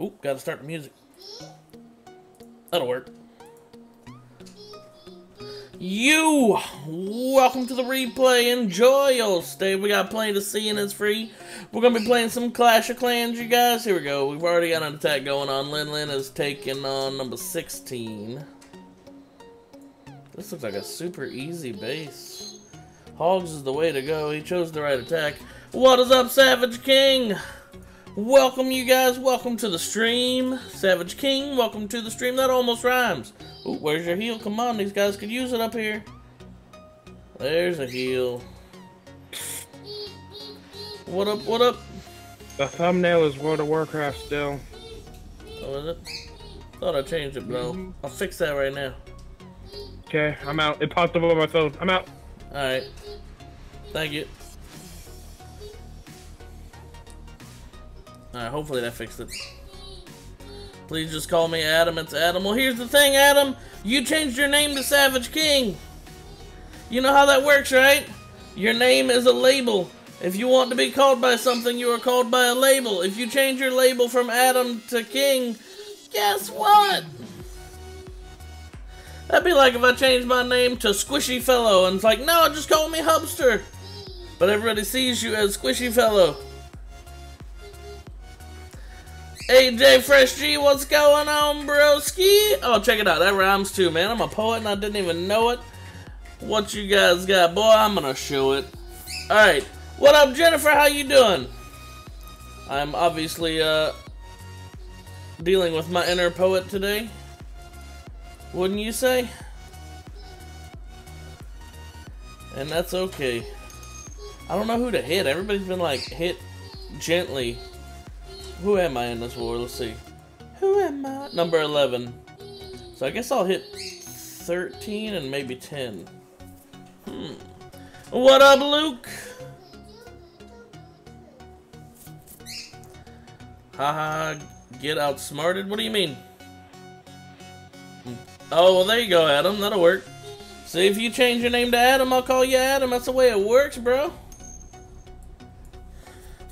Oop, gotta start the music. That'll work. Welcome to the replay. Enjoy your stay. We got plenty to see and it's free. We're gonna be playing some Clash of Clans, you guys. Here we go. We've already got an attack going on. Lin is taking on number 16. This looks like a super easy base. Hogs is the way to go. He chose the right attack. What is up, Savage King? Welcome, you guys. Welcome to the stream. Savage King, welcome to the stream. That almost rhymes. Ooh, where's your heal? Come on, these guys could use it up here. There's a heal. What up, what up? The thumbnail is World of Warcraft still. Oh, is it? Thought I changed it, bro. I'll fix that right now. Okay, I'm out. It popped up on my phone. I'm out. Alright. Thank you. Alright, hopefully that fixed it. Please just call me Adam. It's Adam. Well, here's the thing, Adam. You changed your name to Savage King. You know how that works, right? Your name is a label. If you want to be called by something, you are called by a label. If you change your label from Adam to King, guess what? That'd be like if I changed my name to Squishy Fellow and it's like, no, just call me Hubster. But everybody sees you as Squishy Fellow. AJ Fresh G, what's going on, broski? Oh, check it out. That rhymes too, man. I'm a poet and I didn't even know it. What you guys got? Boy, I'm gonna show it. Alright. What up, Jennifer? How you doing? I'm obviously, dealing with my inner poet today. Wouldn't you say? And that's okay. I don't know who to hit. Everybody's been like, hit gently. Who am I in this war? Let's see. Who am I? Number 11. So I guess I'll hit 13 and maybe 10. What up, Luke? Haha, get outsmarted? What do you mean? Oh, well, there you go, Adam. That'll work. See, if you change your name to Adam, I'll call you Adam. That's the way it works, bro.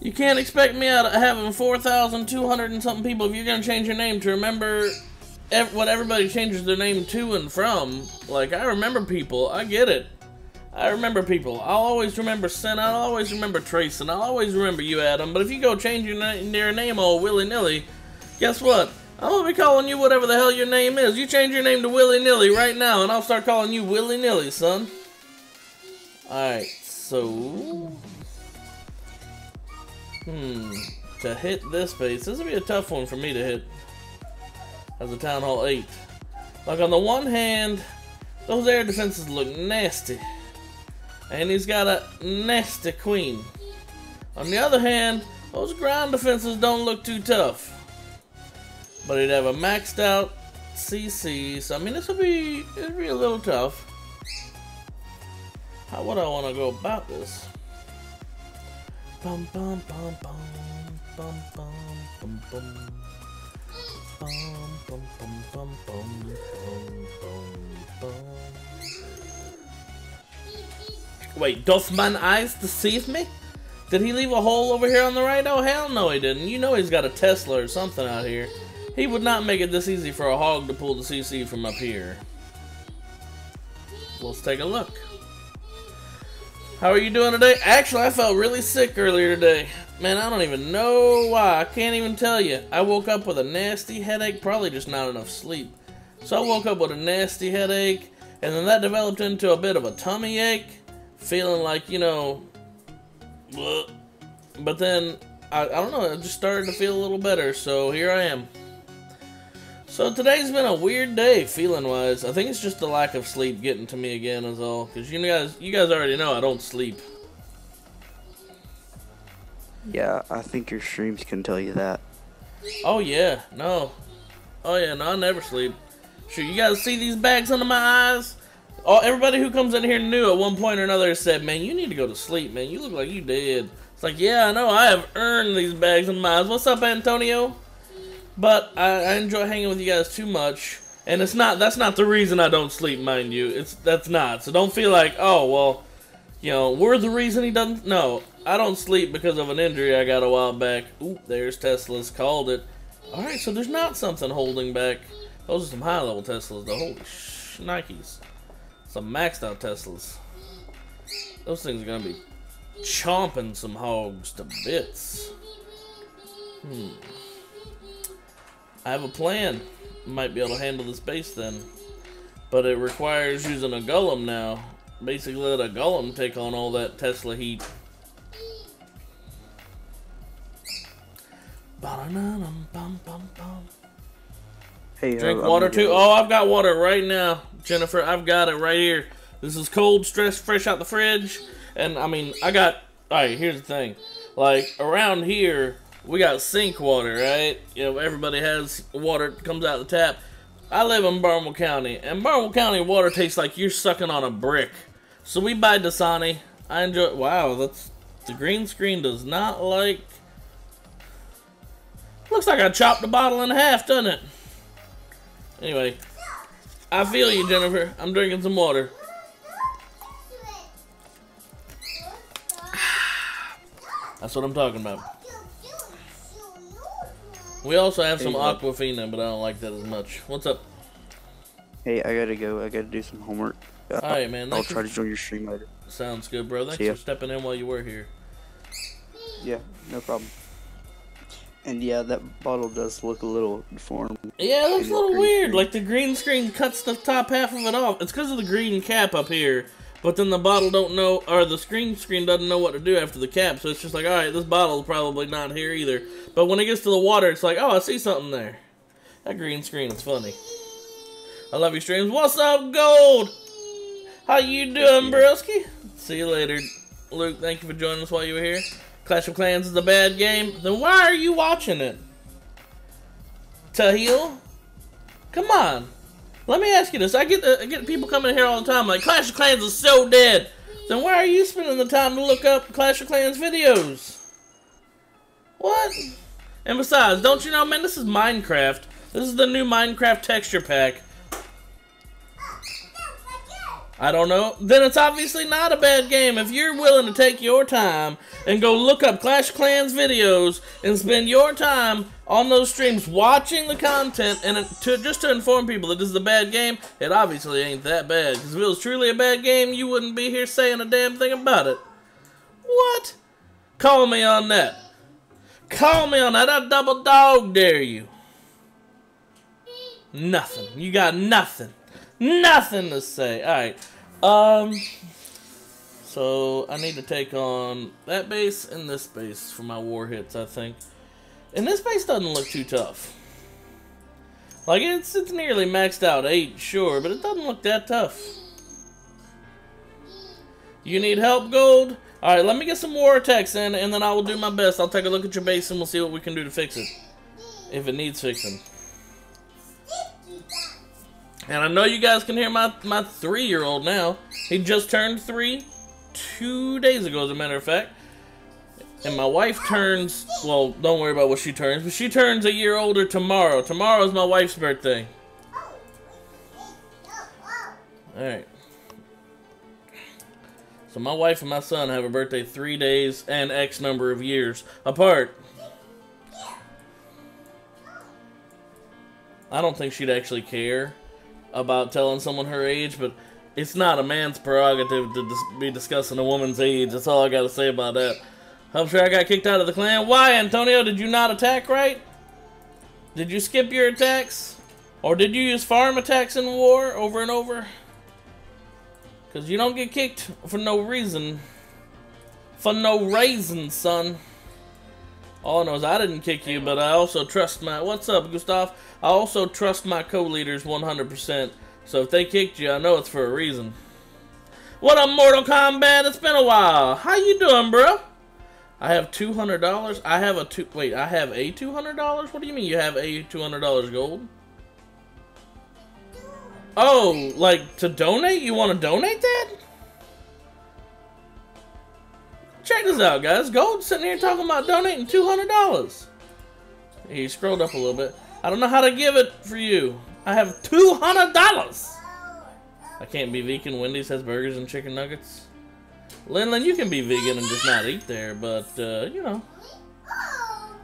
You can't expect me out of having 4,200 and something people if you're going to change your name to remember what everybody changes their name to and from. Like, I remember people. I get it. I remember people. I'll always remember Sin. I'll always remember Trace. And I'll always remember you, Adam. But if you go change your name all willy-nilly, guess what? I'm going to be calling you whatever the hell your name is. You change your name to willy-nilly right now, and I'll start calling you willy-nilly, son. Alright, so... to hit this base, this will be a tough one for me to hit as a Town Hall 8. Like, on the one hand, those air defenses look nasty. And he's got a nasty queen. On the other hand, those ground defenses don't look too tough. But he'd have a maxed out CC, so I mean, it'd be a little tough. How would I want to go about this? Bum bum bum bum bum bum bum bum bum bum bum bum bum bum. Wait, doth mine eyes deceive me? Did he leave a hole over here on the right? Oh hell no he didn't. You know he's got a Tesla or something out here. He would not make it this easy for a hog to pull the CC from up here. Let's take a look. How are you doing today? Actually, I felt really sick earlier today. Man, I don't even know why. I can't even tell you. I woke up with a nasty headache, probably just not enough sleep. So I woke up with a nasty headache, and then that developed into a bit of a tummy ache, feeling like, you know, bleh. But then, I don't know, it just started to feel a little better, so here I am. So today's been a weird day, feeling-wise. I think it's just the lack of sleep getting to me again is all. Because you guys already know I don't sleep. Yeah, I think your streams can tell you that. Oh yeah, no. Oh yeah, no, I never sleep. Sure, you guys see these bags under my eyes? Oh, everybody who comes in here new at one point or another said, man, you need to go to sleep, man. You look like you dead. It's like, yeah, I know, I have earned these bags under my eyes. What's up, Antonio? But I enjoy hanging with you guys too much, and that's not the reason I don't sleep, mind you. That's not. So don't feel like, oh well, you know, we're the reason he doesn't. No, I don't sleep because of an injury I got a while back. Oop, there's Tesla's called it. Alright, so there's not something holding back. Those are some high-level Teslas, though. Holy shnikes. Some maxed-out Teslas. Those things are gonna be chomping some hogs to bits. I have a plan. Might be able to handle this base then. But it requires using a golem now. Basically let a golem take on all that Tesla heat. Hey, Drink water too? Oh, I've got water right now, Jennifer. I've got it right here. This is cold, fresh out the fridge. And I mean, alright, here's the thing. Like, around here, we got sink water, right? You know, everybody has water that comes out of the tap. I live in Barnwell County, and Barnwell County water tastes like you're sucking on a brick. So we buy Dasani. I enjoy. Wow, the green screen does not like. Looks like I chopped the bottle in half, doesn't it? Anyway, I feel you, Jennifer. I'm drinking some water. That's what I'm talking about. We also have some Aquafina, but I don't like that as much. What's up? Hey, I gotta go. I gotta do some homework. Alright, man. I'll try to join your stream later. Sounds good, bro. Thanks for stepping in while you were here. Yeah, no problem. And yeah, that bottle does look a little deformed. Yeah, it looks a little weird. Like the green screen cuts the top half of it off. It's because of the green cap up here. But then the bottle don't know, or the screen doesn't know what to do after the cap. So it's just like, alright, this bottle's probably not here either. But when it gets to the water, it's like, oh, I see something there. That green screen is funny. I love your streams. What's up, Gold? How you doing, broski? See you later. Luke, thank you for joining us while you were here. Clash of Clans is a bad game. Then why are you watching it? To heal? Come on. Let me ask you this. I get people coming here all the time like, Clash of Clans is so dead. Then why are you spending the time to look up Clash of Clans videos? What? And besides, don't you know, man, this is Minecraft. This is the new Minecraft texture pack. I don't know. Then it's obviously not a bad game. If you're willing to take your time and go look up Clash of Clans videos and spend your time on those streams watching the content and just to inform people that this is a bad game, it obviously ain't that bad. Because if it was truly a bad game, you wouldn't be here saying a damn thing about it. What? Call me on that. Call me on that. I double dog dare you. Nothing. You got nothing. Nothing to say. Alright. So I need to take on that base and this base for my war hits, I think. And this base doesn't look too tough. Like, it's nearly maxed out 8, sure, but it doesn't look that tough. You need help, Gold? Alright, let me get some war attacks in, and then I will do my best. I'll take a look at your base, and we'll see what we can do to fix it. If it needs fixing. And I know you guys can hear my 3-year-old now. He just turned 3 2 days ago, as a matter of fact. And my wife turns, well, don't worry about what she turns, but she turns a year older tomorrow. Tomorrow is my wife's birthday. Alright. So my wife and my son have a birthday 3 days and X number of years apart. I don't think she'd actually care about telling someone her age, but it's not a man's prerogative to be discussing a woman's age. That's all I gotta say about that. I'm sure I got kicked out of the clan. Why, Antonio? Did you not attack right? Did you skip your attacks? Or did you use farm attacks in war over and over? Because you don't get kicked for no reason. For no reason, son. All I know is I didn't kick you, but I also trust my... What's up, Gustav? I also trust my co-leaders 100%. So if they kicked you, I know it's for a reason. What up, Mortal Kombat? It's been a while. How you doing, bro? I have $200. I have a $200? What do you mean you have a $200 gold? Oh, like to donate? You want to donate that? Check this out, guys. Gold's sitting here talking about donating $200. He scrolled up a little bit. I don't know how to give it for you. I have $200. I can't be vegan. Wendy's has burgers and chicken nuggets. Lin, you can be vegan and just not eat there, but, you know.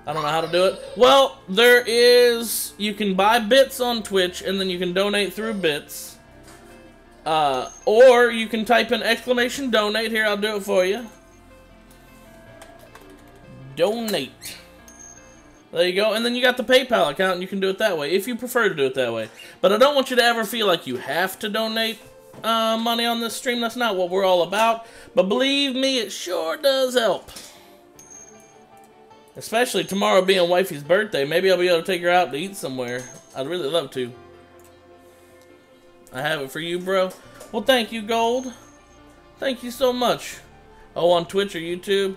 I don't know how to do it. Well, there is... You can buy bits on Twitch, and then you can donate through bits. Or you can type in exclamation donate. Here, I'll do it for you. Donate. There you go. And then you got the PayPal account, and you can do it that way, if you prefer to do it that way. But I don't want you to ever feel like you have to donate money on this stream. That's not what we're all about. But believe me, it sure does help. Especially tomorrow being Wifey's birthday. Maybe I'll be able to take her out to eat somewhere. I'd really love to. I have it for you, bro. Well, thank you, Gold. Thank you so much. Oh, on Twitch or YouTube?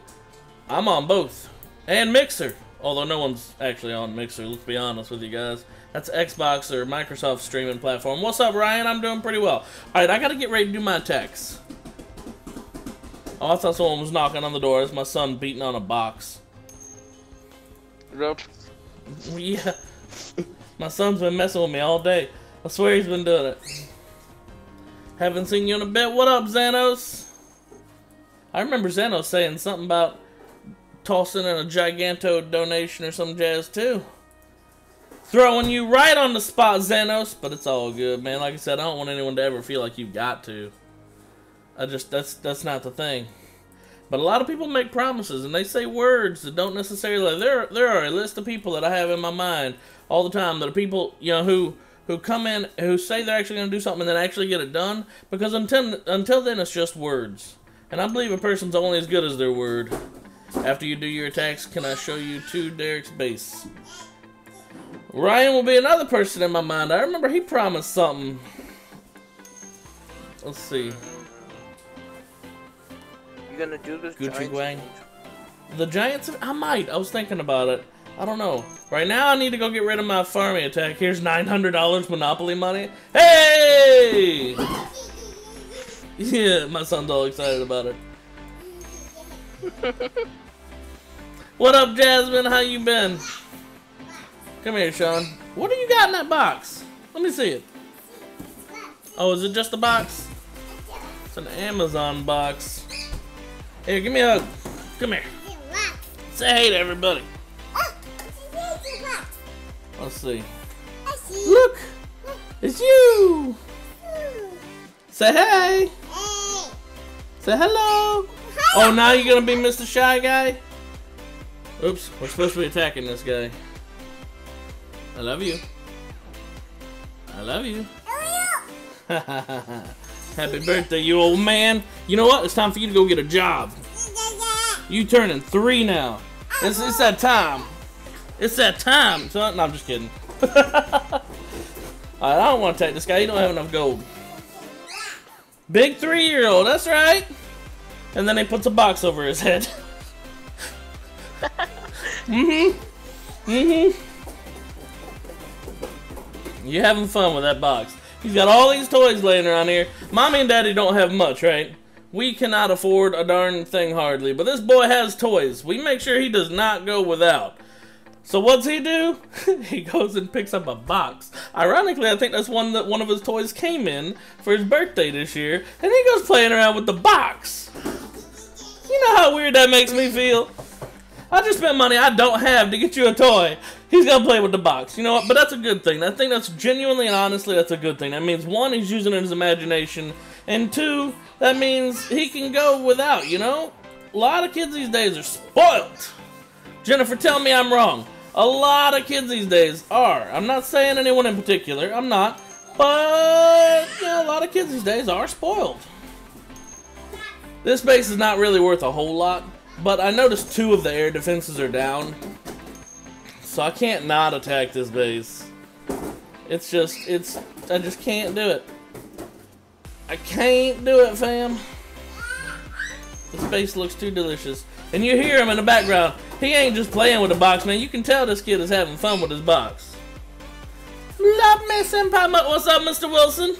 I'm on both. And Mixer. Although no one's actually on Mixer, let's be honest with you guys. That's Xbox or Microsoft streaming platform. What's up, Ryan? I'm doing pretty well. Alright, I gotta get ready to do my attacks. Oh, I thought someone was knocking on the door. It's my son beating on a box. Yep. Yeah. My son's been messing with me all day. I swear he's been doing it. Haven't seen you in a bit. What up, Xanos? I remember Xanos saying something about tossing in a giganto donation or some jazz too. Throwing you right on the spot, Xanos, but it's all good, man. Like I said, I don't want anyone to ever feel like you've got to. That's not the thing. But a lot of people make promises and they say words that don't necessarily. There are a list of people that I have in my mind all the time that are people, you know, who come in who say they're actually going to do something and then actually get it done, because until then it's just words. And I believe a person's only as good as their word. After you do your attacks, can I show you to Derek's base? Ryan will be another person in my mind. I remember he promised something. Let's see. You gonna do this? Gucci Guang. The Giants? I might. I was thinking about it. I don't know. Right now, I need to go get rid of my farming attack. Here's $900 Monopoly money. Hey! Yeah, my son's all excited about it. What up, Jasmine? How you been? Come here, Sean. What do you got in that box? Let me see it. Oh, is it just a box? It's an Amazon box. Here, give me a hug. Come here. Say hey to everybody. Let's see. Look! It's you! Say hey! Say hello! Oh, now you're gonna be Mr. Shy Guy? Oops, we're supposed to be attacking this guy. I love you. I love you. Happy birthday, you old man. You know what? It's time for you to go get a job. You turning 3 now. It's that time. It's that time. So, no, I'm just kidding. Alright, I don't want to attack this guy. He don't have enough gold. Big 3-year-old. That's right. And then he puts a box over his head. You having fun with that box. He's got all these toys laying around here. Mommy and Daddy don't have much, right? We cannot afford a darn thing hardly. But this boy has toys. We make sure he does not go without. So what's he do? He goes and picks up a box. Ironically, I think that's one that one of his toys came in for his birthday this year. And he goes playing around with the box. You know how weird that makes me feel? I just spent money I don't have to get you a toy. He's gonna play with the box. You know what? But that's a good thing. I think that's genuinely and honestly, that's a good thing. That means 1, he's using his imagination. And 2, that means he can go without, you know? A lot of kids these days are spoiled. Jennifer, tell me I'm wrong. A lot of kids these days are. I'm not saying anyone in particular. I'm not. But, you know, a lot of kids these days are spoiled. This base is not really worth a whole lot. But I noticed 2 of the air defenses are down. So I can't not attack this base. It's just, I just can't do it. I can't do it, fam. This base looks too delicious. And you hear him in the background. He ain't just playing with the box, man. You can tell this kid is having fun with his box. Love me, senpai. What's up, Mr. Wilson?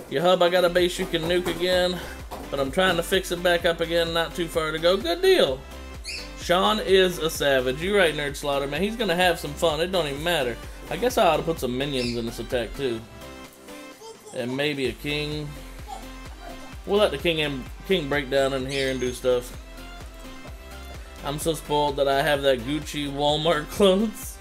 Your hub, I got a base you can nuke again. But I'm trying to fix it back up again. Not too far to go. Good deal. Sean is a savage. You're right, Nerd Slaughter, man. He's going to have some fun. It don't even matter. I guess I ought to put some minions in this attack, too. And maybe a king. We'll let the king break down in here and do stuff. I'm so spoiled that I have that Gucci Walmart clothes.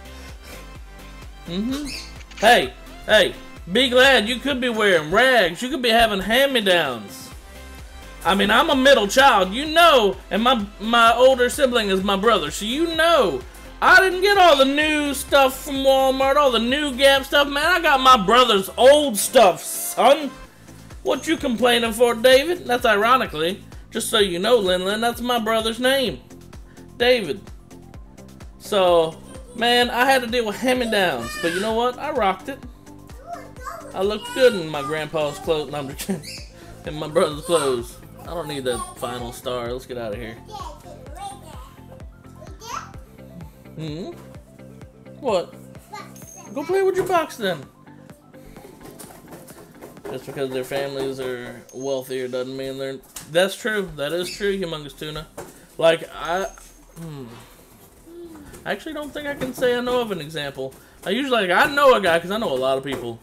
Hey, hey, be glad you could be wearing rags. You could be having hand-me-downs. I mean, I'm a middle child, you know, and my older sibling is my brother, so you know. I didn't get all the new stuff from Walmart, all the new Gap stuff, man. I got my brother's old stuff, son. What you complaining for, David? That's ironically, just so you know, Lin, that's my brother's name. David. So, man, I had to deal with hand-me-downs, but you know what? I rocked it. I looked good in my grandpa's clothes, no, I'm just kidding. In my brother's clothes. I don't need that final star. Let's get out of here. What? Go play with your box then. Just because their families are wealthier doesn't mean they're... That's true. That is true, Humongous Tuna. Like, I actually don't think I can say I know of an example. I know a guy because I know a lot of people.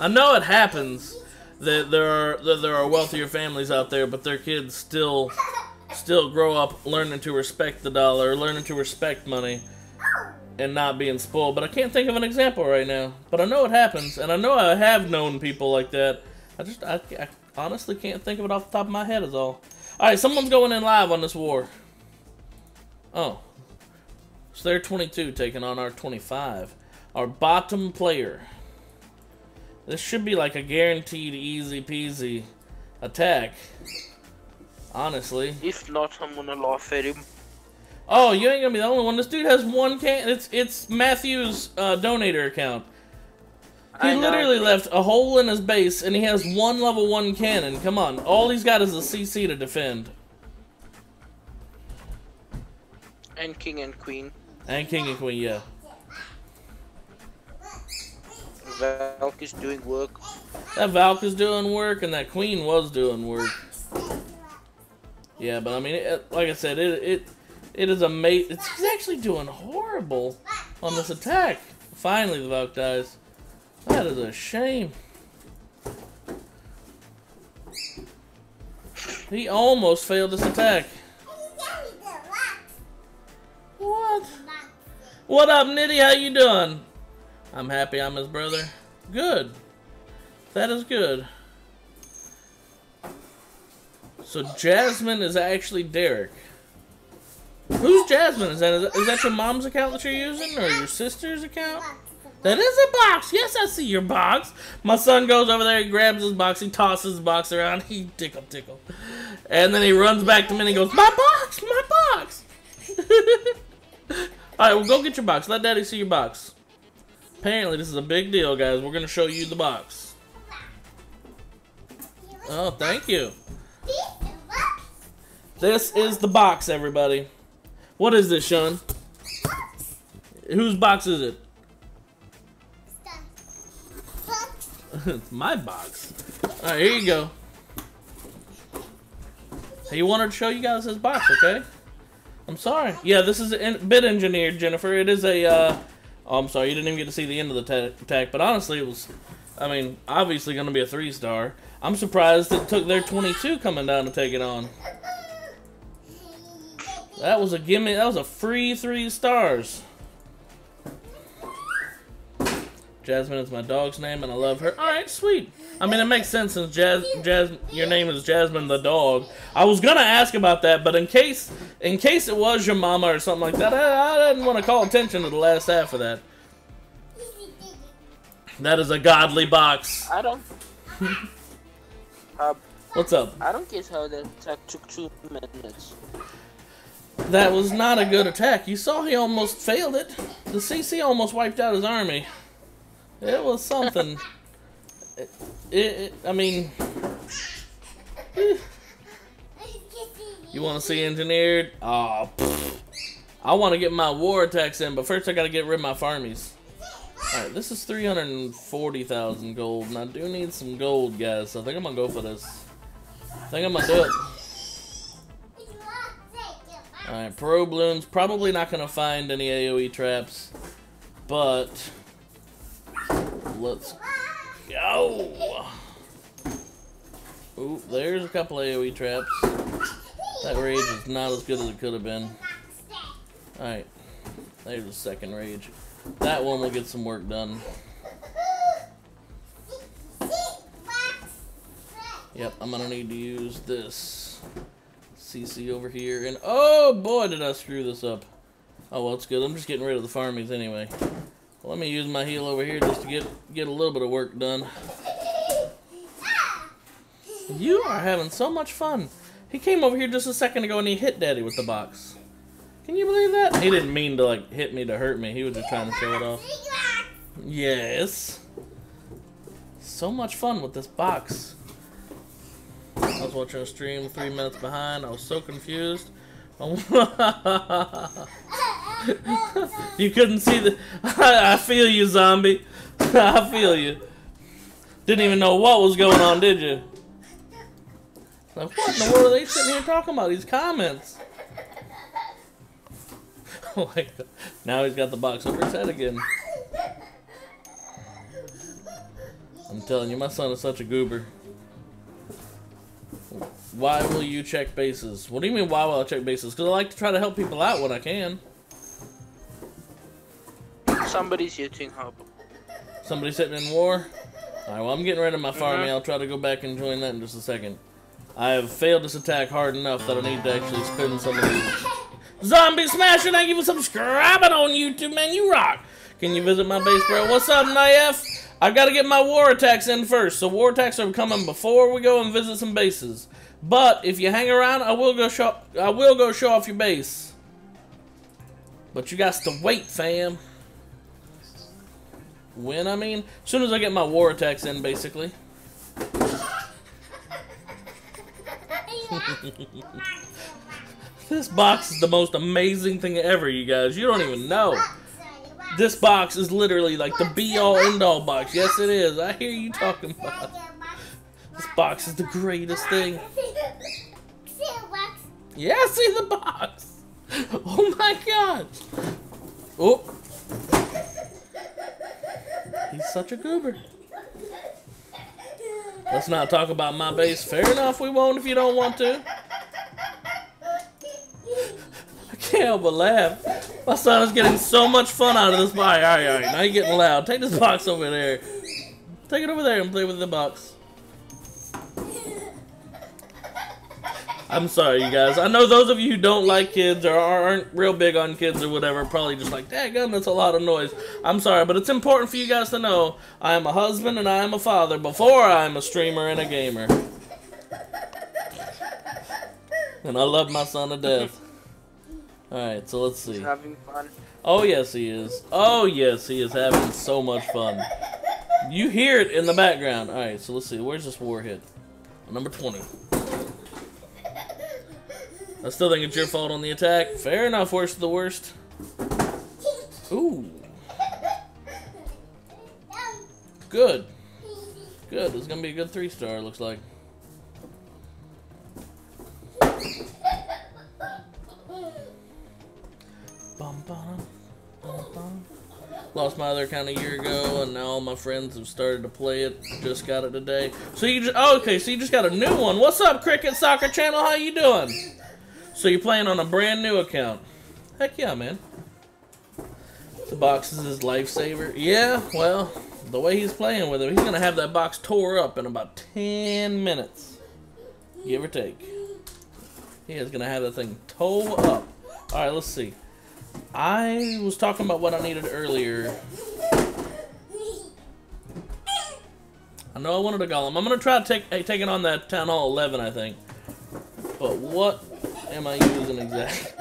I know it happens that there are wealthier families out there, but their kids still grow up learning to respect the dollar, learning to respect money, and not being spoiled. But I can't think of an example right now. But I know it happens, and I know I have known people like that. I honestly can't think of it off the top of my head is all. Alright, someone's going in live on this war. Oh. So they're 22 taking on our 25. Our bottom player. This should be like a guaranteed easy peasy attack. Honestly. If not, I'm gonna laugh at him. Oh, you ain't gonna be the only one. This dude has one can. It's Matthew's donator account. He literally left a hole in his base, and he has one level 1 cannon. Come on, all he's got is a CC to defend. And king and queen. And king and queen, yeah. Valk is doing work. That Valk is doing work, and that queen was doing work. Yeah, but I mean, like I said, it is amazing. He's actually doing horrible on this attack. Finally, the Valk dies. That is a shame. He almost failed this attack. What? What up, Nitty? How you doing? I'm happy I'm his brother. Good. That is good. So Jasmine is actually Derek. Who's Jasmine? Is that your mom's account that you're using, or your sister's account? That is a box. Yes, I see your box. My son goes over there, he grabs his box, he tosses his box around, he tickle. And then he runs back to me and he goes, my box, my box. Alright, well go get your box. Let Daddy see your box. Apparently this is a big deal, guys. We're going to show you the box. Oh, thank you. This is the box, everybody. What is this, Sean? Whose box is it? It's my box. Alright, here you go. He wanted to show you guys his box, okay? I'm sorry. Yeah, this is a bit engineered, Jennifer. It is a, oh, I'm sorry, you didn't even get to see the end of the attack, but honestly, it was, I mean, obviously going to be a 3-star. I'm surprised it took their 22 coming down to take it on. That was a gimme, that was a free 3 stars. Jasmine is my dog's name, and I love her. Alright, sweet. I mean, it makes sense since your name is Jasmine the dog. I was gonna ask about that, but in case it was your mama or something like that, I didn't want to call attention to the last half of that. That is a godly box. I don't... What's up? I don't get how that attack took 2 minutes. That was not a good attack. You saw he almost failed it. The CC almost wiped out his army. It was something. I mean... You want to see engineered? Oh, I want to get my war attacks in, but first I got to get rid of my farmies. Alright, this is 340,000 gold, and I do need some gold, guys, so I think I'm going to go for this. I think I'm going to do it. Alright, Pro Bloom's probably not going to find any AoE traps, but let's go. Ooh, there's a couple AoE traps. That rage is not as good as it could have been. Alright. There's a second rage. That one will get some work done. Yep, I'm gonna need to use this CC over here. And oh boy, did I screw this up. Oh, well, it's good. I'm just getting rid of the farmies anyway. Well, let me use my heal over here just to get a little bit of work done. You are having so much fun. He came over here just a second ago and he hit Daddy with the box. Can you believe that? He didn't mean to, like, hit me to hurt me. He was just trying to show it off. Yes. So much fun with this box. I was watching a stream 3 minutes behind. I was so confused. You couldn't see the... I feel you, zombie. I feel you. Didn't even know what was going on, did you? Like, what in the world are they sitting here talking about? These comments. Oh my God. Now he's got the box over his head again. I'm telling you, my son is such a goober. Why will you check bases? What do you mean, why will I check bases? Because I like to try to help people out when I can. Somebody's hitting hub. Somebody's sitting in war? Alright, well, I'm getting rid of my farming. I'll try to go back and join that in just a second. I have failed this attack hard enough that I need to actually spin some of these. Zombie Smasher, thank you for subscribing on YouTube, man. You rock. Can you visit my base, bro? What's up, Naif? I've got to get my war attacks in first. So war attacks are coming before we go and visit some bases. But if you hang around, I will go show off your base. But you got to wait, fam. When, I mean, as soon as I get my war attacks in, basically. This box is the most amazing thing ever, you guys. You don't even know. This box is literally like the be-all, end-all box. Yes, it is. I hear you talking about it. This box is the greatest thing. Yeah, see the box. Oh my God. Oh. He's such a goober. Let's not talk about my base. Fair enough, we won't if you don't want to. I can't help but laugh. My son is getting so much fun out of this box. Alright, now you're getting loud. Take this box over there. Take it over there and play with the box. I'm sorry, you guys. I know those of you who don't like kids or aren't real big on kids or whatever probably just like, daggum, that's a lot of noise. I'm sorry, but it's important for you guys to know I am a husband and I am a father before I'm a streamer and a gamer. And I love my son to death. Alright, so let's see. He's having fun. Oh, yes, he is. Oh, yes, he is having so much fun. You hear it in the background. Alright, so let's see. Where's this war hit? Number 20. I still think it's your fault on the attack. Fair enough, worst of the worst. Ooh. Good. Good. This is going to be a good 3-star, looks like. Lost my other account a year ago, and now all my friends have started to play it. Just got it today. So you just, oh, okay, so you just got a new one. What's up, Cricket Soccer Channel? How you doing? So you're playing on a brand new account. Heck yeah, man. The box is his lifesaver. Yeah, well, the way he's playing with it, he's going to have that box tore up in about 10 minutes. Give or take. He is going to have that thing tore up. Alright, let's see. I was talking about what I needed earlier. I know I wanted a golem. I'm going to try taking on that Town Hall 11, I think. But what am I using exactly?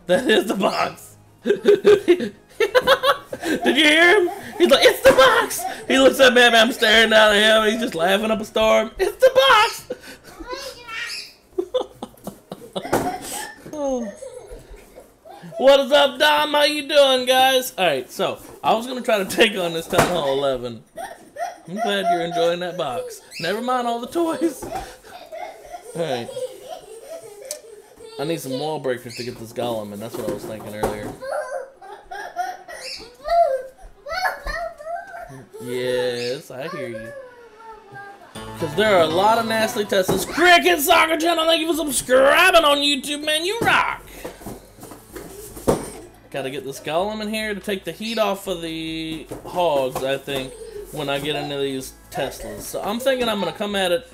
That is the box. Did you hear him? He's like, it's the box. He looks at me, I'm staring down at him. He's just laughing up a storm. It's the box. Oh. What is up, Dom? How you doing, guys? Alright, so I was going to try to take on this Town Hall 11. I'm glad you're enjoying that box. Never mind all the toys. Alright. I need some wall breakers to get this golem, and that's what I was thinking earlier. Yes, I hear you. Because there are a lot of nasty Teslas. Cricket Soccer Channel, thank you for subscribing on YouTube, man. You rock. Gotta get this golem in here to take the heat off of the hogs, I think, when I get into these Teslas. So I'm thinking I'm gonna come at it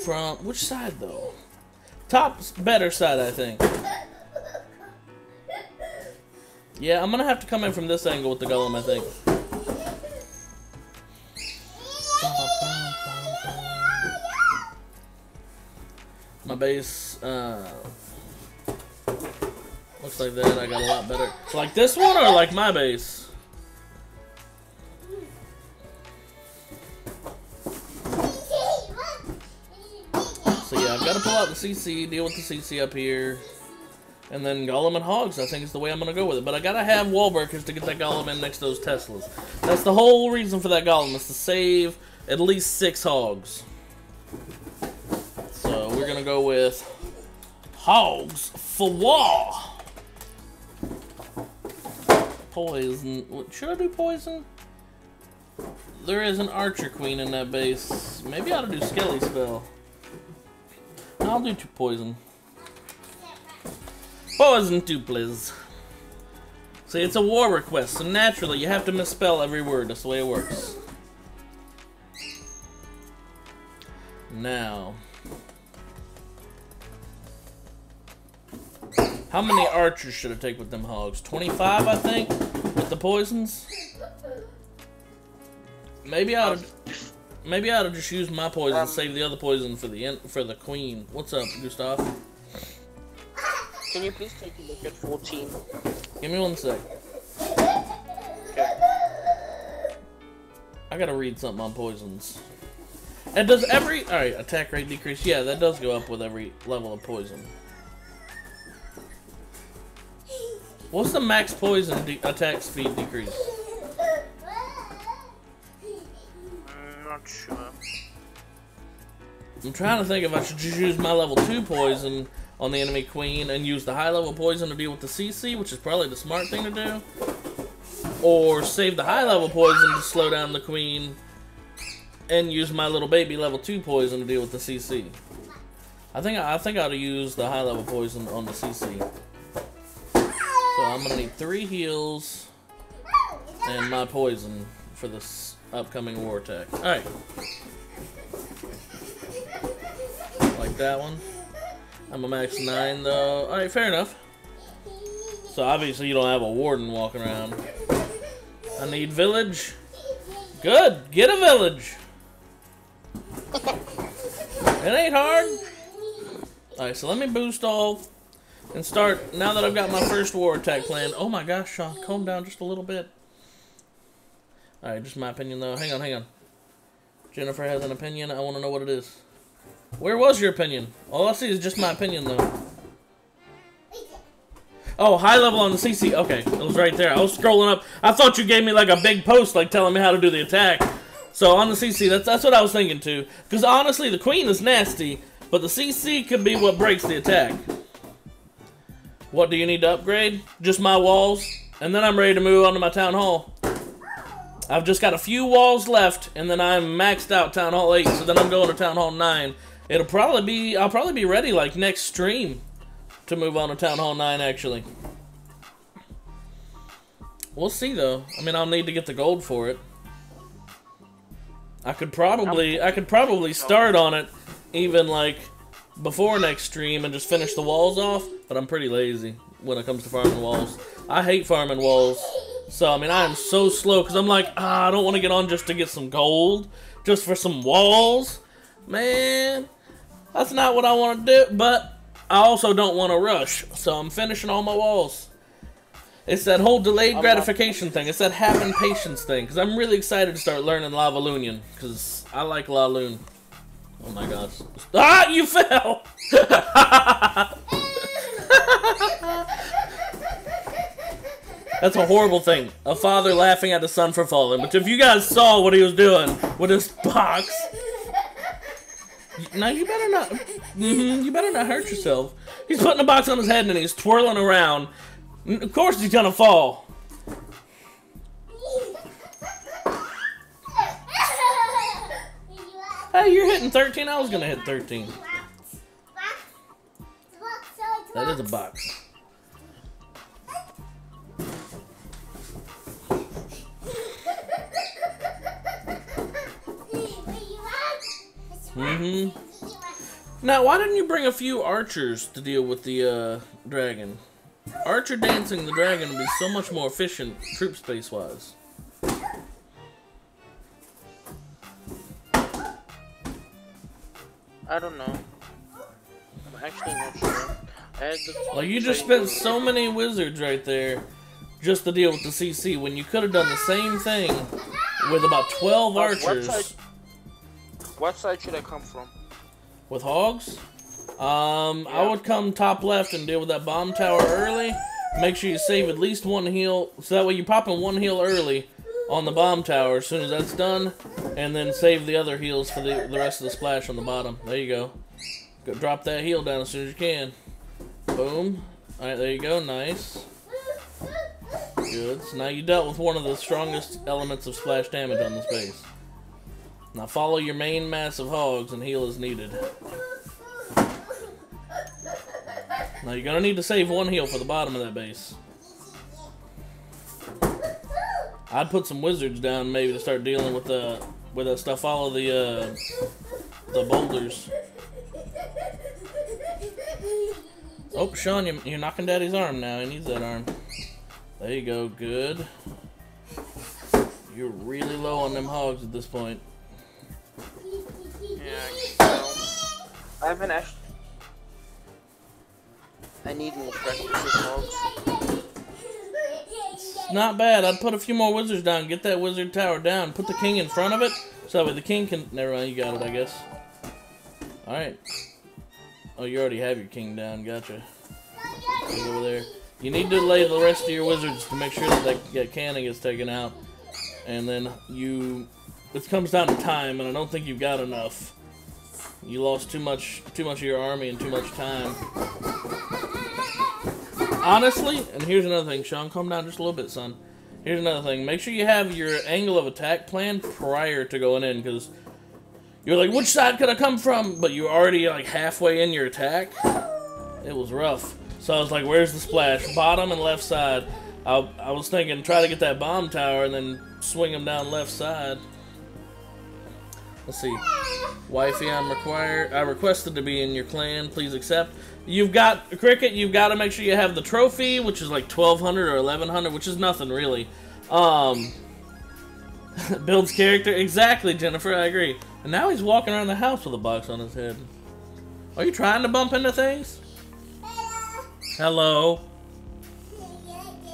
from... Which side, though? Top's better side, I think. Yeah, I'm gonna have to come in from this angle with the golem, I think. My base, looks like that. I got a lot better. Like this one or like my base? So yeah, I've got to pull out the CC, deal with the CC up here. And then Golem and Hogs, I think is the way I'm going to go with it. But I got to have wall breakers to get that Golem in next to those Teslas. That's the whole reason for that Golem, is to save at least 6 Hogs. So we're going to go with Hogs for wall. Poison. Should I do poison? There is an Archer Queen in that base. Maybe I ought to do Skelly Spell. I'll do 2 poison. Poison 2, please. See, it's a war request, so naturally you have to misspell every word. That's the way it works. Now, how many archers should I take with them hogs? 25, I think, with the poisons. Maybe I ought to just use my poison, save the other poison for the queen. What's up, Gustav? Can you please take a look at 14? Give me 1 sec. Okay. I gotta read something on poisons. And does every... Alright, attack rate decrease. Yeah, that does go up with every level of poison. What's the max poison attack speed decrease? I'm not sure. I'm trying to think if I should just use my level 2 poison on the enemy queen and use the high level poison to deal with the CC, which is probably the smart thing to do. Or save the high level poison to slow down the queen and use my little baby level 2 poison to deal with the CC. I think I ought to use the high level poison on the CC. So I'm gonna need 3 heals and my poison for this upcoming war attack. Alright. Like that one. I'm a max 9 though. Alright, fair enough. So obviously you don't have a warden walking around. I need village. Good! Get a village! It ain't hard. Alright, so let me boost all and start, now that I've got my first war attack planned. Oh my gosh, Sean, calm down just a little bit. Alright, just my opinion though. Hang on. Jennifer has an opinion. I want to know what it is. Where was your opinion? All I see is just my opinion, though. Oh, high level on the CC. Okay, it was right there. I was scrolling up. I thought you gave me like a big post, like telling me how to do the attack. So on the CC, that's what I was thinking too. Because honestly, the queen is nasty, but the CC could be what breaks the attack. What do you need to upgrade? Just my walls, and then I'm ready to move on to my town hall. I've just got a few walls left, and then I'm maxed out Town Hall 8, so then I'm going to Town Hall 9. I'll probably be ready, like, next stream to move on to Town Hall 9, actually. We'll see, though. I mean, I'll need to get the gold for it. I could probably start on it even, like, before next stream and just finish the walls off, but I'm pretty lazy when it comes to farming walls. I hate farming walls. So, I mean, I am so slow, because I'm like, I don't want to get on just to get some gold, just for some walls. Man, that's not what I want to do, but I also don't want to rush, so I'm finishing all my walls. It's that whole delayed gratification thing. It's that having patience thing, because I'm really excited to start learning Lavalunian, because I like La Lune. Oh my gosh. Ah, you fell! That's a horrible thing. A father laughing at his son for falling. But if you guys saw what he was doing with his box... Now you better not... you better not hurt yourself. He's putting a box on his head and he's twirling around. Of course he's gonna fall. Hey, you're hitting 13. I was gonna hit 13. That is a box. Now, why didn't you bring a few archers to deal with the dragon? Archer dancing the dragon would be so much more efficient, troop space-wise. I don't know. I'm actually not sure. Like, you just spent so many wizards right there just to deal with the CC when you could have done the same thing with about 12 archers. What side should I come from? With hogs? I would come top left and deal with that bomb tower early. Make sure you save at least one heal, so that way you pop in one heal early on the bomb tower as soon as that's done, and then save the other heals for the rest of the splash on the bottom. There you go. Go drop that heal down as soon as you can. Boom. Alright, there you go. Nice. Good. So now you dealt with one of the strongest elements of splash damage on this base. Now follow your main mass of hogs and heal as needed. Now you're gonna need to save one heal for the bottom of that base. I'd put some wizards down maybe to start dealing with that stuff. Follow the boulders. Oh, Sean, you're knocking Daddy's arm now. He needs that arm. There you go. Good. You're really low on them hogs at this point. Yeah, I haven't actually. I need more practice with hogs. Not bad. I'd put a few more wizards down. Get that wizard tower down. Put the king in front of it. So that way the king can... Never mind, you got it, I guess. Alright. Oh, you already have your king down. Gotcha. Go over there. You need to lay the rest of your wizards to make sure that cannon gets taken out. And then you... It comes down to time, and I don't think you've got enough. You lost too much of your army and too much time. Honestly, and here's another thing, Sean, calm down just a little bit, son. Here's another thing. Make sure you have your angle of attack planned prior to going in, because you're like, which side could I come from? But you're already like halfway in your attack. It was rough. So I was like, where's the splash? Bottom and left side. I was thinking, try to get that bomb tower and then swing them down left side. Let's see. Wifey, I requested to be in your clan. Please accept. You've got, Cricket, you've got to make sure you have the trophy, which is like 1,200 or 1,100, which is nothing, really. Builds character. Exactly, Jennifer, I agree. And now he's walking around the house with a box on his head. Are you trying to bump into things? Hello?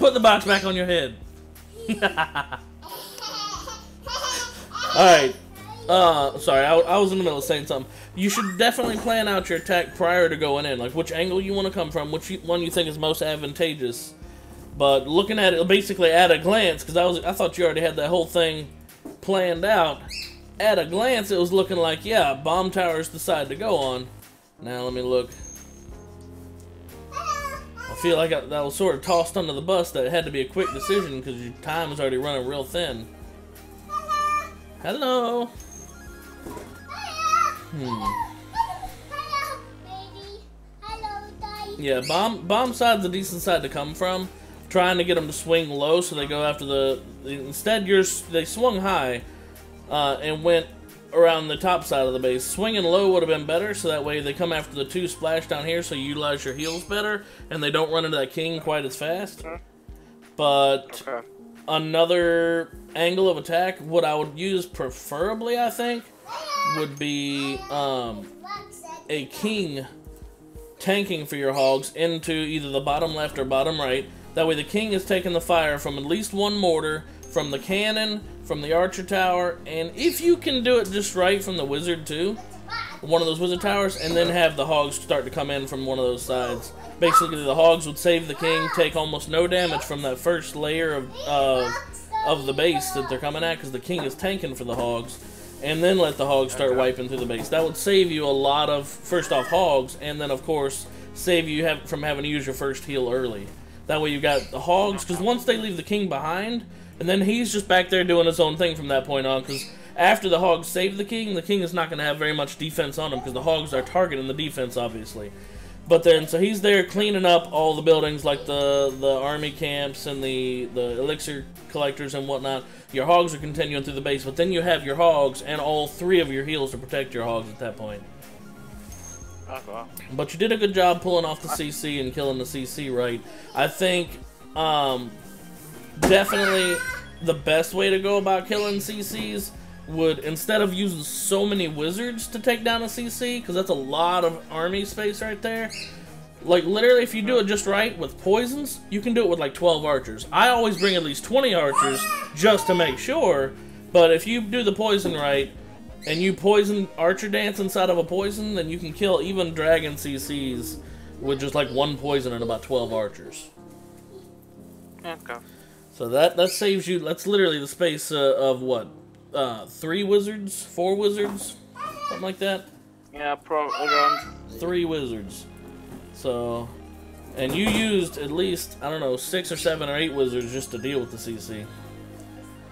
Put the box back on your head. Alright. Sorry, I was in the middle of saying something. You should definitely plan out your attack prior to going in, like which angle you want to come from, which one you think is most advantageous. But looking at it basically at a glance, because I thought you already had that whole thing planned out. At a glance, it was looking like, yeah, bomb tower's the side to go on. Now let me look. I feel like that was sort of tossed under the bus. That it had to be a quick decision because your time is already running real thin. Hello. Yeah, bomb side's a decent side to come from. Trying to get them to swing low so they go after the... Instead, they swung high and went around the top side of the base. Swinging low would have been better, so that way they come after the two splash down here so you utilize your heals better and they don't run into that king quite as fast. But another angle of attack, what I would use preferably, I think, would be a king tanking for your hogs into either the bottom left or bottom right. That way the king is taking the fire from at least one mortar, from the cannon, from the archer tower, and if you can do it just right, from the wizard too, one of those wizard towers, and then have the hogs start to come in from one of those sides. Basically the hogs would save the king, take almost no damage from that first layer of the base that they're coming at, because the king is tanking for the hogs, and then let the hogs start wiping through the base. That would save you a lot of, first off, hogs, and then of course save you from having to use your first heal early. That way you've got the hogs, because once they leave the king behind, and then he's just back there doing his own thing from that point on, because after the hogs save the king is not going to have very much defense on him because the hogs are targeting the defense, obviously. But then, so he's there cleaning up all the buildings, like the army camps and the elixir collectors and whatnot. Your hogs are continuing through the base, but then you have your hogs and all 3 of your heals to protect your hogs at that point. Okay. But you did a good job pulling off the CC and killing the CC right. I think definitely the best way to go about killing CCs would, instead of using so many wizards to take down a CC, because that's a lot of army space right there, like literally if you do it just right with poisons, you can do it with like 12 archers. I always bring at least 20 archers just to make sure, but if you do the poison right, and you poison archer dance inside of a poison, then you can kill even dragon CCs with just like 1 poison and about 12 archers. Okay. So that saves you, that's literally the space of what? 3 wizards? 4 wizards? Something like that? Yeah, around 3 wizards. So, and you used at least, I don't know, 6 or 7 or 8 wizards just to deal with the CC.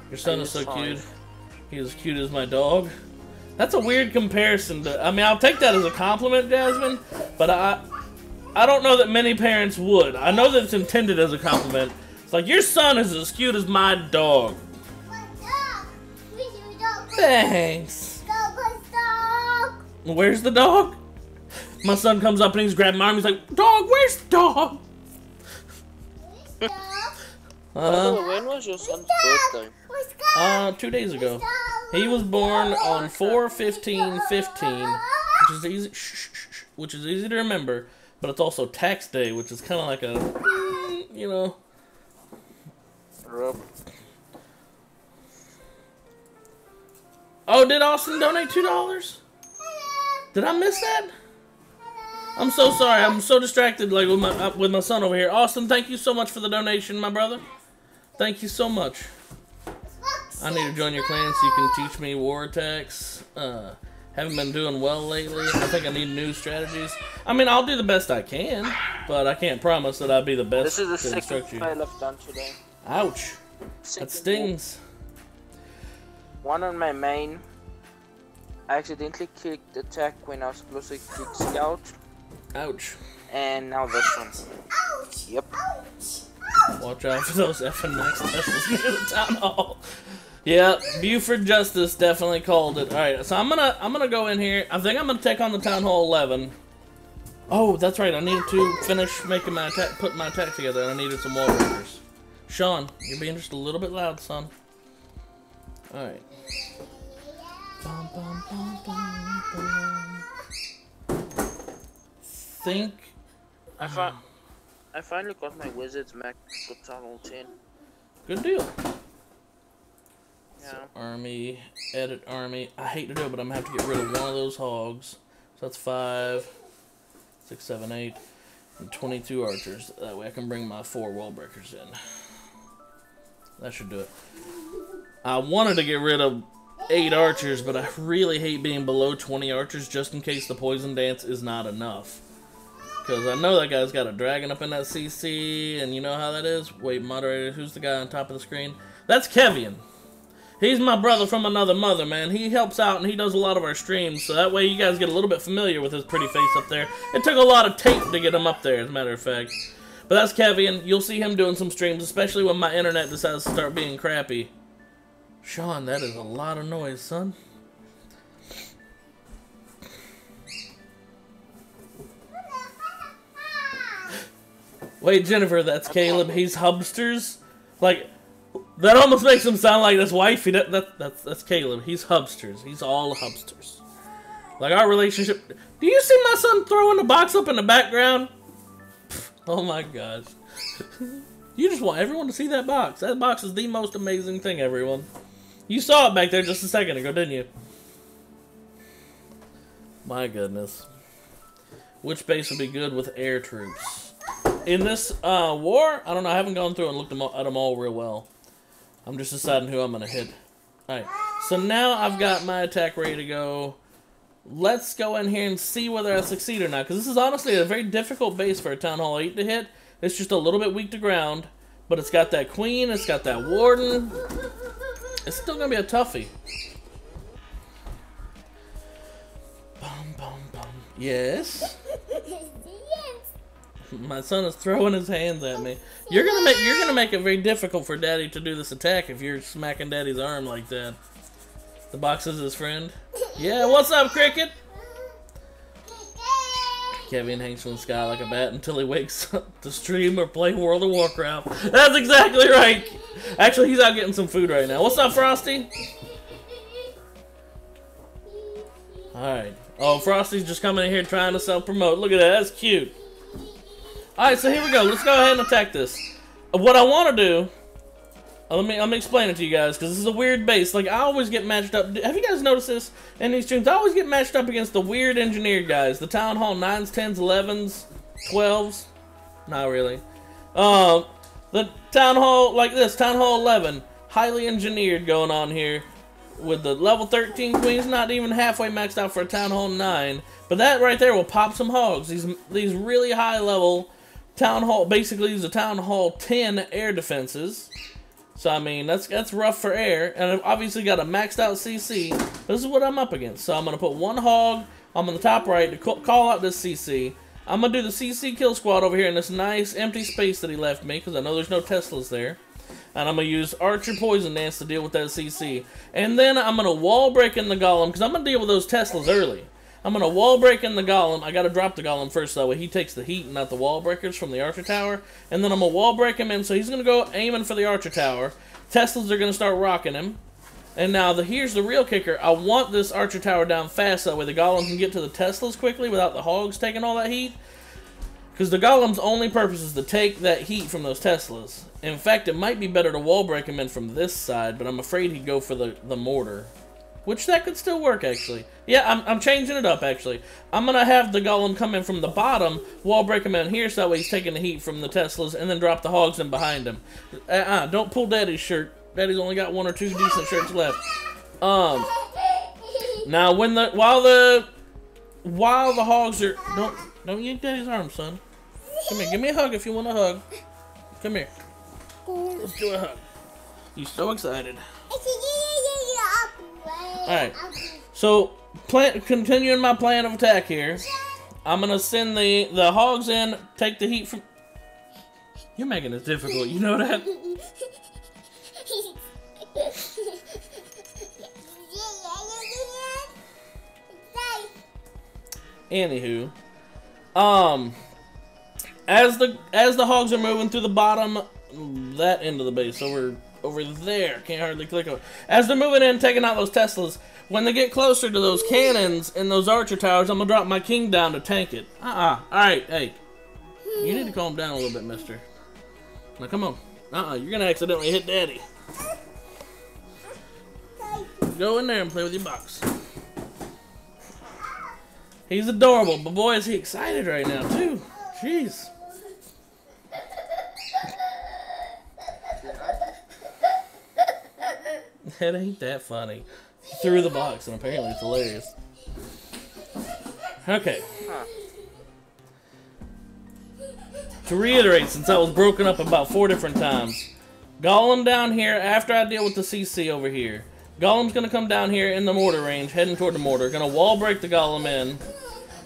Your son is so cute. He's as cute as my dog. That's a weird comparison to, I mean, I'll take that as a compliment, Jasmine, but I don't know that many parents would. I know that it's intended as a compliment. It's like, your son is as cute as my dog. Thanks. Where's the dog? My son comes up and he's grabbing my arm. He's like, dog, where's the dog? When was your son's birthday? 2 days ago. He was born on 4/15/15, which is easy to remember, but it's also tax day, which is kind of like a, you know. Oh, did Austin donate $2? Did I miss that? I'm so sorry. I'm so distracted, like with my son over here. Austin, thank you so much for the donation, my brother. Thank you so much. I need to join your clan so you can teach me war attacks. Haven't been doing well lately. I think I need new strategies. I mean, I'll do the best I can, but I can't promise that I'll be the best. This is the second fail I've done today. Ouch. That stings. One on my main. I accidentally clicked attack when I was supposed to click scout. Ouch. And now this one. Yep. Watch out for those effing next Teslas near the town hall. Yeah, Buford Justice definitely called it. Alright, so I'm gonna go in here. I think I'm gonna take on the Town Hall 11. Oh, that's right, I needed to finish making my attack, putting my attack together, and I needed some wall breakers. Sean, you're being just a little bit loud, son. Alright. Think. I finally got my wizards max to Town Hall 10. Good deal. Yeah. So, army, edit army. I hate to do it, but I'm gonna have to get rid of one of those hogs. So that's 5, 6, 7, 8, and 22 archers. That way I can bring my 4 wall breakers in. That should do it. I wanted to get rid of 8 archers, but I really hate being below 20 archers just in case the poison dance is not enough. Because I know that guy's got a dragon up in that CC, and you know how that is. Wait, moderator, who's the guy on top of the screen? That's Kevin. He's my brother from another mother, man. He helps out, and he does a lot of our streams, so that way you guys get a little bit familiar with his pretty face up there. It took a lot of tape to get him up there, as a matter of fact. But that's Kevin. You'll see him doing some streams, especially when my internet decides to start being crappy. Sean, that is a lot of noise, son. Wait, Jennifer, that's Caleb. He's Hubsters? Like, that almost makes him sound like his wife. That's Caleb. He's Hubsters. He's all Hubsters. Like, our relationship... Do you see my son throwing the box up in the background? Oh my gosh. You just want everyone to see that box. That box is the most amazing thing, everyone. You saw it back there just a second ago, didn't you? My goodness. Which base would be good with air troops? In this war, I don't know. I haven't gone through and looked at them all real well. I'm just deciding who I'm going to hit. Alright, so now I've got my attack ready to go. Let's go in here and see whether I succeed or not. Because this is honestly a very difficult base for a Town Hall 8 to hit. It's just a little bit weak to ground. But it's got that queen, it's got that warden. It's still going to be a toughie. Yes. My son is throwing his hands at me. You're gonna make it very difficult for Daddy to do this attack if you're smacking Daddy's arm like that. The box is his friend. Yeah, what's up, Cricket? Kevin hangs from the sky like a bat until he wakes up to stream or play World of Warcraft. That's exactly right. Actually, he's out getting some food right now. What's up, Frosty? Alright. Oh, Frosty's just coming in here trying to self-promote. Look at that. That's cute. Alright, so here we go. Let's go ahead and attack this. What I want to do... let me explain it to you guys, because this is a weird base. Like, I always get matched up... Have you guys noticed this in these streams? I always get matched up against the weird engineered guys. The Town Hall 9s, 10s, 11s, 12s. Not really. The Town Hall, like this, Town Hall 11. Highly engineered going on here. With the level 13 queens, not even halfway maxed out for a Town Hall 9. But that right there will pop some hogs. These really high level Town Hall, basically these are Town Hall 10 air defenses. So I mean, that's rough for air. And I've obviously got a maxed out CC. This is what I'm up against. So I'm going to put one hog on the top right to call out this CC. I'm going to do the CC kill squad over here in this nice empty space that he left me, because I know there's no Teslas there. And I'm going to use Archer Poison Dance to deal with that CC. And then I'm going to wall break in the Golem, because I'm going to deal with those Teslas early. I'm going to wall break in the Golem. I got to drop the Golem first, that way he takes the heat and not the wall breakers from the Archer Tower. And then I'm going to wall break him in, so he's going to go aiming for the Archer Tower. Teslas are going to start rocking him. And now, here's the real kicker. I want this Archer Tower down fast, that way the Golem can get to the Teslas quickly without the hogs taking all that heat. Because the Golem's only purpose is to take that heat from those Teslas. In fact, it might be better to wall break him in from this side, but I'm afraid he'd go for the mortar. Which, that could still work, actually. Yeah, I'm changing it up, actually. I'm going to have the Golem come in from the bottom, wall break him in here, so that way he's taking the heat from the Teslas, and then drop the hogs in behind him. Don't pull Daddy's shirt. Daddy's only got 1 or 2 decent shirts left. Now, while the hogs are... Don't yank Daddy's arm, son. Come here, give me a hug if you want a hug. Come here. Let's do a hug. He's so excited. Alright, so continuing my plan of attack here, I'm gonna send the hogs in, take the heat from... You're making this difficult, you know that? Anywho, as the hogs are moving through the bottom, that end of the base, over there, can't hardly click on. As they're moving in, taking out those Teslas, when they get closer to those cannons and those Archer Towers, I'm gonna drop my king down to tank it. Alright, hey. You need to calm down a little bit, mister. Now come on. You're gonna accidentally hit Daddy. Go in there and play with your box. He's adorable, but boy is he excited right now, too. Jeez. That ain't that funny. He threw the box, and apparently it's hilarious. Okay. To reiterate, since I was broken up about 4 different times, Golem down here after I deal with the CC over here. Golem's gonna come down here in the mortar range, heading toward the mortar. Gonna wall break the Golem in.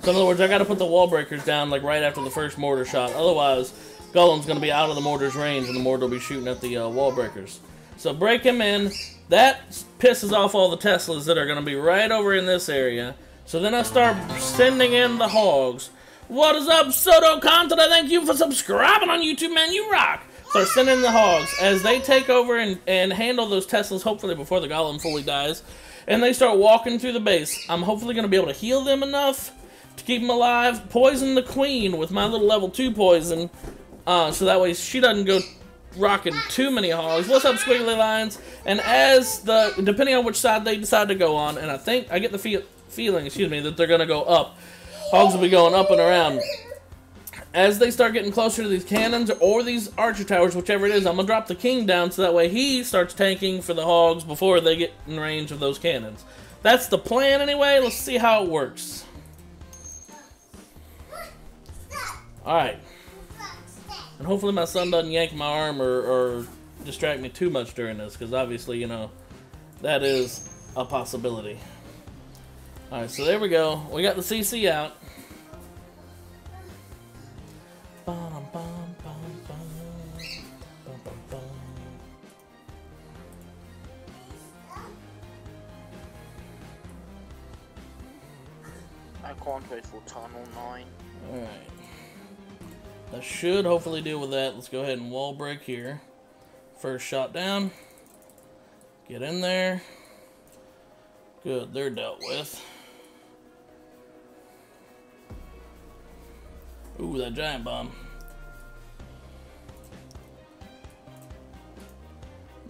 So in other words, I gotta put the wall breakers down like right after the first mortar shot. Otherwise, Golem's gonna be out of the mortar's range, and the mortar will be shooting at the wall breakers. So break him in. That pisses off all the Teslas that are gonna be right over in this area. So then I start sending in the hogs. What is up, Soto Content? Thank you for subscribing on YouTube, man. You rock. Start sending in the hogs as they take over and handle those Teslas, hopefully before the Golem fully dies. And they start walking through the base. I'm hopefully going to be able to heal them enough to keep them alive. Poison the queen with my little level 2 poison. So that way she doesn't go rocking too many hogs. What's up, Squiggly Lines? And depending on which side they decide to go on, and I think, I get the feeling, that they're going to go up. Hogs will be going up and around. As they start getting closer to these cannons or these Archer Towers, whichever it is, I'm going to drop the king down so that way he starts tanking for the hogs before they get in range of those cannons. That's the plan anyway. Let's see how it works. Alright. And hopefully my son doesn't yank my arm or distract me too much during this, because obviously, that is a possibility. Alright, so there we go. We got the CC out. I can't wait for tunnel 9. Alright. That should hopefully deal with that. Let's go ahead and wall break here. First shot down. Get in there. Good, they're dealt with. Ooh, that giant bomb.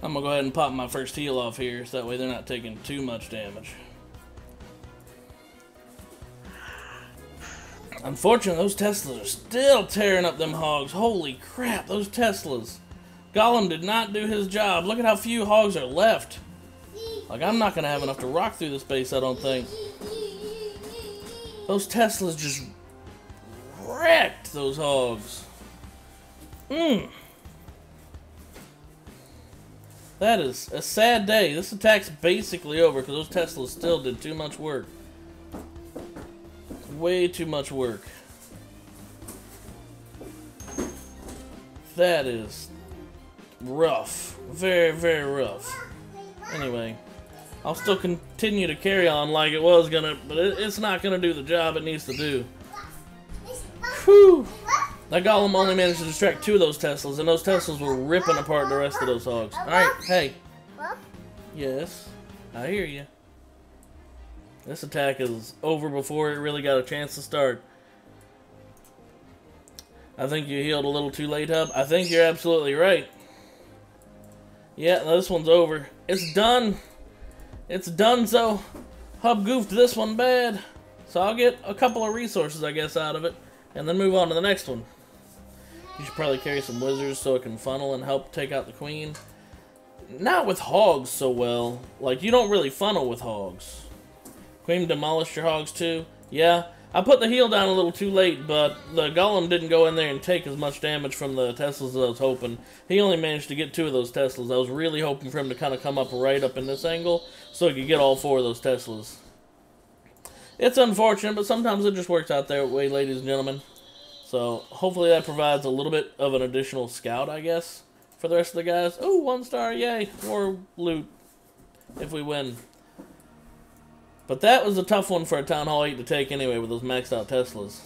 I'm gonna go ahead and pop my first heal off here, so that way they're not taking too much damage. Unfortunately, those Teslas are still tearing up them hogs. Holy crap, those Teslas. Gollum did not do his job. Look at how few hogs are left. Like, I'm not gonna have enough to rock through this base, I don't think. Those Teslas just wrecked those hogs. That is a sad day. This attack's basically over because those Teslas still did too much work. Way too much work. That is rough. Very, very rough. Anyway, I'll still continue to carry on like it was gonna, but it's not gonna do the job it needs to do. Whew! That Golem only managed to distract 2 of those Teslas, and those Teslas were ripping apart the rest of those hogs. Alright, hey. Yes, I hear you. This attack is over before it really got a chance to start. I think you healed a little too late, Hub. I think you're absolutely right. Yeah, this one's over. It's done. It's done, so Hub goofed this one bad. So I'll get a couple of resources, I guess, out of it, and then move on to the next one. You should probably carry some wizards so it can funnel and help take out the queen. Not with hogs so well. Like, you don't really funnel with hogs. Queen demolished your hogs too. Yeah, I put the heal down a little too late, but the Golem didn't go in there and take as much damage from the Teslas as I was hoping. He only managed to get 2 of those Teslas. I was really hoping for him to kind of come up right up in this angle so he could get all 4 of those Teslas. It's unfortunate, but sometimes it just works out that way, ladies and gentlemen. So, hopefully that provides a little bit of an additional scout, I guess, for the rest of the guys. Ooh, 1 star, yay! More loot if we win. But that was a tough one for a Town Hall 8 to take anyway with those maxed out Teslas.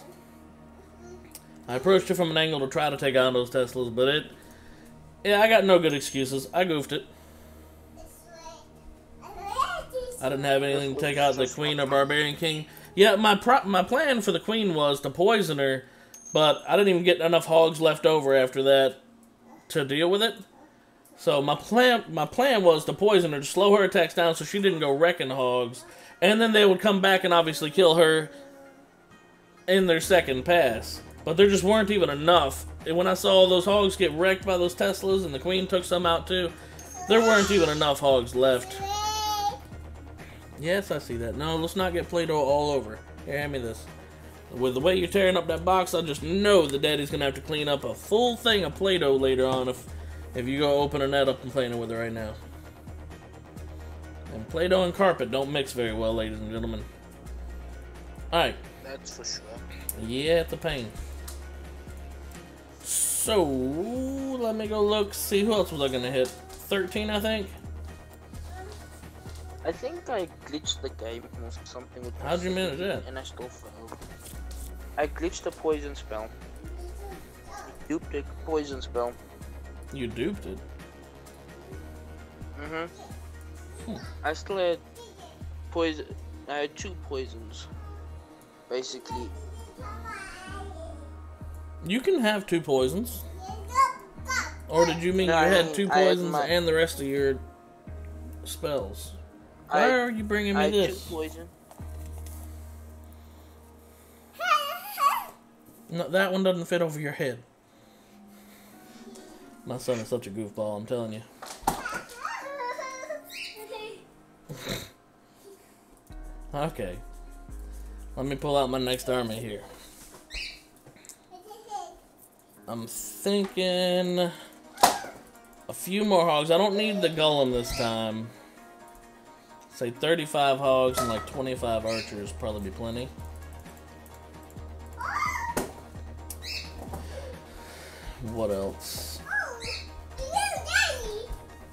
I approached it from an angle to try to take out those Teslas, but yeah, I got no good excuses. I goofed it. I didn't have anything to take out the Queen or Barbarian King. Yeah, my plan for the Queen was to poison her, but I didn't even get enough hogs left over after that to deal with it. So my plan was to poison her, to slow her attacks down so she didn't go wrecking hogs, and then they would come back and obviously kill her in their second pass. But there just weren't even enough. And when I saw all those hogs get wrecked by those Teslas and the Queen took some out too, there weren't even enough hogs left. Yes, I see that. No, let's not get Play-Doh all over. Here, hand me this. With the way you're tearing up that box, I just know that Daddy's going to have to clean up a full thing of Play-Doh later on if you go opening that up and playing with it right now. And Play-Doh and carpet don't mix very well, ladies and gentlemen. Alright. That's for sure. Yeah, it's a pain. So, let me go look, see who else was I going to hit. 13, I think? I think I glitched the game or something with How'd you manage that? and I still failed. I glitched the poison spell. Duped the poison spell. You duped it? I still had poison. I had 2 poisons. Basically. You can have 2 poisons. Or did you mean No, you I had mean, 2 I had poisons my- and the rest of your spells? Why are you bringing me I had this? 2 poison. No, that one doesn't fit over your head. My son is such a goofball, I'm telling you. Okay. Let me pull out my next army here. I'm thinking a few more hogs. I don't need the golem this time. Say 35 hogs and like 25 archers probably be plenty. What else?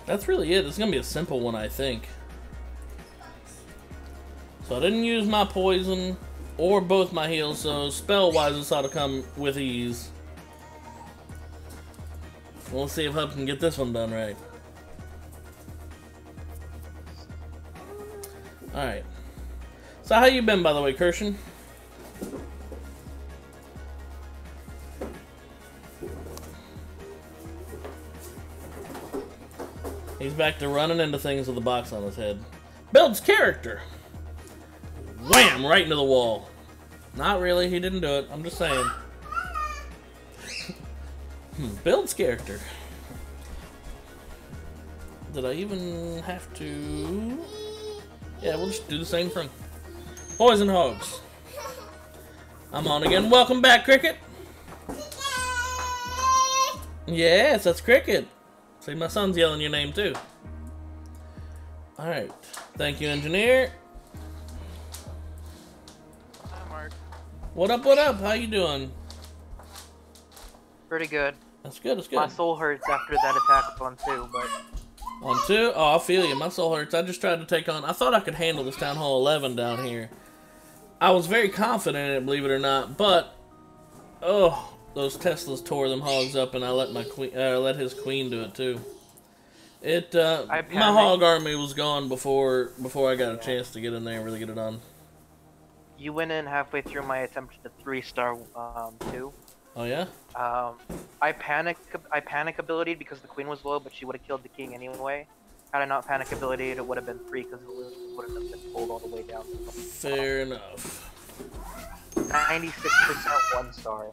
That's really it. It's gonna be a simple one, I think. So I didn't use my poison. or both my heals, so spell-wise this ought to come with ease. We'll see if Hub can get this one done right. Alright. So how you been, by the way, Kirshen? He's back to running into things with a box on his head. Builds character! Wham! Right into the wall. Not really, he didn't do it. I'm just saying. Builds character. Did I even have to... Yeah, we'll just do the same thing. Boys and hogs. I'm on again. Welcome back, Cricket. Yes, that's Cricket. See, my son's yelling your name, too. Alright. Thank you, engineer. Hi, Mark. What up, what up? How you doing? Pretty good. That's good, that's good. My soul hurts after that attack on 2, but... On 2? Oh, I feel you. My soul hurts. I just tried to take on... I thought I could handle this Town Hall 11 down here. I was very confident in it, believe it or not, but... Oh, those Teslas tore them hogs up, and I let my queen... let his queen do it, too. It, my hog army was gone before I got a chance to get in there and really get it done. You went in halfway through my attempt at the 3-star 2. Oh, yeah? I panic ability because the queen was low, but she would have killed the king anyway. Had I not panic ability, it would have been 3 because it would have been pulled all the way down. Fair enough. 96% 1-star.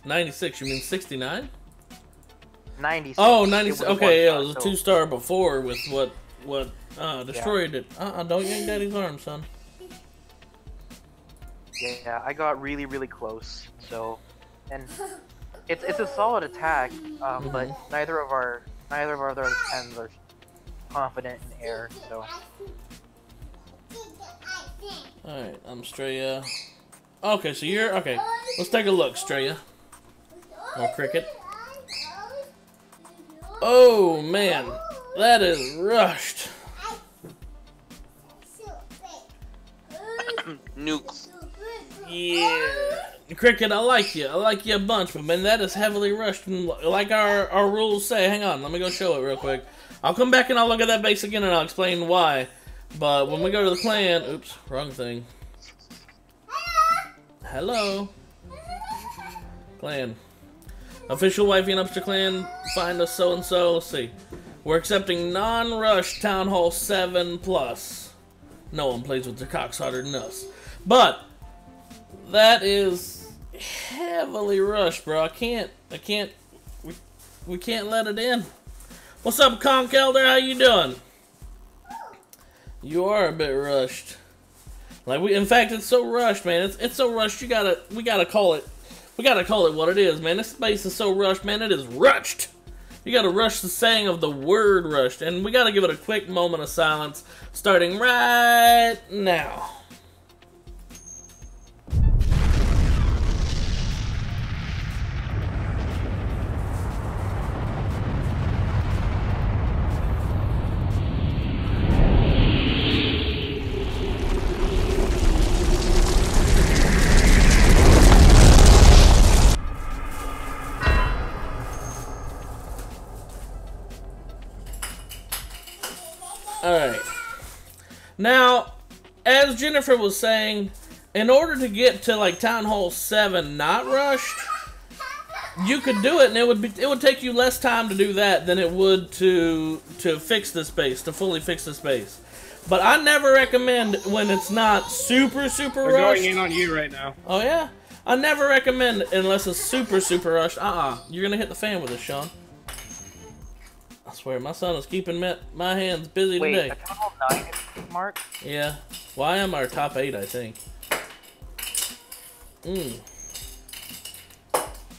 96, you mean 69? 96. Oh, 96. Okay, yeah, it was a so 2-star before with what destroyed it. Don't yank Daddy's arm, son. Yeah, I got really, really close. So, and it's a solid attack, but neither of our other 10s are confident in air. So. All right, I'm Straya. Okay, so you're okay. Let's take a look, Straya. Oh, Cricket. Oh man, that is rushed. Nuke. Yeah. Cricket, I like you. I like you a bunch, but man, that is heavily rushed. And like our rules say, hang on, let me go show it real quick. I'll come back and I'll look at that base again and I'll explain why. But when we go to the clan, oops, wrong thing. Hello. Clan. Official WifieandHubster clan, find us so-and-so, let's see. We're accepting non-rush Town Hall 7+. No one plays with their cocks harder than us. But, that is heavily rushed, bro. We can't let it in. What's up, Conk Elder? How you doing? You are a bit rushed. Like, in fact, it's so rushed, man. It's so rushed, we gotta call it what it is, man. This space is so rushed, man. It is rushed. You gotta rush the saying of the word rushed. And we gotta give it a quick moment of silence, starting right now. Alright. Now, as Jennifer was saying, in order to get to like Town Hall 7 not rushed, you could do it and it would take you less time to do that than it would to fix the space, to fully fix the space. But I never recommend when it's not super rushed. They're going in on you right now. Oh yeah? I never recommend unless it's super rushed. You're gonna hit the fan with this, Sean. I swear, my son is keeping my hands busy today. Wait, a Town Hall 9 Mark? Yeah. Well, I am our top 8, I think.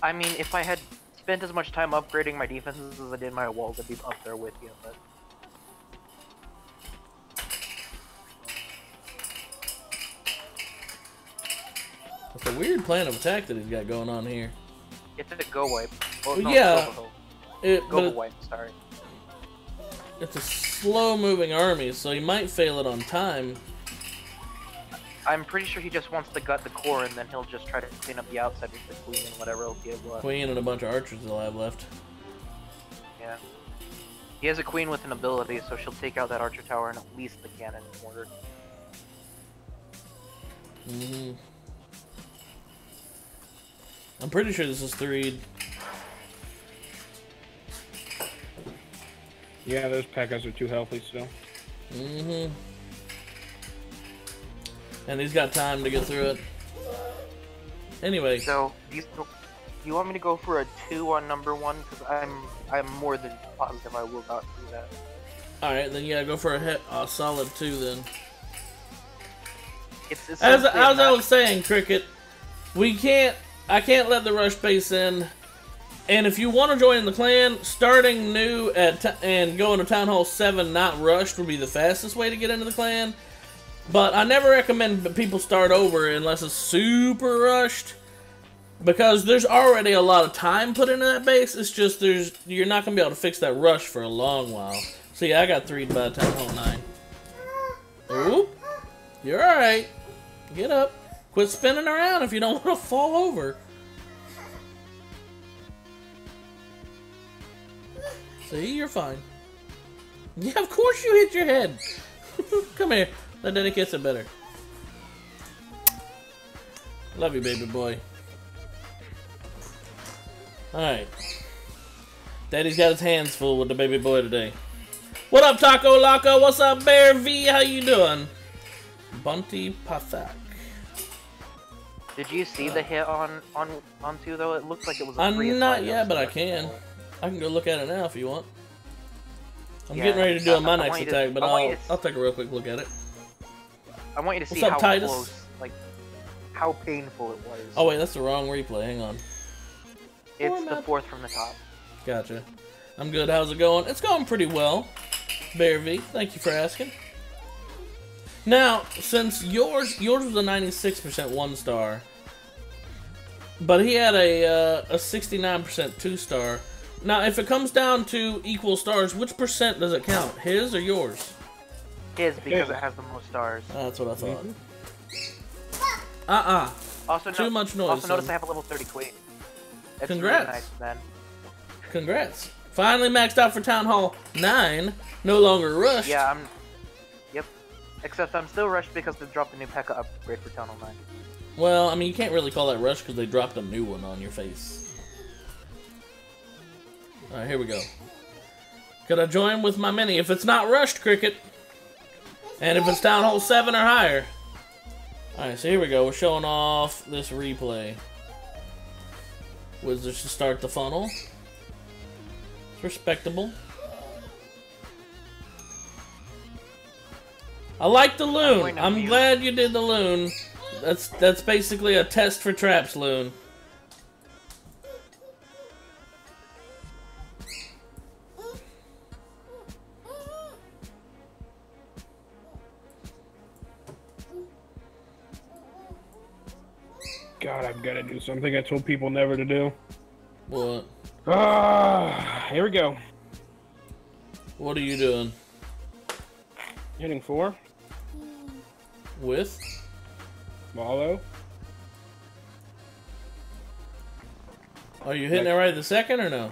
I mean, if I had spent as much time upgrading my defenses as I did my walls, I'd be up there with you, but... It's a weird plan of attack that he's got going on here. It's a go wipe. Well, no, yeah. Go wipe, sorry. It's a slow-moving army, so you might fail it on time. I'm pretty sure he just wants to gut the core, and then he'll just try to clean up the outside with the queen and whatever else he has left. Queen and a bunch of archers he'll have left. Yeah. He has a queen with an ability, so she'll take out that archer tower and at least the cannon mortar. I'm pretty sure this is 3. Yeah, those P.E.K.K.A.s are too healthy still. And he's got time to get through it. Anyway. So, you want me to go for a 2 on number 1? Because I'm more than positive I will not do that. Alright, then yeah, go for a solid 2 then. It's as I was saying, Cricket, I can't let the rush base in. And if you want to join the clan, starting new and going to Town Hall 7 not rushed would be the fastest way to get into the clan. But I never recommend people start over unless it's super rushed, because there's already a lot of time put into that base. It's just you're not going to be able to fix that rush for a long while. So yeah, I got 3'd by Town Hall 9. Oop. You're alright. Get up. Quit spinning around if you don't want to fall over. See, you're fine. Yeah, of course you hit your head. Come here. Let Daddy kiss it better. Love you, baby boy. Alright. Daddy's got his hands full with the baby boy today. What up, Taco Loco? What's up, Bear V? How you doing? Bunty Pathak. Did you see the hit on 2 though? It looked like it was a I'm not yet, but I can. I can go look at it now if you want. I'm getting ready to do my next attack, but I'll take a real quick look at it. I want you to see What's up, how Titus? close, like, how painful it was. Oh wait, that's the wrong replay. Hang on. It's the 4th from the top. Gotcha. I'm good. How's it going? It's going pretty well. Bear V, thank you for asking. Now, since yours was a 96% 1-star, but he had a 69% 2-star. Now, if it comes down to equal stars, which percent does it count? His or yours? His, because it has the most stars. That's what I thought. Also, Too much noise. Also, notice I have a level 30 queen. That's Congrats. Really nice, man. Congrats. Finally maxed out for Town Hall 9. No longer rushed. Yeah, Yep. Except I'm still rushed because they dropped the new P.E.K.K.A. upgrade for Town Hall 9. Well, I mean, you can't really call that rush because they dropped a new one on your face. Alright, here we go. Could I join with my mini? If it's not rushed, Cricket. And if it's Town Hall 7 or higher. Alright, so here we go. We're showing off this replay. Wizards to start the funnel. It's respectable. I like the loon. I'm glad you did the loon. That's basically a test for traps loon. God, I've got to do something I told people never to do. What? Here we go. What are you doing? Hitting 4. With? Wallow. Are you hitting it right the second or no?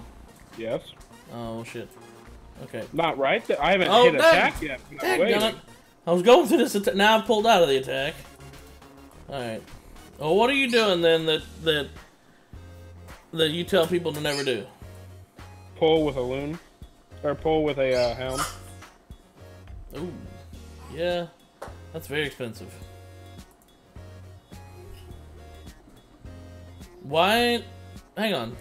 Yes. Oh, shit. Okay. Not right. I haven't Oh, hit attack yet. No, Daggone it. I was going through this attack. Now I've pulled out of the attack. Alright. Well, what are you doing then that you tell people to never do? Pull with a loon. Or pull with a hound. Ooh. Yeah. That's very expensive. Why? Hang on.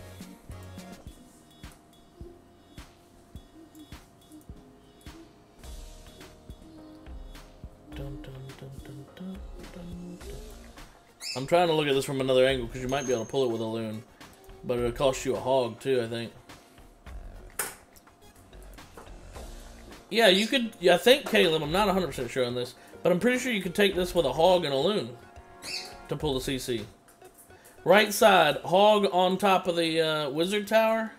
I'm trying to look at this from another angle because you might be able to pull it with a loon, but it'll cost you a hog too, I think. Yeah, you could. Yeah, I think Caleb. I'm not 100% sure on this, but I'm pretty sure you could take this with a hog and a loon to pull the CC. Right side, hog on top of the wizard tower,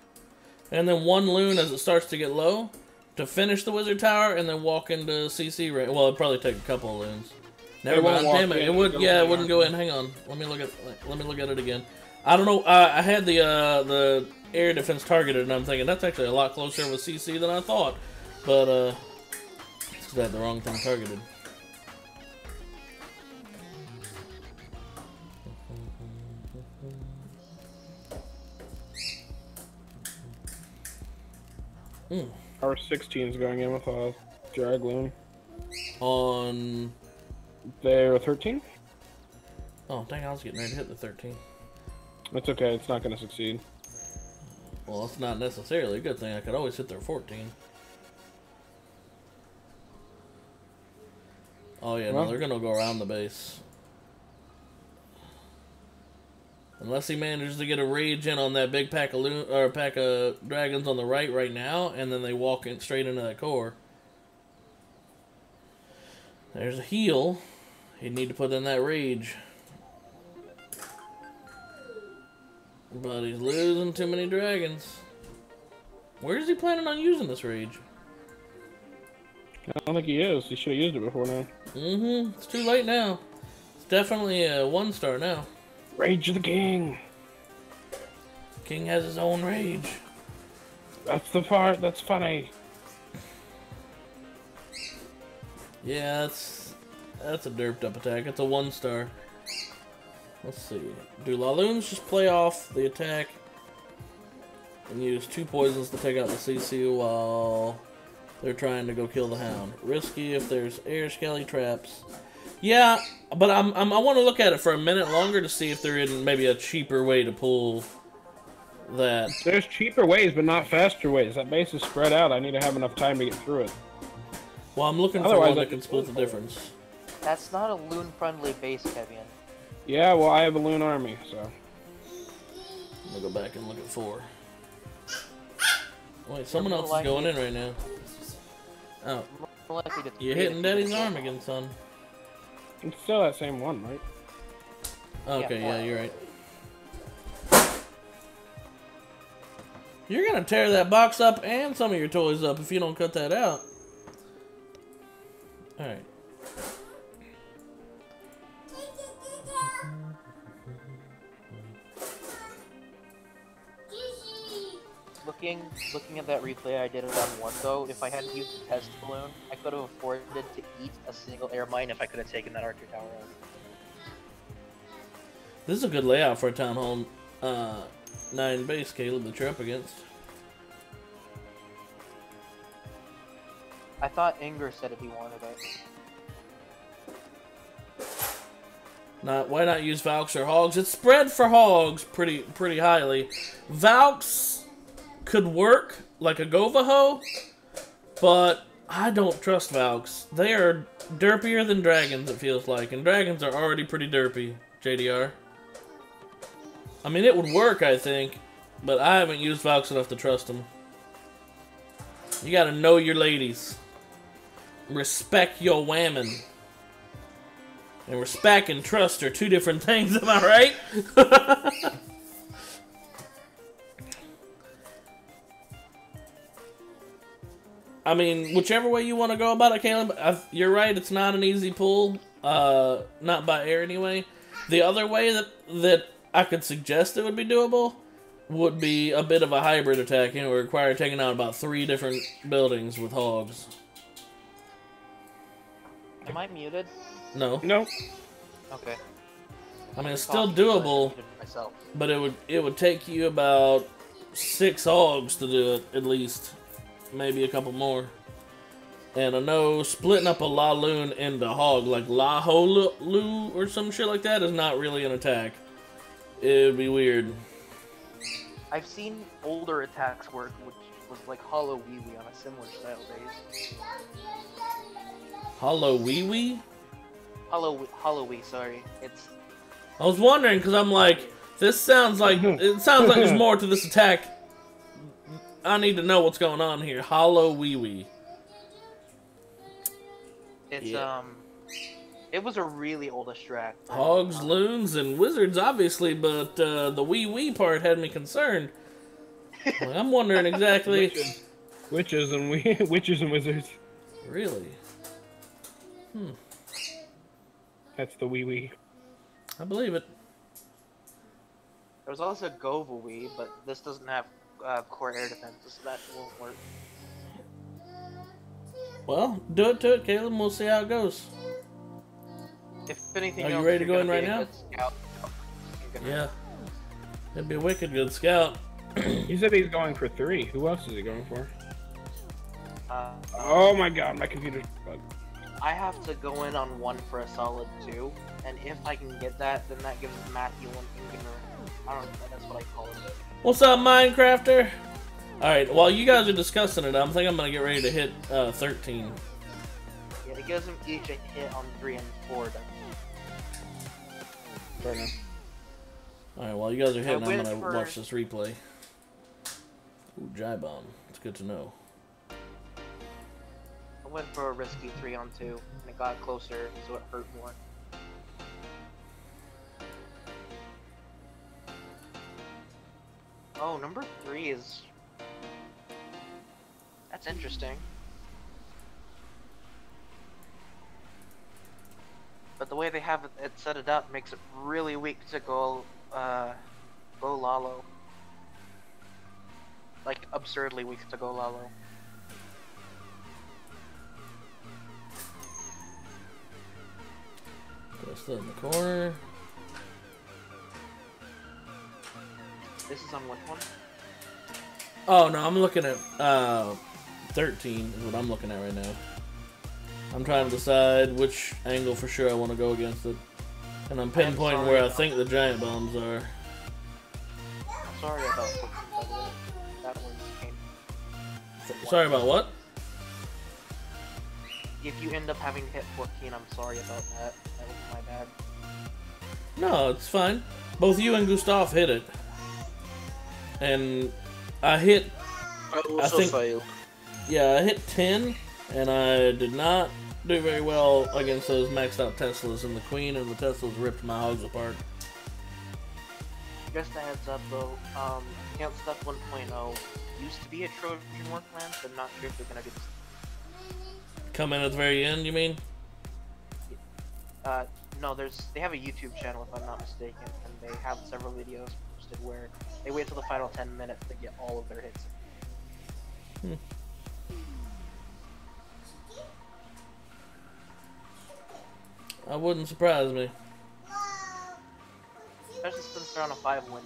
and then one loon as it starts to get low to finish the wizard tower, and then walk into CC range. Well, it'd probably take a couple of loons. Never mind. Damn it! It would. Yeah, it wouldn't go in. Hang on. Let me look at it again. I don't know. I had the air defense targeted, and I'm thinking that's actually a lot closer with CC than I thought. But it's 'cause I had the wrong thing targeted. Our 16 is going in with a drag loon. On. They're 13? Oh, dang, I was getting ready to hit the 13. It's okay, it's not going to succeed. Well, it's not necessarily a good thing. I could always hit their 14. Oh, yeah, Well, no, they're going to go around the base. Unless he manages to get a rage in on that big pack of dragons on the right now, and then they walk in straight into that core. There's a heal. He'd need to put in that rage. But he's losing too many dragons. Where is he planning on using this rage? I don't think he is. He should have used it before now. It's too late now. It's definitely a 1-star now. Rage of the King. King has his own rage. That's the part that's funny. Yeah, that's a derped up attack. It's a 1-star. Let's see. Do Laloons just play off the attack and use 2 poisons to take out the CC while they're trying to go kill the hound? Risky if there's air skelly traps. Yeah, but I want to look at it for a minute longer to see if there isn't maybe a cheaper way to pull that. There's cheaper ways, but not faster ways. That base is spread out. I need to have enough time to get through it. Well, I'm looking for Otherwise, one I that can could split the pull it. difference. That's not a loon-friendly base, Kevin. Yeah, well, I have a loon army, so. I'm gonna go back and look at 4. Wait, someone else is going in right now. Oh, More likely to you're create hitting a Daddy's feeling. arm again, son. It's still that same one, right? Okay, yeah, you're right. You're gonna tear that box up and some of your toys up if you don't cut that out. Alright. Looking at that replay I did it on 1 though, if I hadn't used the test balloon, I could have afforded to eat a single air mine if I could have taken that archer tower out. This is a good layout for a Town Hall 9 base, Caleb, that you're up against. I thought Inger said if he wanted it. Why not use Valks or Hogs? It's spread for Hogs pretty highly. Valks could work like a Govaho, but I don't trust Valks. They are derpier than dragons, it feels like, and dragons are already pretty derpy, JDR. I mean, it would work, I think, but I haven't used Valks enough to trust them. You gotta know your ladies. Respect your whammon. And respect and trust are 2 different things, am I right? I mean, whichever way you want to go about it, Caleb, you're right, it's not an easy pull. Not by air anyway. The other way that I could suggest it would be doable would be a bit of a hybrid attack. You know, require taking out about 3 different buildings with Hogs. Am I muted? No. Nope. Okay. I mean, it's still doable, Myself. but it would take you about 6 Hogs to do it, at least. Maybe a couple more. And I know splitting up a Laloon into Hog, like Laholu or some shit like that, is not really an attack. It would be weird. I've seen older attacks work, which was like Hollow Wee Wee on a similar style base. Hollow Wee Wee? Hollow Wee, sorry. It's I was wondering, because I'm like, this sounds like, it sounds like there's more to this attack. I need to know what's going on here. Hollow Wee Wee. It's Yeah. It was a really old strat. Hogs, loons, and wizards, obviously, but the wee wee part had me concerned. Like, I'm wondering exactly. Witches and wizards. Really? That's the wee wee. I believe it. There was also Govawee, but this doesn't have core air defense, so that won't work. Well, do it to it, Caleb, and we'll see how it goes. If anything Are you else, ready to you're go in gonna right be a now? good scout. You're gonna- Yeah. It'd be a wicked good scout. He said he's going for 3. Who else is he going for? Uh, Oh my god, my computer's bugged. I have to go in on 1 for a solid 2, and if I can get that, then that gives Matthew 1 finger. I don't know, that's what I call it. What's up, Minecrafter? Alright, while you guys are discussing it, I'm gonna get ready to hit 13. Yeah, it gives them each a hit on 3 and 4. Fair enough. Alright, while you guys are hitting, I'm went gonna for- watch this replay. Ooh, Jai Bomb. It's good to know. I went for a risky 3 on 2, and it got closer, so it hurt more. Oh, number 3 is... That's interesting. But the way they have it set it up makes it really weak to go Lalo. Like, absurdly weak to go Lalo. Just in the corner. This is on which one? Oh, no, I'm looking at 13 is what I'm looking at right now. I'm trying to decide which angle for sure I want to go against it. And I'm pinpointing where I think the giant bombs are. I'm sorry about 14, by the way. That one came. Sorry about what? If you end up having to hit 14, I'm sorry about that. That was my bad. No, it's fine. Both you and Gustav hit it. And I hit... I also failed. Yeah, I hit 10, and I did not do very well against those maxed out Teslas, and the Queen and the Teslas ripped my hogs apart. Just a heads up though, Camp Stuff 1.0 used to be a Trojan War clan, but not sure if they're gonna be this. Come in at the very end, you mean? No, they have a YouTube channel if I'm not mistaken, and they have several videos posted where they wait till the final 10 minutes to get all of their hits. Hmm. That wouldn't surprise me. Especially since they're on a 5-win.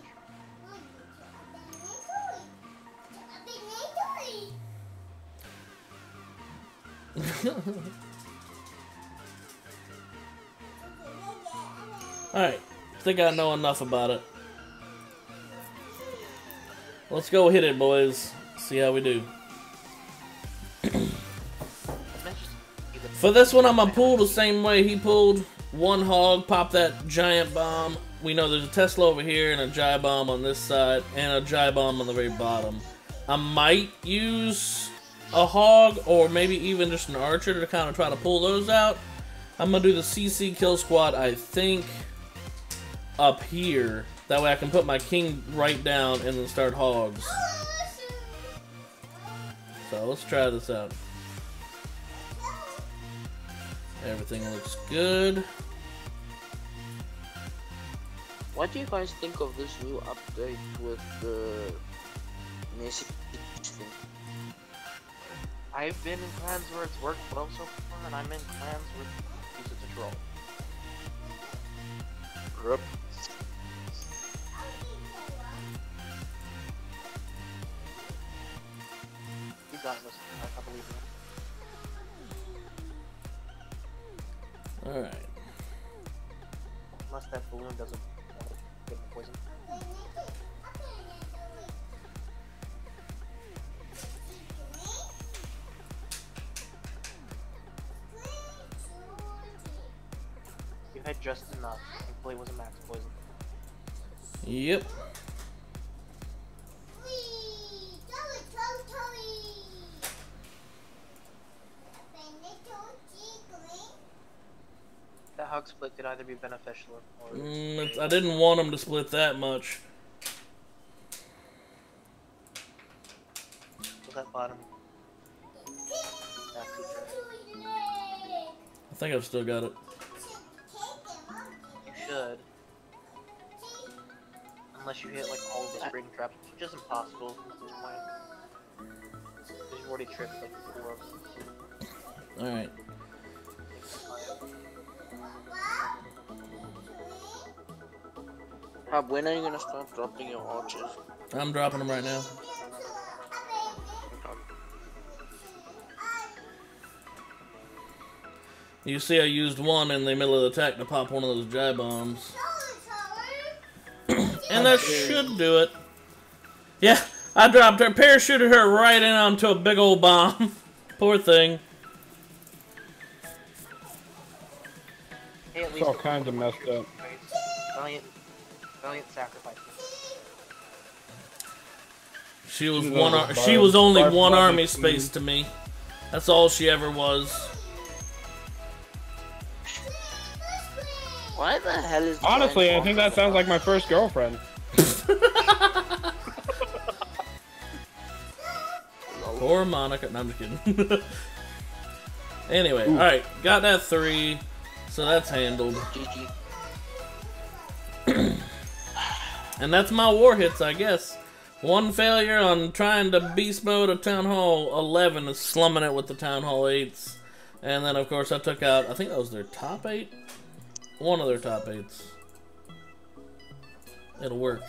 Alright, I think I know enough about it. Let's go hit it, boys. See how we do. For this one, I'm gonna pull the same way he pulled. One hog, pop that giant bomb. We know there's a Tesla over here and a Jai Bomb on this side and a Jai Bomb on the very bottom. I might use a hog or maybe even just an archer to kind of try to pull those out. I'm gonna do the CC kill squad, I think, up here. That way I can put my king right down and then start hogs. So let's try this out. Everything looks good. What do you guys think of this new update with the message thing? I've been in clans where it's worked well so far, and I'm in clans where it's a troll. Rip. You got this, I believe you. Alright. Unless that balloon doesn't get the poison. You had just enough. Thankfully it was a max poison. Yep. That hug split could either be beneficial or... I didn't want him to split that much. Was that bottom? That's it. I think I've still got it. unless you hit like all the spring traps, which is impossible at this point. Because you've already tripped like 4 of them. Alright. Hub, when are you gonna start dropping your archers? I'm dropping them right now. You see I used one in the middle of the attack to pop one of those jive bombs. And that should do it. Yeah, I dropped her, parachuted her right in onto a big old bomb. Poor thing. Hey, at It's least all kinds of messed up. Valiant sacrifice. She was only one army space to me. That's all she ever was. Why the hell is the Honestly, I giant think that boss sounds like my first girlfriend. Poor Monica. No, I'm just kidding. Anyway, alright. Got that 3. So that's handled. GG. And that's my war hits, I guess. 1 failure on trying to beast mode a Town Hall 11 is slumming it with the Town Hall 8s. And then, of course, I took out, I think that was their top 8? One of their top 8s. It'll work.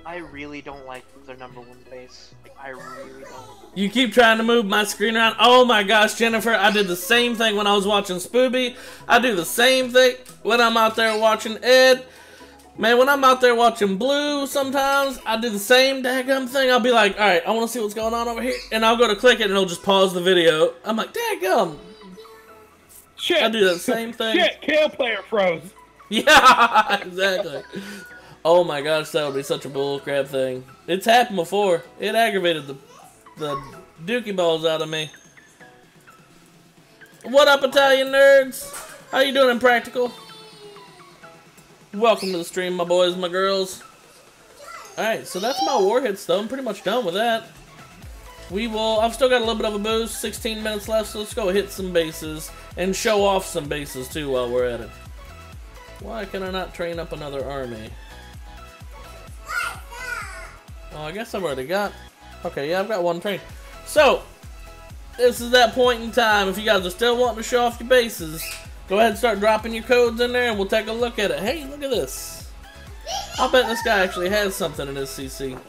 I really don't like their #1 base. Like, I really don't. You keep trying to move my screen around. Oh my gosh, Jennifer, I did the same thing when I was watching Spooby. I do the same thing when I'm out there watching Ed. Man, when I'm out there watching Blue, sometimes I do the same daggum thing. I'll be like, alright, I want to see what's going on over here. And I'll go to click it and it'll just pause the video. I'm like, daggum. Shit! I do that same thing. Shit! Kill player froze! Yeah, exactly. Oh my gosh, that would be such a bullcrap thing. It's happened before. It aggravated the dookie balls out of me. What up, Italian nerds? How you doing in practical? Welcome to the stream, my boys, my girls. Alright, so that's my war hits, though. I'm pretty much done with that. I've still got a little bit of a boost, 16 minutes left, so let's go hit some bases and show off some bases, too, while we're at it. Why can I not train up another army? Oh, I guess I've already got... Okay, yeah, I've got 1 train. So, this is that point in time. If you guys are still wanting to show off your bases, go ahead and start dropping your codes in there and we'll take a look at it. Hey, look at this. I'll bet this guy actually has something in his CC.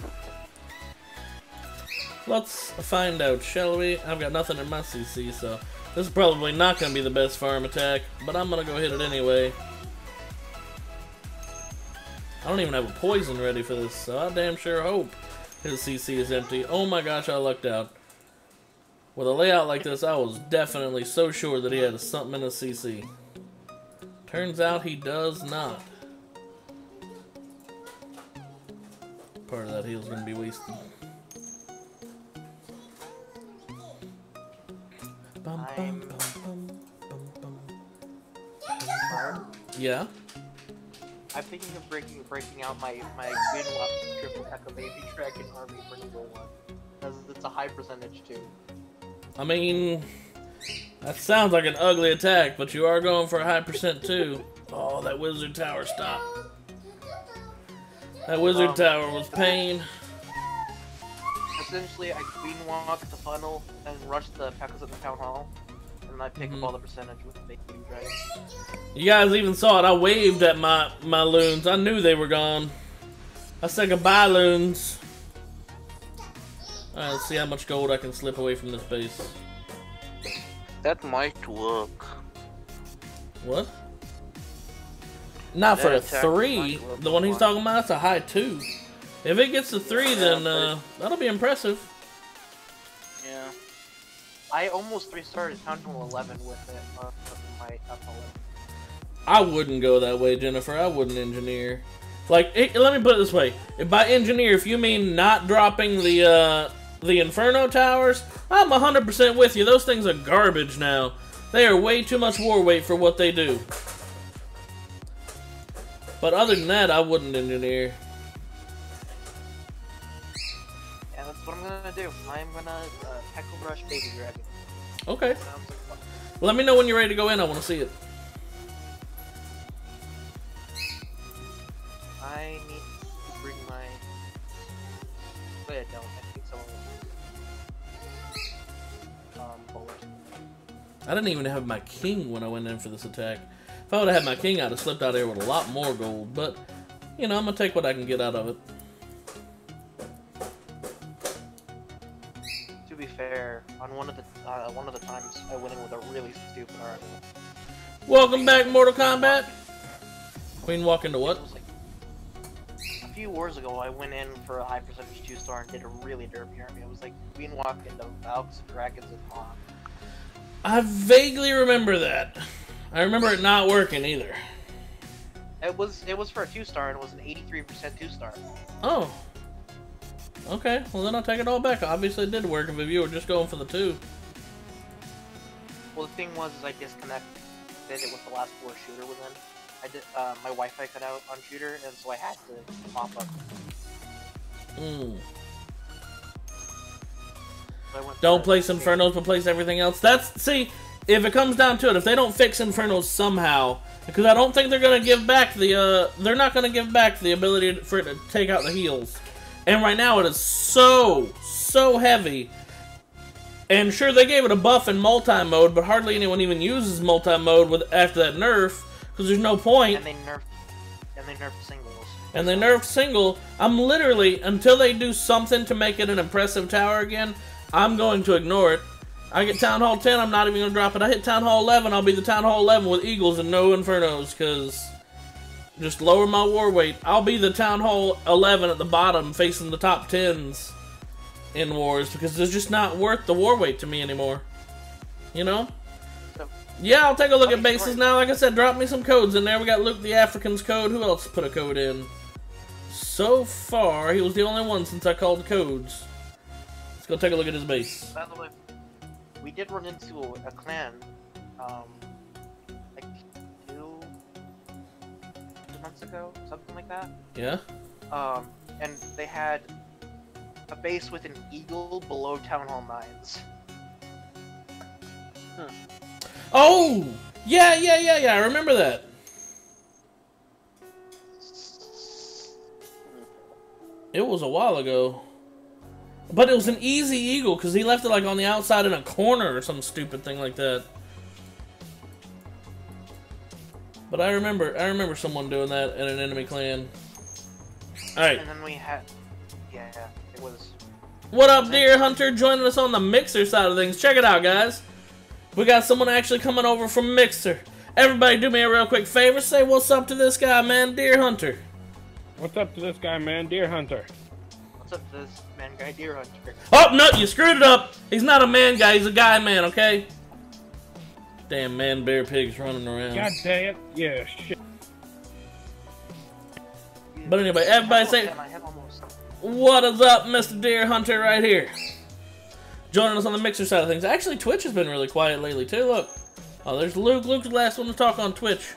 Let's find out, shall we? I've got nothing in my CC, so this is probably not going to be the best farm attack, but I'm going to go hit it anyway. I don't even have a poison ready for this, so I damn sure hope his CC is empty. Oh my gosh, I lucked out. With a layout like this, I was definitely so sure that he had something in his CC. Turns out he does not. Part of that heal's going to be wasted. Yeah? I'm thinking of breaking out my Greenlock triple Echo Baby Dragon army for #1. Because it's a high percentage too. I mean, that sounds like an ugly attack, but you are going for a high percent too. Oh, that wizard tower stopped. That wizard tower was pain. Essentially, I Greenlock the funnel and rush the Pekkas at the Town Hall. And I pick up all the percentage with the Baby Dragon. You guys even saw it. I waved at my loons. I knew they were gone. I said goodbye, loons. Alright, let's see how much gold I can slip away from this base. That might work. What? Not for a attack 3. might work The one he's for talking about, that's a high 2. If it gets to 3, then that'll be impressive. Yeah. I almost restarted Town Hall 11 with it on my Town Hall 11. I wouldn't go that way, Jennifer. I wouldn't engineer. Like, let me put it this way. If by engineer, if you mean not dropping the Inferno towers, I'm 100% with you. Those things are garbage now. They are way too much war weight for what they do. But other than that, I wouldn't engineer. Yeah, that's what I'm gonna do. I'm gonna Heckle Rush Baby Dragon. Okay. Sounds like fun. Let me know when you're ready to go in. I want to see it. I need to Actually, I don't. I think someone bowlers. I didn't even have my king when I went in for this attack. If I would have had my king, I'd have slipped out of here with a lot more gold. But, you know, I'm going to take what I can get out of it. To be fair, on one of the times, I went in with a really stupid army. Welcome back, Mortal Kombat. Queen walk into what? It was like a few wars ago, I went in for a high percentage 2-star and did a really derpy army. It was like Queen walk into Valks, Dragons, and Mom. I vaguely remember that. I remember it not working either. It was for a 2-star and it was an 83% 2-star. Oh. Okay, well then I'll take it all back. Obviously it did work if you were just going for the 2. Well, the thing was, is I disconnected it with the last war shooter was in. I did my Wi-Fi cut out on shooter, and so I had to pop up. Hmm. So Don't place Infernos, but place everything else. See, if it comes down to it, if they don't fix Infernos somehow, because I don't think they're gonna give back the they're not gonna give back the ability for it to take out the heals. And right now it is so heavy. And sure, they gave it a buff in multi-mode, but hardly anyone even uses multi-mode after that nerf, because there's no point. And they nerfed singles. And they nerfed single. I'm literally, until they do something to make it an impressive tower again, I'm going to ignore it. I get Town Hall 10, I'm not even going to drop it. I hit Town Hall 11, I'll be the Town Hall 11 with Eagles and no Infernos, because just lower my war weight. I'll be the Town Hall 11 at the bottom, facing the top 10s. In wars, because it's just not worth the war weight to me anymore. You know? So, yeah, I'll take a look at bases now. Like I said, drop me some codes in there. We got Luke the African's code. Who else put a code in? So far, he was the only one since I called codes. Let's go take a look at his base. by the way, we did run into a clan, like 2 months ago, something like that. Yeah? And they had a base with an eagle below Town Hall 9s. Oh! Yeah, I remember that. It was a while ago. But it was an easy eagle, because he left it like on the outside in a corner or some stupid thing like that. But I remember someone doing that in an enemy clan. Alright. And then we had... Yeah, it was... What up, Deer Hunter? Joining us on the Mixer side of things. Check it out, guys. We got someone actually coming over from Mixer. Everybody do me a real quick favor. Say what's up to this guy, man, Deer Hunter. What's up to this guy, man, Deer Hunter? What's up to this man guy, Deer Hunter? Oh, no, you screwed it up. He's not a man guy. He's a guy man, okay? Damn man, bear, pigs running around. God dang it. Yeah, shit. But anyway, everybody say... What is up, Mr. Deer Hunter, right here? Joining us on the Mixer side of things. Actually, Twitch has been really quiet lately, too. Look. Oh, there's Luke. Luke's the last one to talk on Twitch.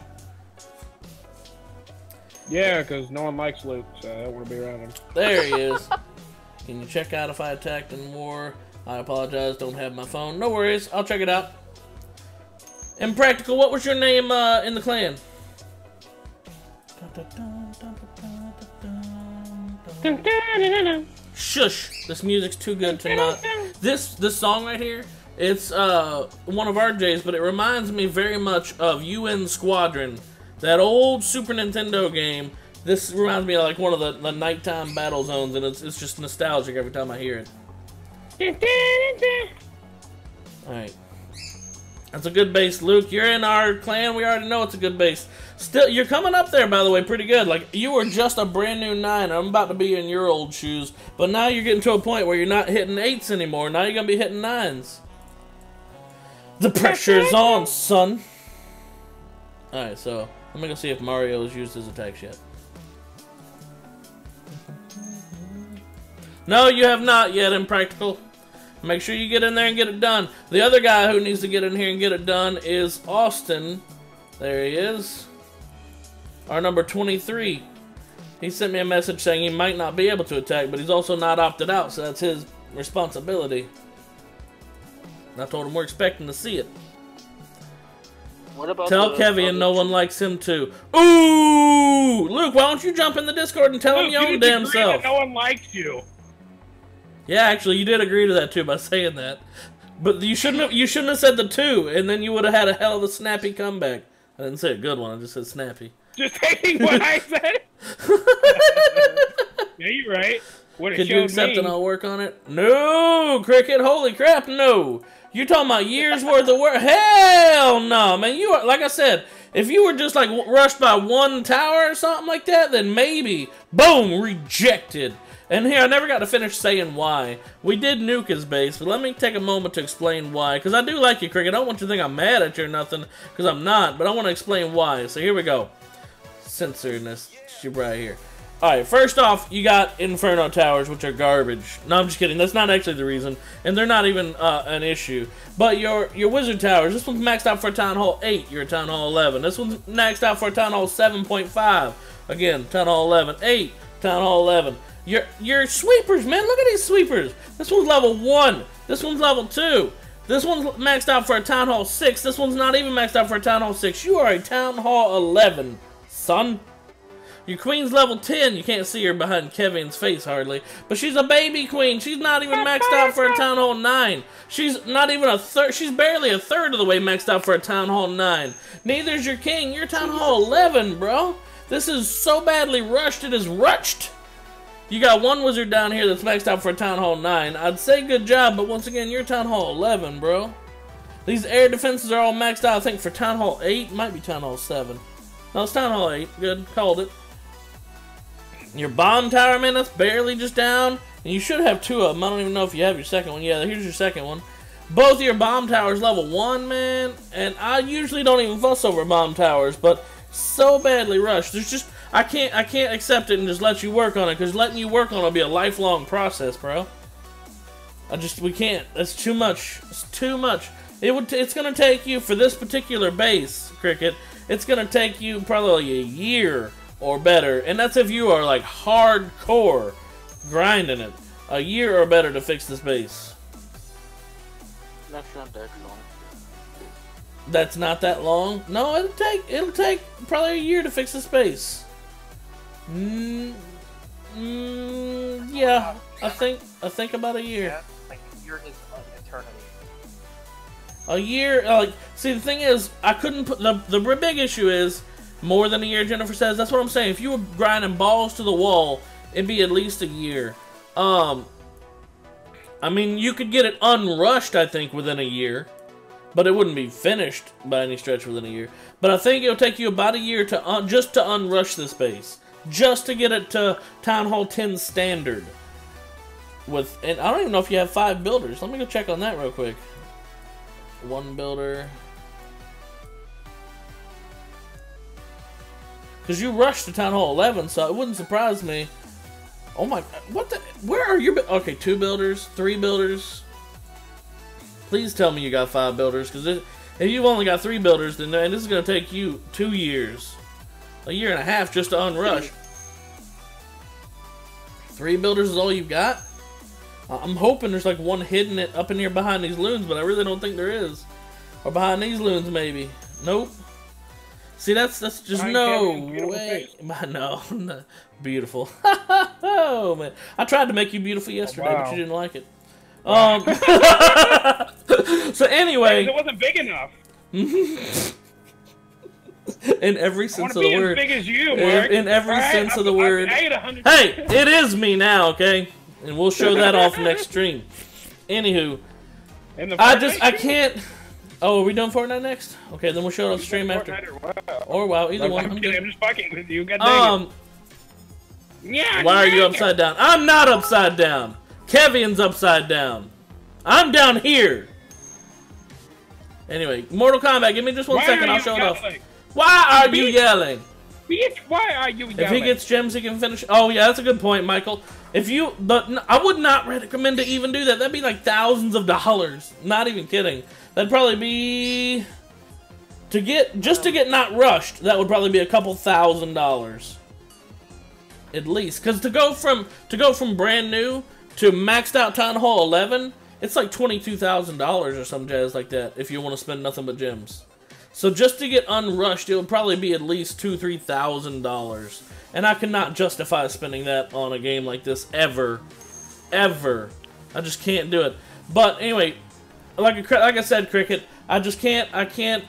Yeah, because no one likes Luke, so I don't want to be around him. There he is. Can you check out if I attacked in war? I apologize, don't have my phone. No worries, I'll check it out. Impractical, what was your name in the clan? Shush! This music's too good to not. This song right here, it's one of RJ's, but it reminds me very much of UN Squadron, that old Super Nintendo game. This reminds me of like one of the nighttime battle zones, and it's just nostalgic every time I hear it. Alright. That's a good base, Luke. You're in our clan. We already know it's a good base. Still, you're coming up there, by the way, pretty good. Like, you were just a brand new 9. I'm about to be in your old shoes. But now you're getting to a point where you're not hitting 8s anymore. Now you're going to be hitting 9s. The pressure's on, son. Alright, so let me go see if Mario's used his attacks yet. No, you have not yet, Impractical. Make sure you get in there and get it done. The other guy who needs to get in here and get it done is Austin. There he is. Our number 23. He sent me a message saying he might not be able to attack, but he's also not opted out, so that's his responsibility. And I told him we're expecting to see it. What about Tell Kevin no one likes him too. Ooh! Luke, why don't you jump in the Discord and tell him your own damn self? No one likes you. Yeah, actually, you did agree to that too by saying that. But you shouldn't have said the 2, and then you would have had a hell of a snappy comeback. I didn't say a good one. I just said snappy. Just taking what I said. Yeah, you're right. Could you accept and I'll work on it? No, Cricket. Holy crap, no. You're talking about years worth of work? Hell no, man. You are, like I said, if you were just like rushed by 1 tower or something like that, then maybe, boom, rejected. And here, I never got to finish saying why. We did nuke his base, but let me take a moment to explain why. Because I do like you, Cricket. I don't want you to think I'm mad at you or nothing, because I'm not. But I want to explain why. So here we go. Censoredness. Right here. Alright, first off, you got Inferno Towers, which are garbage. No, I'm just kidding. That's not actually the reason. And they're not even an issue. But your Wizard Towers, this one's maxed out for a Town Hall 8. You're a Town Hall 11. This one's maxed out for a Town Hall 7.5. Again, Town Hall 11. 8. Town Hall 11. Your sweepers, man. Look at these sweepers. This one's level 1. This one's level 2. This one's maxed out for a Town Hall 6. This one's not even maxed out for a Town Hall 6. You are a Town Hall 11, son. Your queen's level 10. You can't see her behind Kevin's face hardly. But she's a baby queen. She's not even maxed out for a Town Hall 9. She's not even a third. She's barely a third of the way maxed out for a Town Hall 9. Neither's your king. You're Town Hall 11, bro. This is so badly rushed. It is rushed. You got one wizard down here that's maxed out for a Town Hall 9. I'd say good job, but once again, you're Town Hall 11, bro. These air defenses are all maxed out, I think, for Town Hall 8. Might be Town Hall 7. No, it's Town Hall 8. Good. Called it. Your bomb tower, man, that's barely just down. And you should have 2 of them. I don't even know if you have your second one. Yeah, here's your second one. Both of your bomb towers level 1, man. And I usually don't even fuss over bomb towers, but so badly rushed. There's just... I can't accept it and just let you work on it, because letting you work on it will be a lifelong process, bro. We can't. That's too much. It's too much. It's gonna take you, for this particular base, Cricket, it's gonna take you probably a year or better, and that's if you are like hardcore grinding it. A year or better to fix this base. That's not that long. That's not that long? No, it'll take probably a year to fix this base. Yeah, I think about a year. Yeah, like a year is an eternity. A year, like, see, the thing is, I couldn't put, the big issue is, more than a year, Jennifer says. That's what I'm saying. If you were grinding balls to the wall, it'd be at least a year. I mean, you could get it unrushed, I think, within a year. But it wouldn't be finished by any stretch within a year. But I think it'll take you about a year to just to unrush this base. Just to get it to Town Hall 10 standard. And I don't even know if you have 5 builders. Let me go check on that real quick. 1 builder. Because you rushed to Town Hall 11, so it wouldn't surprise me. Oh my, what the, where are your, okay, 2 builders, 3 builders. Please tell me you got 5 builders, because if you've only got 3 builders, then this is going to take you 2 years. A year and a half just to unrush. 3 builders is all you've got? I'm hoping there's like one hidden it up in here behind these loons, but I really don't think there is. Or behind these loons, maybe. Nope. See, that's just no way. No, beautiful. Oh man, I tried to make you beautiful yesterday, but you didn't like it. So anyway, it wasn't big enough. In every sense of the word. As big as you, Mark. In every sense of the word. Hey, it is me now, okay? And we'll show that off next stream. Anywho, I can't. Oh, are we doing Fortnite next? Okay, then we'll show it on stream after. Or WoW, either one. I'm just fucking with you. Yeah. Why are you upside down? I'm not upside down. Kevin's upside down. I'm down here. Anyway, Mortal Kombat. Give me just 1 second. I'll show it off. Why are you yelling? Bitch, why are you yelling? If he gets gems, he can finish. Oh yeah, that's a good point, Michael. But I would not recommend to even do that. That'd be like thousands of dollars. Not even kidding. That'd probably be to get not rushed. That would probably be a couple $1,000 at least. Because to go from brand new to maxed out Town Hall 11, it's like $22,000 or some jazz like that. If you want to spend nothing but gems. So just to get unrushed, it would probably be at least $2,000–3,000, and I cannot justify spending that on a game like this ever. I just can't do it. But anyway, like I said, Cricket, I just can't. I can't,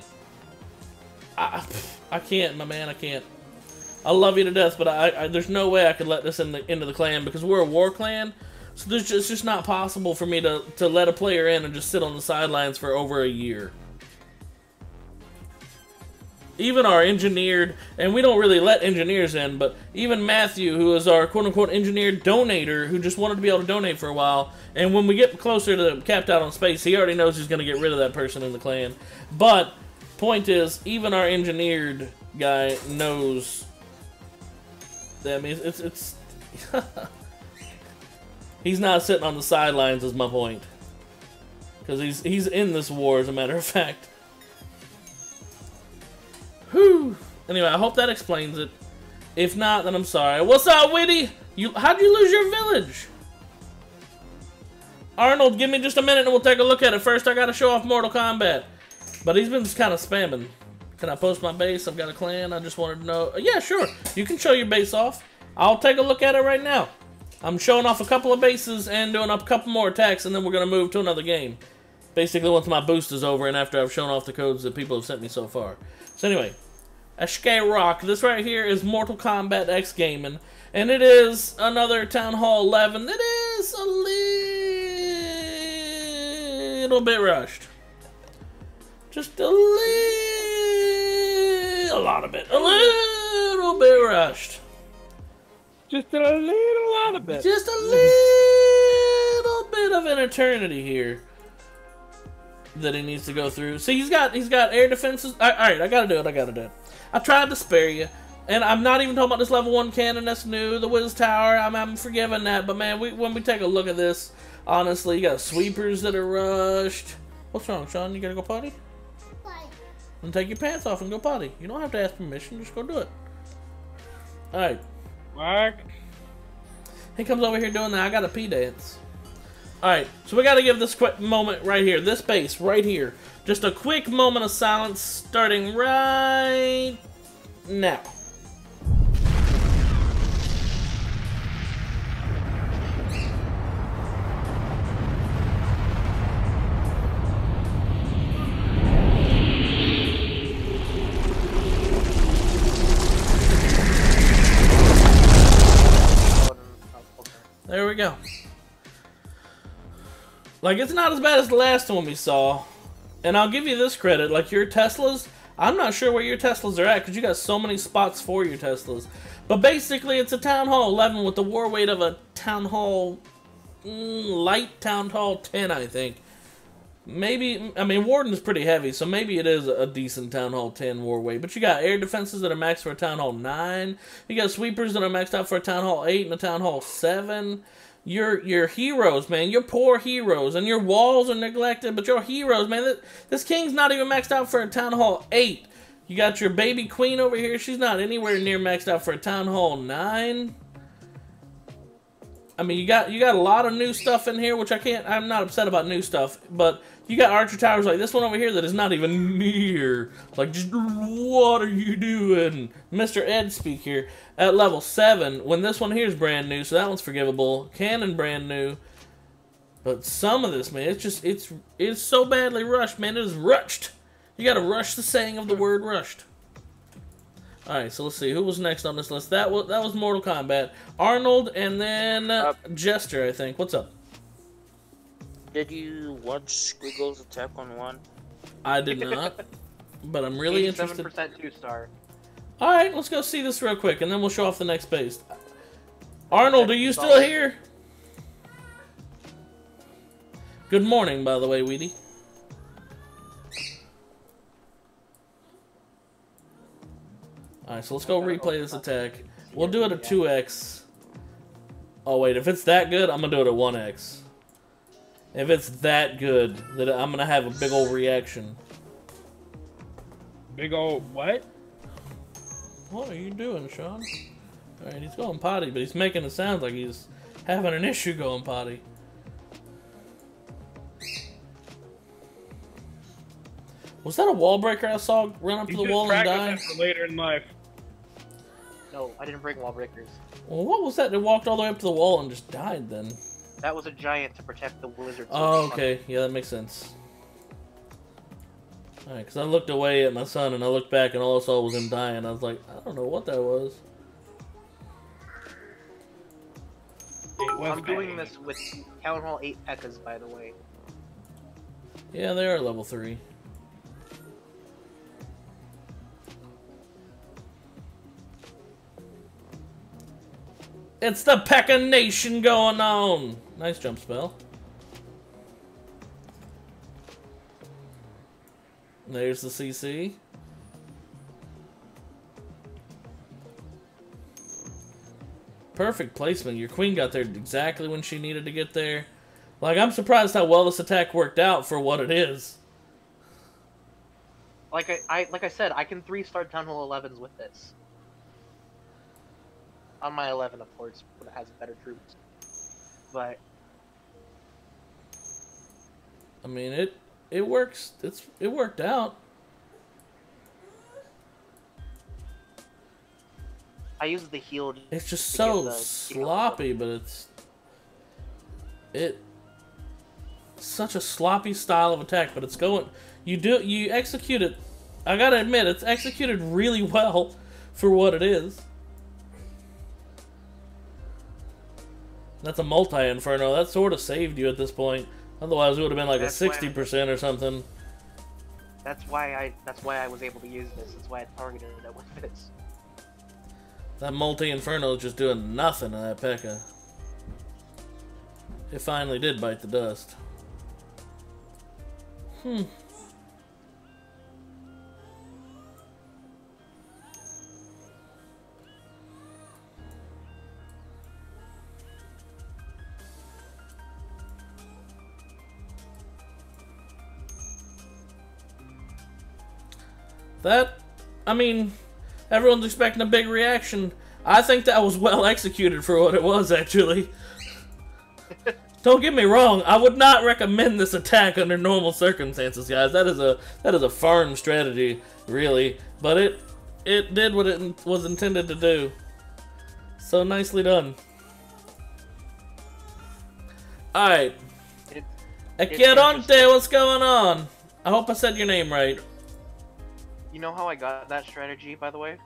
my man. I can't. I love you to death, but there's no way I could let this into the clan because we're a war clan. So it's just not possible for me to let a player in and just sit on the sidelines for over a year. Even our engineered, and we don't really let engineers in, but even Matthew, who is our quote-unquote engineered donator, who just wanted to be able to donate for a while, and when we get closer to Capped Out on Space, he already knows he's going to get rid of that person in the clan. But, point is, even our engineered guy knows that, I mean, it's he's not sitting on the sidelines, is my point. Because he's in this war, as a matter of fact. Whew. Anyway, I hope that explains it. If not, then I'm sorry. What's up, Witty? How'd you lose your village? Arnold, give me just a minute and we'll take a look at it. First, I gotta show off Mortal Kombat. But he's been just kind of spamming. Can I post my base? I've got a clan. I just wanted to know. Yeah, sure. You can show your base off. I'll take a look at it right now. I'm showing off a couple of bases and doing up a couple more attacks, and then we're going to move to another game. Basically, once my boost is over and after I've shown off the codes that people have sent me so far. So anyway, Ashkay Rock. This right here is Mortal Kombat X Gaming, and it is another Town Hall 11 that is a little bit rushed. Just a lot of it. A little bit rushed. Just a little bit. Just a little bit of an eternity here that he needs to go through. See, he's got air defenses. All right, I gotta do it. I tried to spare you, and I'm not even talking about this level 1 cannon that's new, the Wiz Tower. I'm forgiving that, but man, when we take a look at this, honestly, you got sweepers that are rushed. What's wrong, Sean? You gotta go potty? Then take your pants off and go potty. You don't have to ask permission. Just go do it. All right. Mark. He comes over here doing that. I got a pee dance. Alright, so we got to give this quick moment right here. This base right here. Just a quick moment of silence starting right now. There we go. Like, it's not as bad as the last one we saw. And I'll give you this credit. Like, your Teslas, I'm not sure where your Teslas are at because you got so many spots for your Teslas. But basically, it's a Town Hall 11 with the war weight of a Town Hall... light Town Hall 10, I think. Maybe... I mean, Warden's pretty heavy, so maybe it is a decent Town Hall 10 war weight. But you got air defenses that are maxed for a Town Hall 9. You got sweepers that are maxed out for a Town Hall 8 and a Town Hall 7. Your heroes, man, your poor heroes, and your walls are neglected, but your heroes, man, this king's not even maxed out for a Town Hall 8. You got your baby queen over here, she's not anywhere near maxed out for a Town Hall 9. I mean, you got a lot of new stuff in here, which I'm not upset about new stuff, but you got archer towers like this one over here that is not even near. Like, just, what are you doing? Mr. Ed speak here. At level 7, when this one here is brand new, so that one's forgivable. Cannon brand new. But some of this, man, it's so badly rushed, man. It is rushed. You gotta rush the saying of the word rushed. Alright, so let's see. Who was next on this list? That was Mortal Kombat. Arnold, and then Jester, I think. What's up? Did you watch Squiggle's Attack on 1? I did not. But I'm really interested. 7% 2-star. Alright, let's go see this real quick, and then we'll show off the next base. Arnold, are you still here? Good morning, by the way, Weedy. Alright, so let's go replay this attack. We'll do it at 2x. Oh, wait, if it's that good, I'm going to do it at 1x. If it's that good, that I'm going to have a big old reaction. Big old what? What are you doing, Sean? Alright, he's going potty, but he's making it sound like he's having an issue going potty. Was that a wall breaker I saw run up to the wall and die? For later in life. No, I didn't bring wall breakers. Well, what was that that walked all the way up to the wall and just died then? That was a giant to protect the wizard. Oh, okay. Yeah, that makes sense. Alright, because I looked away at my son and I looked back and all I saw was him dying. I was like, I don't know what that was. I'm doing this with Town Hall 8 Pekkas, by the way. Yeah, they are level 3. It's the Pekka Nation going on! Nice jump spell. There's the CC. Perfect placement. Your queen got there exactly when she needed to get there. Like, I'm surprised how well this attack worked out for what it is. Like I said, I can 3-star Town Hall 11s with this. On my 11, of course, but it has better troops. But I mean, it works. It worked out. I use the heal. It's just so sloppy, but it's such a sloppy style of attack. But it's going. You execute it. I gotta admit, it's executed really well for what it is. That's a multi-inferno. That sort of saved you at this point. Otherwise, it would have been like a 60% or something. That's why I was able to use this. That's why I targeted it with this. That multi-inferno is just doing nothing to that Pekka. It finally did bite the dust. I mean, everyone's expecting a big reaction. I think that was well executed for what it was, actually. Don't get me wrong, I would not recommend this attack under normal circumstances, guys. That is a farm strategy, really. But it did what it was intended to do. So nicely done. Alright. Equironte, what's going on? I hope I said your name right. You know how I got that strategy, by the way?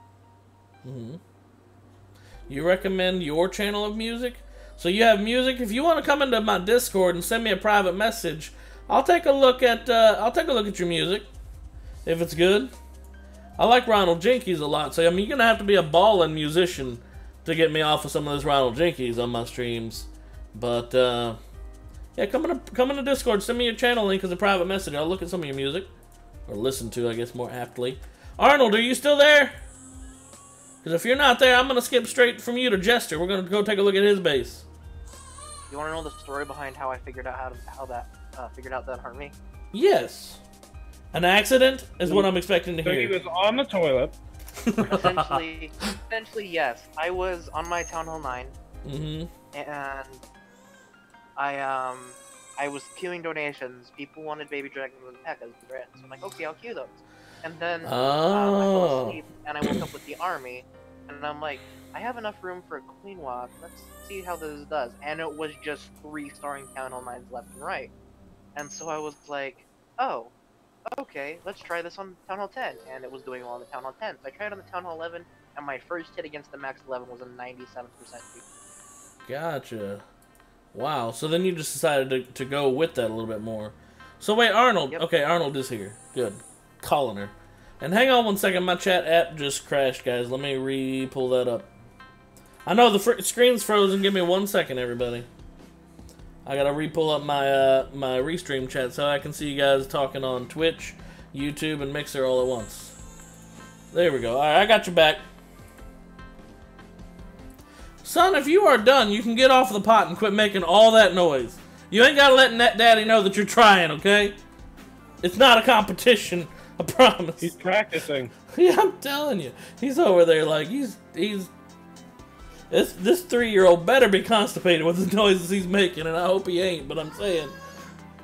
You recommend your channel of music? So you have music. If you want to come into my Discord and send me a private message, I'll take a look at your music if it's good. I like Ronald Jinkies a lot, so I mean you're gonna have to be a ballin' musician to get me off of some of those Ronald Jinkies on my streams. But yeah, come into Discord, send me your channel link as a private message. I'll look at some of your music. Or listen to, I guess, more aptly. Arnold, are you still there? Because if you're not there, I'm going to skip straight from you to Jester. We're going to go take a look at his base. You want to know the story behind how I figured out figured out that army? Yes. An accident is what I'm expecting to hear. So he was on the toilet. Essentially, yes. I was on my Town Hall 9. And I was queuing donations. People wanted baby dragons and Pekkas. So I'm like, okay, I'll queue those. And then I fell asleep, and I woke up with the army, and I'm like, I have enough room for a queen walk. Let's see how this does. And it was just 3-starring Town Hall 9s left and right. And so I was like, oh, okay, let's try this on Town Hall 10. And it was doing well on the Town Hall 10. So I tried it on the Town Hall 11, and my first hit against the max 11 was a 97% beat. Gotcha. Wow, so then you just decided to go with that a little bit more. So wait, Arnold. Yep. Okay, Arnold is here. Good. Calling her. And hang on one second, my chat app just crashed, guys. Let me re-pull that up. I know the screen's frozen. Give me 1 second, everybody. I gotta re-pull up my my restream chat so I can see you guys talking on Twitch, YouTube, and Mixer all at once. There we go. Alright, I got you back. Son, if you are done, you can get off the pot and quit making all that noise. You ain't gotta let Daddy know that you're trying, okay? It's not a competition, I promise. He's practicing. Yeah, I'm telling you. He's over there like, this 3-year-old better be constipated with the noises he's making, and I hope he ain't, but I'm saying,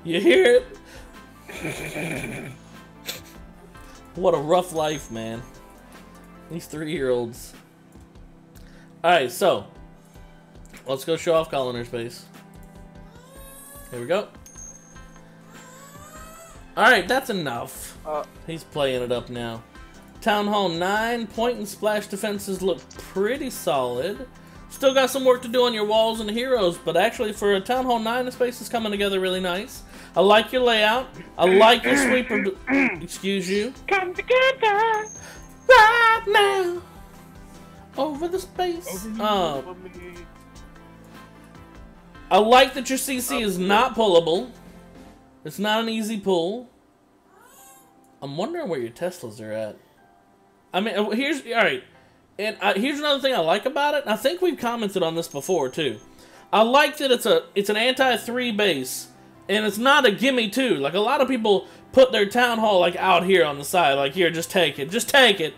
you hear it? What a rough life, man. These 3-year-olds. Alright, so let's go show off Colliner's base. Here we go. Alright, that's enough. He's playing it up now. Town Hall 9, point and splash defenses look pretty solid. Still got some work to do on your walls and heroes, but actually for a Town Hall 9, the space is coming together really nice. I like your layout. I like your sweeper. Excuse you. Come together Right now. Over the space. I like that your CC is not pullable. It's not an easy pull. I'm wondering where your Teslas are at. I mean, here's alright. And here's another thing I like about it. And I think we've commented on this before too. I like that it's an anti-3 base, and it's not a gimme 2. Like a lot of people put their town hall like out here on the side, like here, just take it, just take it.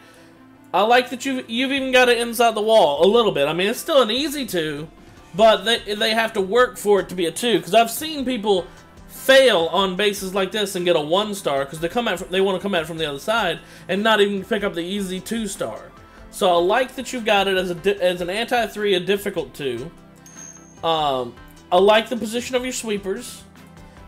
I like that you've even got it inside the wall a little bit. I mean, it's still an easy 2, but they have to work for it to be a 2. Because I've seen people fail on bases like this and get a 1-star because they want to come at it from the other side and not even pick up the easy 2-star. So I like that you've got it as an anti-3, a difficult 2. I like the position of your sweepers.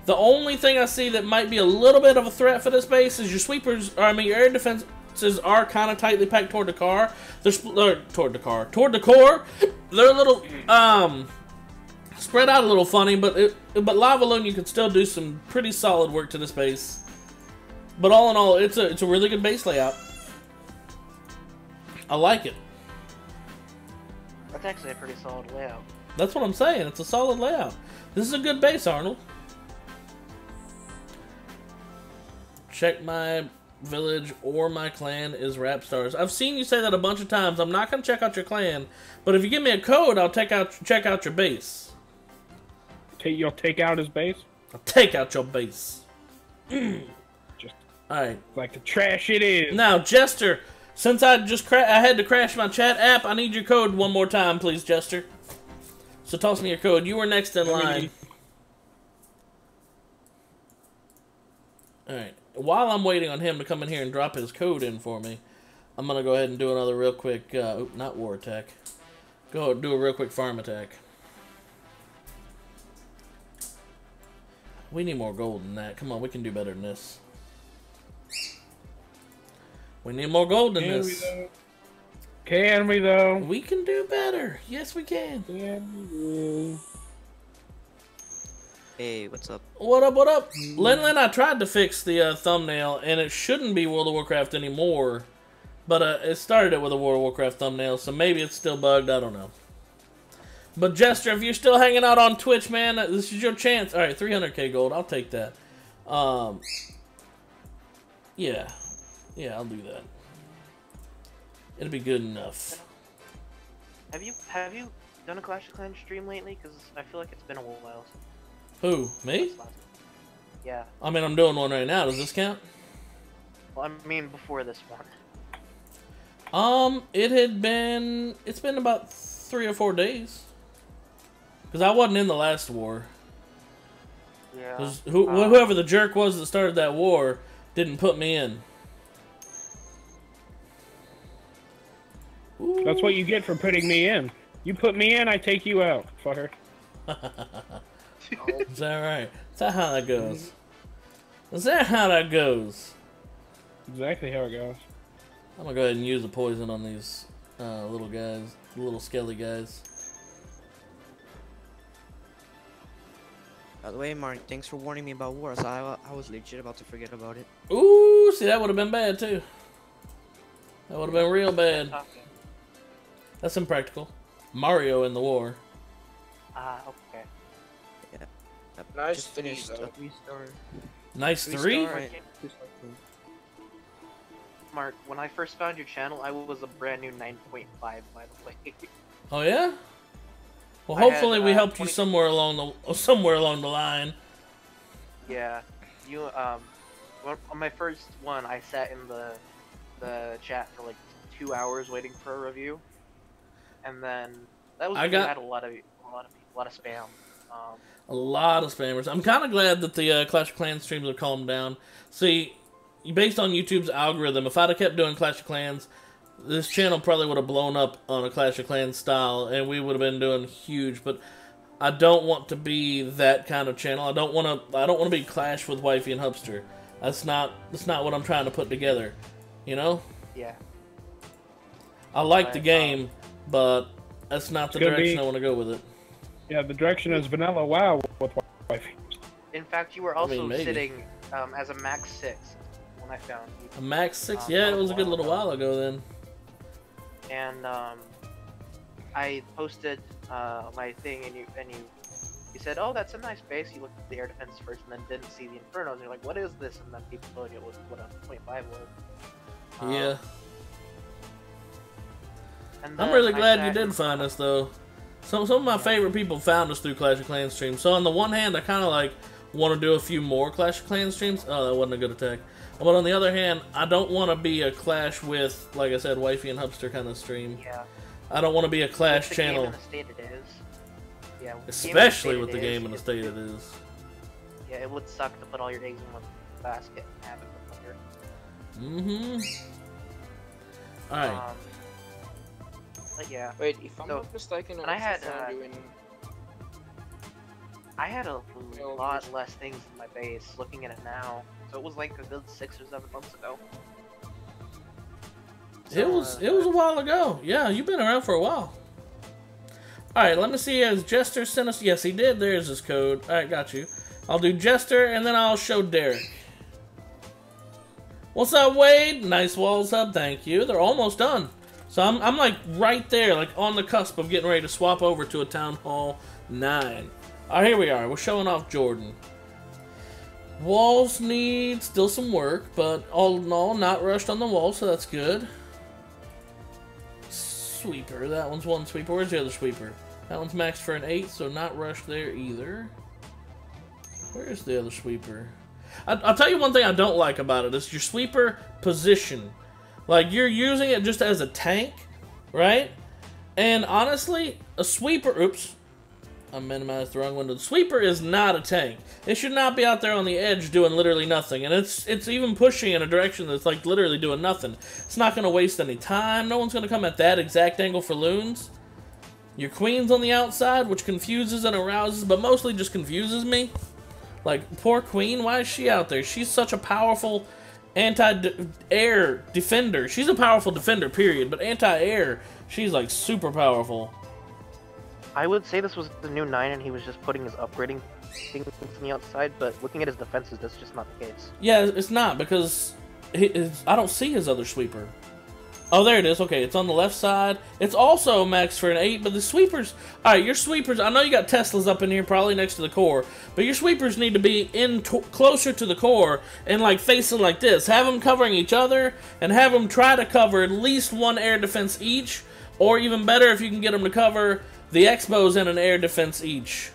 The only thing I see that might be a little bit of a threat for this base is your sweepers, or I mean your air defenses are kind of tightly packed toward the car. They're toward the core. They're a little spread out a little funny, but Lava Loon, you can still do some pretty solid work to this base. But all in all, it's a really good base layout. I like it. That's actually a pretty solid layout. That's what I'm saying. It's a solid layout. This is a good base, Arnold. Check my village or my clan is rap stars. I've seen you say that a bunch of times. I'm not going to check out your clan, but if you give me a code, I'll check out your base. You'll take out his base? I'll take out your base. Just alright. like the trash it is. Now, Jester, since I had to crash my chat app, I need your code one more time, please, Jester. So toss me your code. You were next in line. Alright. While I'm waiting on him to come in here and drop his code in for me, I'm going to go ahead and do another real quick, not war attack. Go ahead and do a real quick farm attack. We need more gold than that. Come on, we can do better than this. We need more gold than this. Can we though? We can do better. Yes, we can. Hey, what's up? What up, what up? Lin, I tried to fix the thumbnail, and it shouldn't be World of Warcraft anymore. But it started it with a World of Warcraft thumbnail, so maybe it's still bugged. I don't know. But Jester, if you're still hanging out on Twitch, man, this is your chance. All right, 300k gold. I'll take that. Yeah, I'll do that. It'll be good enough. Have you done a Clash of Clans stream lately? Because I feel like it's been a while. Who? Me? Yeah. I mean, I'm doing one right now. Does this count? Well, I mean before this one. It's been about 3 or 4 days. Because I wasn't in the last war. Yeah. Whoever the jerk was that started that war didn't put me in. Ooh. That's what you get for putting me in. You put me in, I take you out, fucker. Is that right? Is that how that goes? Is that how that goes? Exactly how it goes. I'm gonna go ahead and use the poison on these little guys, little skelly guys. By the way, Mark, thanks for warning me about wars. I was legit about to forget about it. Ooh, see, that would have been bad too. That would have been real bad. That's impractical. Mario in the war. Okay. Yeah. Nice Just finished a 3-star. Nice 3? Mark, when I first found your channel, I was a brand new 9.5, by the way. Oh yeah. Well, I had, hopefully we helped you somewhere along the line. Yeah, you on my first one, I sat in the chat for like 2 hours waiting for a review, and then that was when you had a lot of spam. A lot of spammers. I'm kind of glad that the Clash of Clans streams have calmed down. See, based on YouTube's algorithm, if I'd have kept doing Clash of Clans, this channel probably would have blown up on a Clash of Clans style, and we would have been doing huge. But I don't want to be that kind of channel. I don't want to be Clash with Wifey and Hubster. That's not what I'm trying to put together. You know? Yeah. I like the game, but that's not the direction I want to go with it. Yeah, the direction is vanilla WoW with Wifey. In fact, you were also sitting as a max 6 when I found you. A max 6? Yeah, it was a good little while ago then. And I posted my thing, and you said, "Oh, that's a nice base." You looked at the air defense first, and then didn't see the infernos. And you're like, "What is this?" And then people told you it was what a 25 was. Yeah. I'm really glad you did find us, though. Some of my favorite people found us through Clash of Clans streams. So on the one hand, I kind of like want to do a few more Clash of Clans streams. Oh, that wasn't a good attack. But on the other hand, I don't want to be a Clash with, like I said, Wifey and Hubster kind of stream. Yeah. I don't want to be a Clash channel. Game in the state it is. Yeah. Especially with the game in the state it is. Yeah, it would suck to put all your eggs in one basket and have it from here. Alright. But yeah. Wait, if I'm not mistaken, I had a lot less things in my base. Looking at it now, so it was like a good 6 or 7 months ago. So, it was a while ago. Yeah, you've been around for a while. Alright, let me see. Has Jester sent us? Yes, he did. There's his code. Alright, got you. I'll do Jester, and then I'll show Derek. What's up, Wade? Nice walls up. Thank you. They're almost done. So I'm like right there, like on the cusp of getting ready to swap over to a Town Hall 9. Alright, here we are. We're showing off Jordan. Walls need still some work, but all in all, not rushed on the wall, so that's good. Sweeper. That one's one sweeper. Where's the other sweeper? That one's maxed for an 8, so not rushed there either. Where's the other sweeper? I'll tell you one thing I don't like about it. It's your sweeper position. Like, you're using it just as a tank, right? And honestly, a sweeper... Oops. I minimized the wrong window. The sweeper is not a tank. It should not be out there on the edge doing literally nothing. And it's even pushing in a direction that's like literally doing nothing. It's not going to waste any time. No one's going to come at that exact angle for loons. Your queen's on the outside, which confuses and arouses, but mostly just confuses me. Like, poor queen, why is she out there? She's such a powerful anti-air defender. She's a powerful defender, period. But anti-air, she's like super powerful. I would say this was the new 9 and he was just putting his upgrading things on the outside, but looking at his defenses, that's just not the case. Yeah, it's not, because I don't see his other sweeper. Oh, there it is. Okay, it's on the left side. It's also maxed for an 8, but the sweepers... Alright, your sweepers... I know you got Teslas up in here, probably next to the core, but your sweepers need to be closer to the core and, like, facing like this. Have them covering each other, and have them try to cover at least one air defense each, or even better if you can get them to cover the Expos and an air defense each.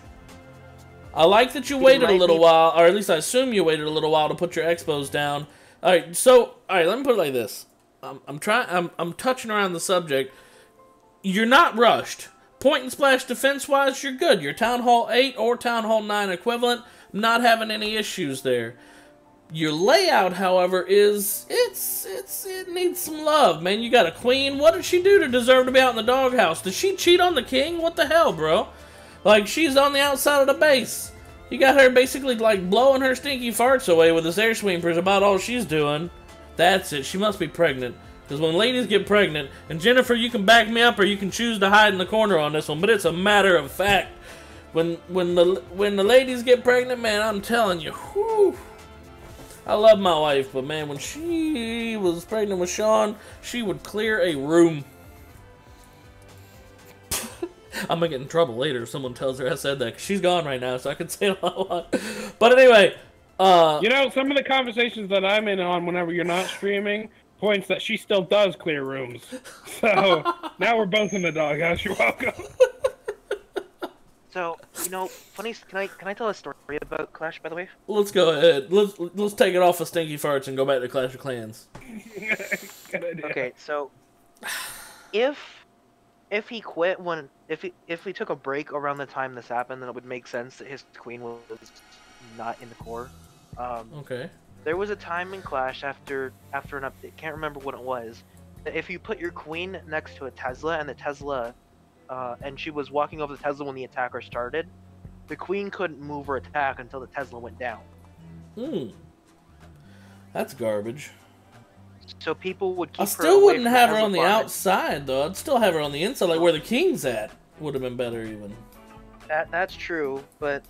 I like that you waited a little while, or at least I assume you waited a little while to put your Expos down. Alright, so... Alright, let me put it like this. I'm touching around the subject. You're not rushed. Point and splash defense-wise, you're good. You're Town Hall 8 or Town Hall 9 equivalent. Not having any issues there. Your layout, however, is... It needs some love, man. You got a queen. What did she do to deserve to be out in the doghouse? Did she cheat on the king? What the hell, bro? Like, she's on the outside of the base. You got her basically, like, blowing her stinky farts away with this air sweepers about all she's doing. That's it. She must be pregnant. Because when ladies get pregnant, and Jennifer, you can back me up or you can choose to hide in the corner on this one, but it's a matter of fact. When the ladies get pregnant, man, I'm telling you, whew. I love my wife, but man, when she was pregnant with Sean, she would clear a room. I'm gonna get in trouble later if someone tells her I said that, because she's gone right now, so I can say it a lot. But anyway... you know, some of the conversations that I'm in on whenever you're not streaming points that she still does clear rooms. So now we're both in the doghouse. You're welcome. So, you know, funny. Can I tell a story about Clash, by the way? Let's go ahead. Let's take it off of Stinky Farts and go back to Clash of Clans. Good idea. Okay, so if he quit if we took a break around the time this happened, then it would make sense that his queen was not in the core. Okay. There was a time in Clash after an update, can't remember what it was, that if you put your queen next to a Tesla and the Tesla and she was walking over the Tesla when the attacker started, the queen couldn't move or attack until the Tesla went down. That's garbage. So people would keep I her still away wouldn't from have her Tesla on the farming. outside, though. I'd still have her on the inside, like where the king's at. Would have been better, even. That's true, but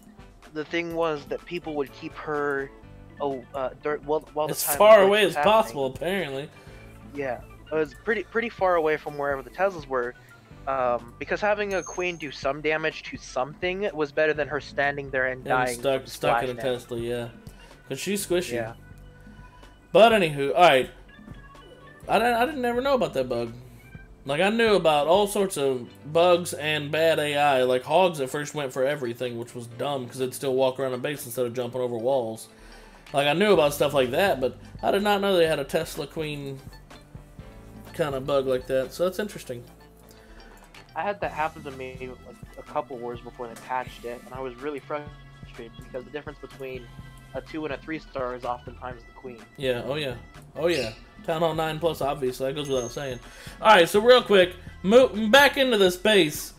the thing was that people would keep her while the As time far the glitch away was as possible, apparently. Yeah, it was pretty far away from wherever the Teslas were, because having a queen do some damage to something was better than her standing there and dying. Stuck in a Tesla, yeah. Because she's squishy. Yeah. But anywho, alright. I didn't never know about that bug. Like, I knew about all sorts of bugs and bad AI. Like, hogs at first went for everything, which was dumb, because it'd still walk around a base instead of jumping over walls. Like, I knew about stuff like that, but I did not know they had a Tesla Queen kind of bug like that, so that's interesting. I had that happen to me like a couple wars before they patched it, and I was really frustrated because the difference between a 2 and a 3-star is oftentimes the queen. Yeah, oh yeah. Oh yeah. Town Hall 9 plus, obviously. That goes without saying. Alright, so real quick, back into this base.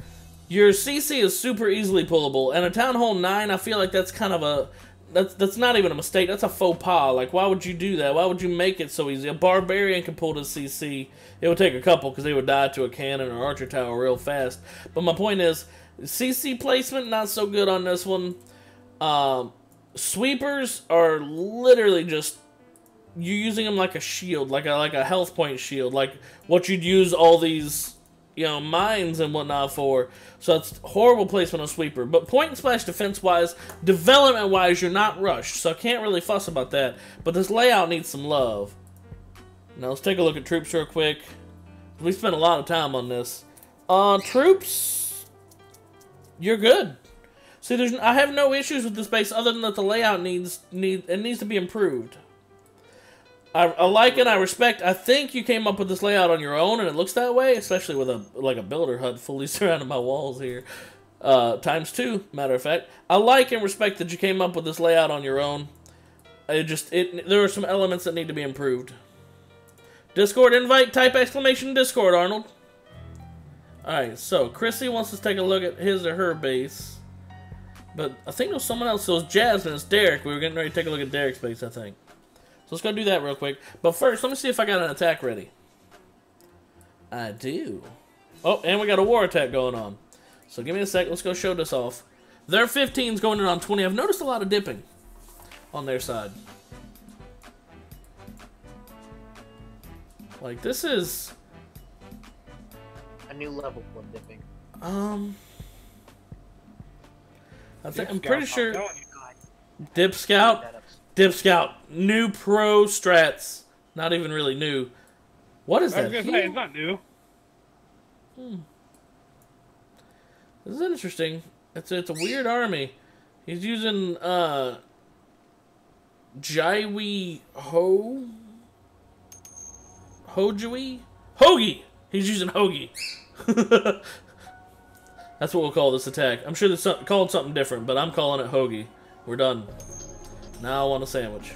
Your CC is super easily pullable, and a Town Hall 9, I feel like that's kind of a... That's not even a mistake. That's a faux pas. Like, why would you do that? Why would you make it so easy? A barbarian can pull this CC. It would take a couple, because they would die to a cannon or archer tower real fast. But my point is, CC placement, not so good on this one. Sweepers are literally just... You're using them like a shield, like a health point shield, like what you'd use all these, mines and whatnot for. So it's horrible placement on sweeper. But point and splash defense-wise, development-wise, you're not rushed, so I can't really fuss about that. But this layout needs some love. Now let's take a look at troops real quick. We spent a lot of time on this. Troops, you're good. See, I have no issues with this base other than that the layout needs to be improved. I like it, I respect. I think you came up with this layout on your own, and it looks that way, especially with a builder hut fully surrounded by walls here. ×2, matter of fact. I like and respect that you came up with this layout on your own. There are some elements that need to be improved. Discord invite, type exclamation Discord, Arnold. Alright, so Chrissy wants us to take a look at his or her base. But I think there's someone else. So it's Jasmine, it's Derek. We were getting ready to take a look at Derek's base, I think. So let's go do that real quick. But first, let me see if I got an attack ready. I do. Oh, and we got a war attack going on. So give me a sec. Let's go show this off. Their 15's going in on 20. I've noticed a lot of dipping on their side. Like, this is... A new level of dipping. I'm pretty sure... Dip Scout? Dip Scout, new pro strats. Not even really new. What is that? I was gonna say, it's not new. This is interesting. It's a weird army. He's using Jaiwi Hojui? Hoagie! He's using Hoagie. That's what we'll call this attack. I'm sure it's called something different, but I'm calling it Hoagie. We're done. Now I want a sandwich.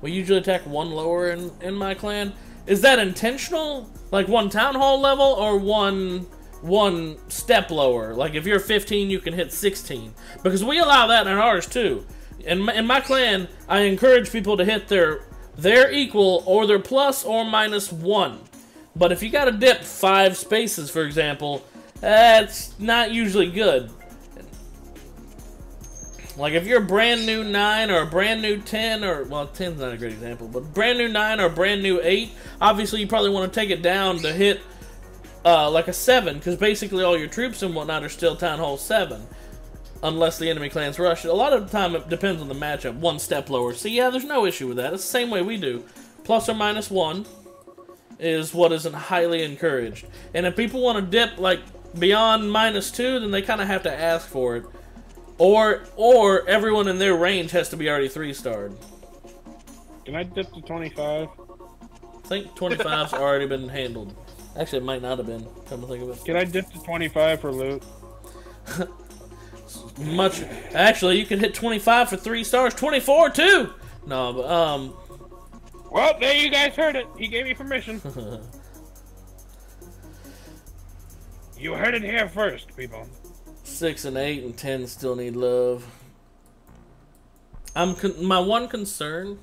We usually attack one lower in my clan. Is that intentional? Like one town hall level or one step lower? Like if you're 15, you can hit 16. Because we allow that in ours too. In my clan, I encourage people to hit their equal or their plus or minus 1. But if you got to dip 5 spaces, for example, that's not usually good. Like, if you're a brand new 9 or a brand new 10, or, well, 10's not a great example, but brand new 9 or brand new 8, obviously you probably want to take it down to hit, like a 7, because basically all your troops and whatnot are still Town Hall 7, unless the enemy clans rush it. A lot of the time it depends on the matchup, 1 step lower. So yeah, there's no issue with that. It's the same way we do. Plus or minus 1 is what isn't highly encouraged. And if people want to dip, like, beyond -2, then they kind of have to ask for it. Or everyone in their range has to be already 3-starred. Can I dip to 25? I think 25's already been handled. Actually, it might not have been, come to think of it. Can I dip to 25 for loot? Actually, you can hit 25 for 3 stars. 24 too! No, but, Well, there you guys heard it. He gave me permission. You heard it here first, people. 6 and 8 and 10 still need love. My one concern,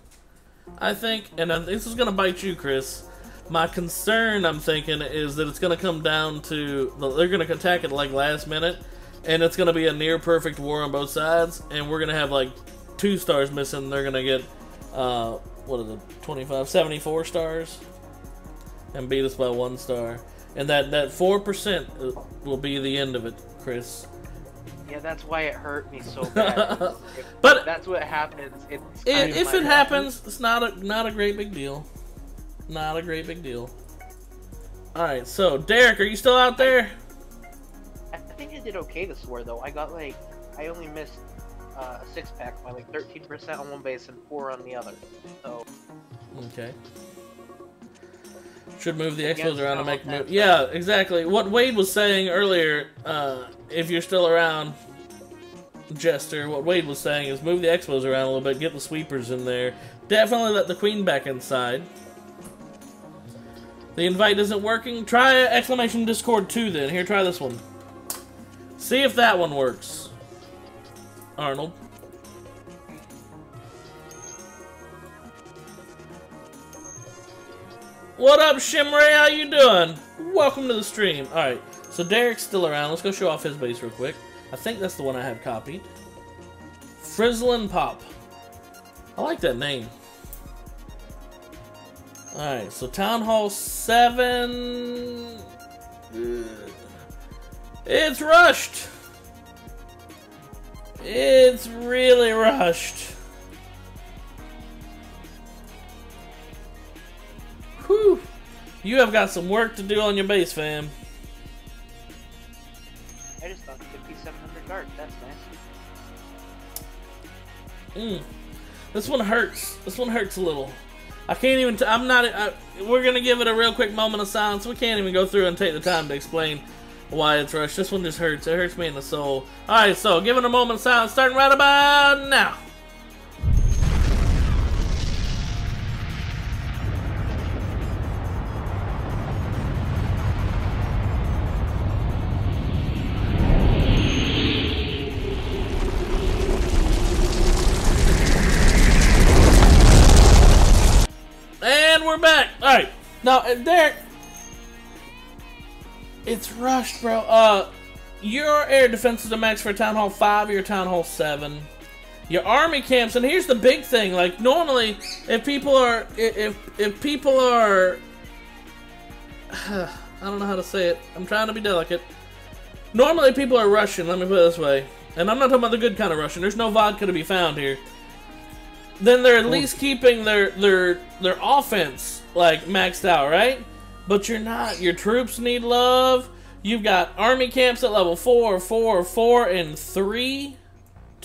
I think, and this is gonna bite you, Chris. My concern, I'm thinking, is that it's gonna come down to they're gonna attack it like last minute, and it's gonna be a near perfect war on both sides, and we're gonna have like 2 stars missing. They're gonna get what is it, 25, 74 stars, and beat us by 1 star, and that 4% will be the end of it, Chris. Yeah, that's why it hurt me so bad. But that's what happens. If it happens, it's not a great big deal. Not a great big deal. All right, so Derek, are you still out there? I think I did okay this war though. I only missed a 6-pack by like 13% on one base and 4 on the other. So. Okay. Should move the expos around and make move. Yeah, exactly. What Wade was saying earlier, if you're still around, Jester, what Wade was saying is move the expos around a little bit, get the sweepers in there. Definitely let the queen back inside. The invite isn't working. Try exclamation Discord 2 then. Here, try this one. See if that one works. Arnold. What up, Shimray? How you doing? Welcome to the stream. Alright, so Derek's still around. Let's go show off his base real quick. I think that's the one I have copied. Frizzlin' Pop. I like that name. Alright, so Town Hall 7... It's rushed! It's really rushed. Whew. You have got some work to do on your base, fam. I just thought 5,700 guard. That's nice. This one hurts. This one hurts a little. I can't even. We're gonna give it a real quick moment of silence. We can't even go through and take the time to explain why it's rushed. This one just hurts. It hurts me in the soul. All right, so give it a moment of silence, starting right about now. And we're back. All right, now Derek, it's rushed, bro. Your air defenses are max for Town Hall 5 or your Town Hall 7. Your army camps, and here's the big thing. Like normally, if people are, I don't know how to say it. I'm trying to be delicate. Normally, people are rushing. Let me put it this way, and I'm not talking about the good kind of rushing. There's no vodka to be found here. Then they're at least keeping their offense like maxed out, right? But you're not. Your troops need love. You've got army camps at level 4, 4, 4, and 3.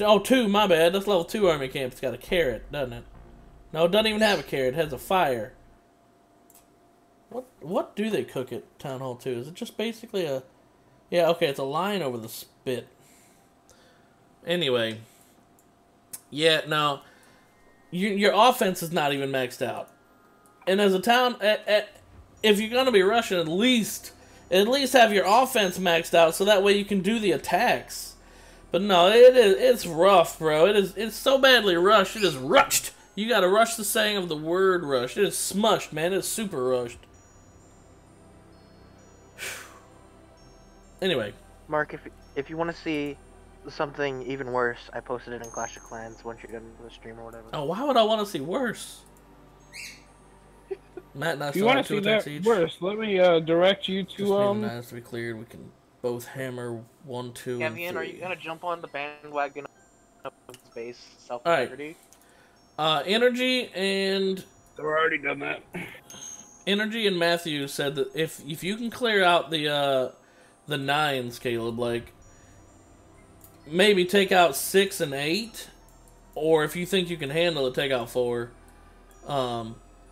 Oh, 2, my bad. That's level 2 army camp. It's got a carrot, doesn't it? No, it doesn't even have a carrot. It has a fire. What do they cook at Town Hall 2? Is it just basically a... Yeah, okay, it's a line over the spit. Anyway. Yeah, no. Your offense is not even maxed out. And as a town... if you're going to be rushing, at least have your offense maxed out so that way you can do the attacks. But no, it's rough, bro. It's so badly rushed. It is rushed. You got to rush the saying of the word rushed. It is smushed, man. It's super rushed. Anyway, Mark, if you want to see something even worse, I posted it in Clash of Clans once you're done with the stream or whatever. Oh, why would I want to see worse? Matt and I if you want to see that worse, let me direct you to to be cleared. We can both hammer 1, 2, and 3. Are you gonna jump on the bandwagon of space self-integrity? Energy and I've already done that. Energy and Matthew said that if you can clear out the 9s, Caleb, like maybe take out 6 and 8, or if you think you can handle it, take out 4.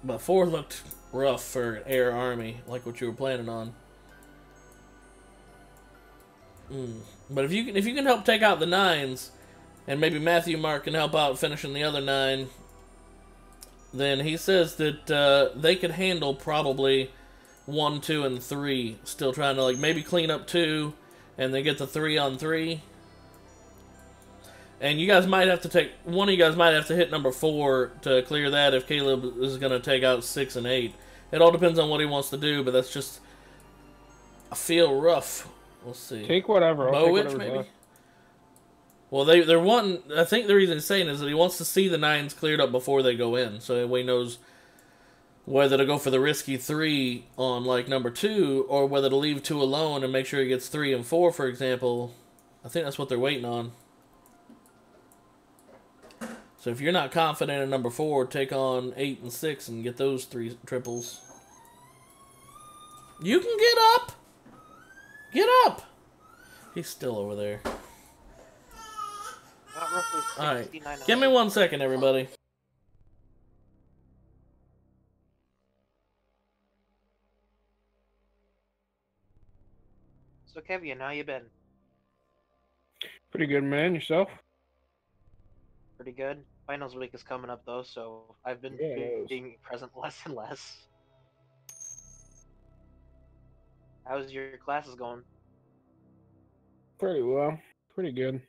But 4 looked rough for an air army, like what you were planning on. But if you can help take out the 9s, and maybe Matthew Mark can help out finishing the other 9, then he says that they could handle probably 1, 2, and 3. Still trying to, like, maybe clean up 2 and then get the 3 on 3. And you guys might have to take, one of you guys might have to hit number 4 to clear that if Caleb is going to take out 6 and 8. It all depends on what he wants to do, but that's just, I feel rough. We'll see. Take whatever. Bowwitch, maybe? Left. Well, they're wanting, I think the reason he's saying is that he wants to see the 9s cleared up before they go in, so he knows whether to go for the risky 3 on, like, number 2, or whether to leave 2 alone and make sure he gets 3 and 4, for example. I think that's what they're waiting on. So if you're not confident in number 4, take on 8 and 6 and get those 3 triples. You can get up! Get up! He's still over there. Alright, give me 1 second, everybody. So, Kevin, how you been? Pretty good, man. Yourself? Pretty good. Finals week is coming up, though, so I've been being present less and less. How's your classes going? Pretty well. Pretty good.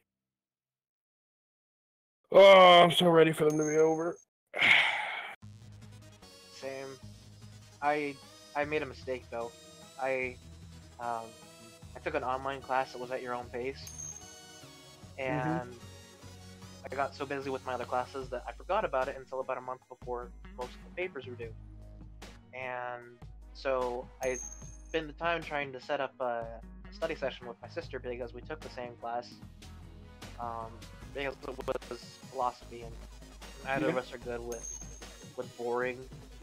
Oh, I'm so ready for them to be over. Same. I made a mistake, though. I took an online class that was at your own pace, and I got so busy with my other classes that I forgot about it until about a month before most of the papers were due. And so I spent the time trying to set up a study session with my sister because we took the same class. Because it was philosophy, and neither of us are good with boring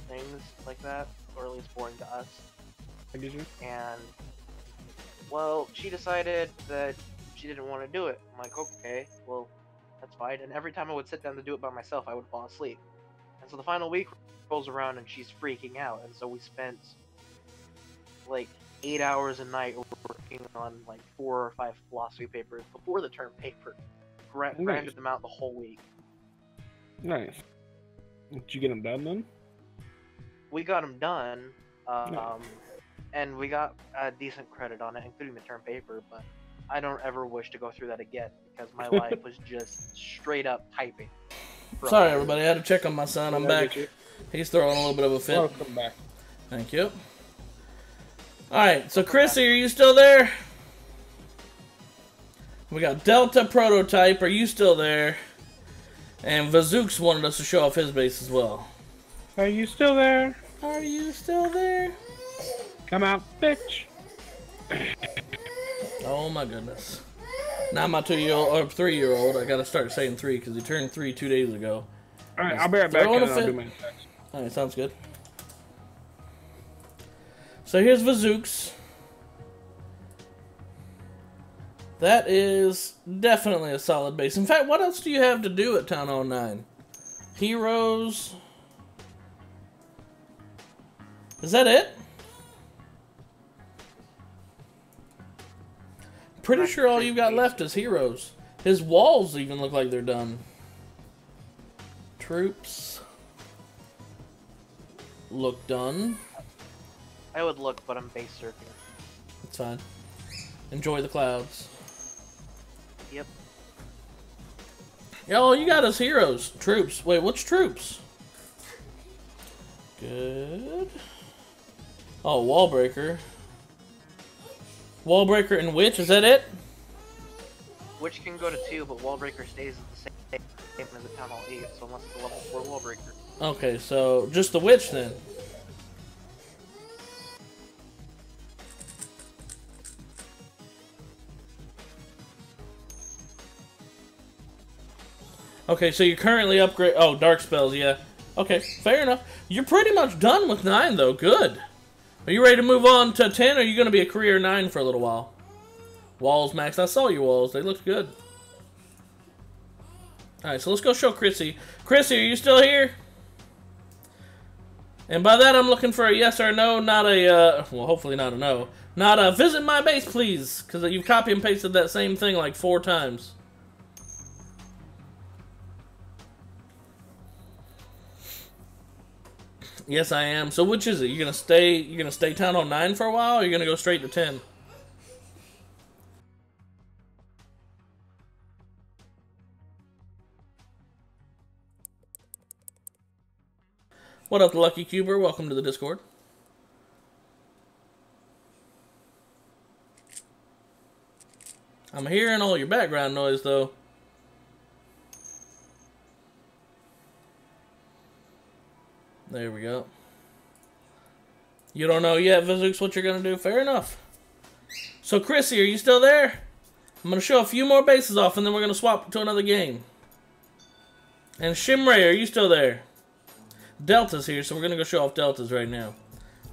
things like that, or at least boring to us. I get you. And well, she decided that she didn't want to do it. I'm like, okay, well, that's fine. And every time I would sit down to do it by myself, I would fall asleep. And so the final week rolls around and she's freaking out. And so we spent like 8 hours a night working on like 4 or 5 philosophy papers before the term paper. Grinded them out the whole week. Nice. Did you get them done then? We got them done. Nice. And we got a decent credit on it, including the term paper, but I don't ever wish to go through that again, because my life was just straight up typing. Sorry, everybody. I had to check on my son. I'm back. He's throwing a little bit of a fit. Welcome back. Thank you. Alright, so Chrissy, are you still there? We got Delta Prototype. Are you still there? And Vazooks wanted us to show off his base as well. Are you still there? Are you still there? Come out, bitch. Oh my goodness. Now my 2-year-old or 3-year-old, I gotta start saying 3 because he turned 3 2 days ago. Alright, I'll be right back and I'll do my text. Alright, sounds good. So here's Vazooks. That is definitely a solid base. In fact, what else do you have to do at Town Hall 9? Heroes. Is that it? Pretty sure all you've got left is heroes. His walls even look like they're done. Troops. Look done. I would look, but I'm base surfing. It's fine. Enjoy the clouds. Yep. Yeah, all you got is heroes. Troops. Wait, what's troops? Good. Oh, Wallbreaker. Wallbreaker and Witch, is that it? Witch can go to 2, but Wallbreaker stays at the same as the Town Hall 8, so unless it's a level 4 Wallbreaker. Okay, so just the Witch then. Okay, so you're currently upgrade. Oh, dark spells, yeah. Okay, fair enough. You're pretty much done with 9, though. Good. Are you ready to move on to 10, or are you going to be a career 9 for a little while? Walls maxed. I saw your walls. They look good. Alright, so let's go show Chrissy. Chrissy, are you still here? And by that, I'm looking for a yes or a no, not a, well, hopefully not a no. Not a visit my base, please, because you've copy and pasted that same thing like 4 times. Yes, I am. So which is it? You're gonna stay Town Hall 9 for a while, or you're gonna go straight to 10? What up, Lucky Cuber? Welcome to the Discord. I'm hearing all your background noise, though. There we go. You don't know yet, Vizux, what you're going to do? Fair enough. So, Chrissy, are you still there? I'm going to show a few more bases off, and then we're going to swap to another game. And Shimray, are you still there? Delta's here, so we're going to go show off Delta's right now.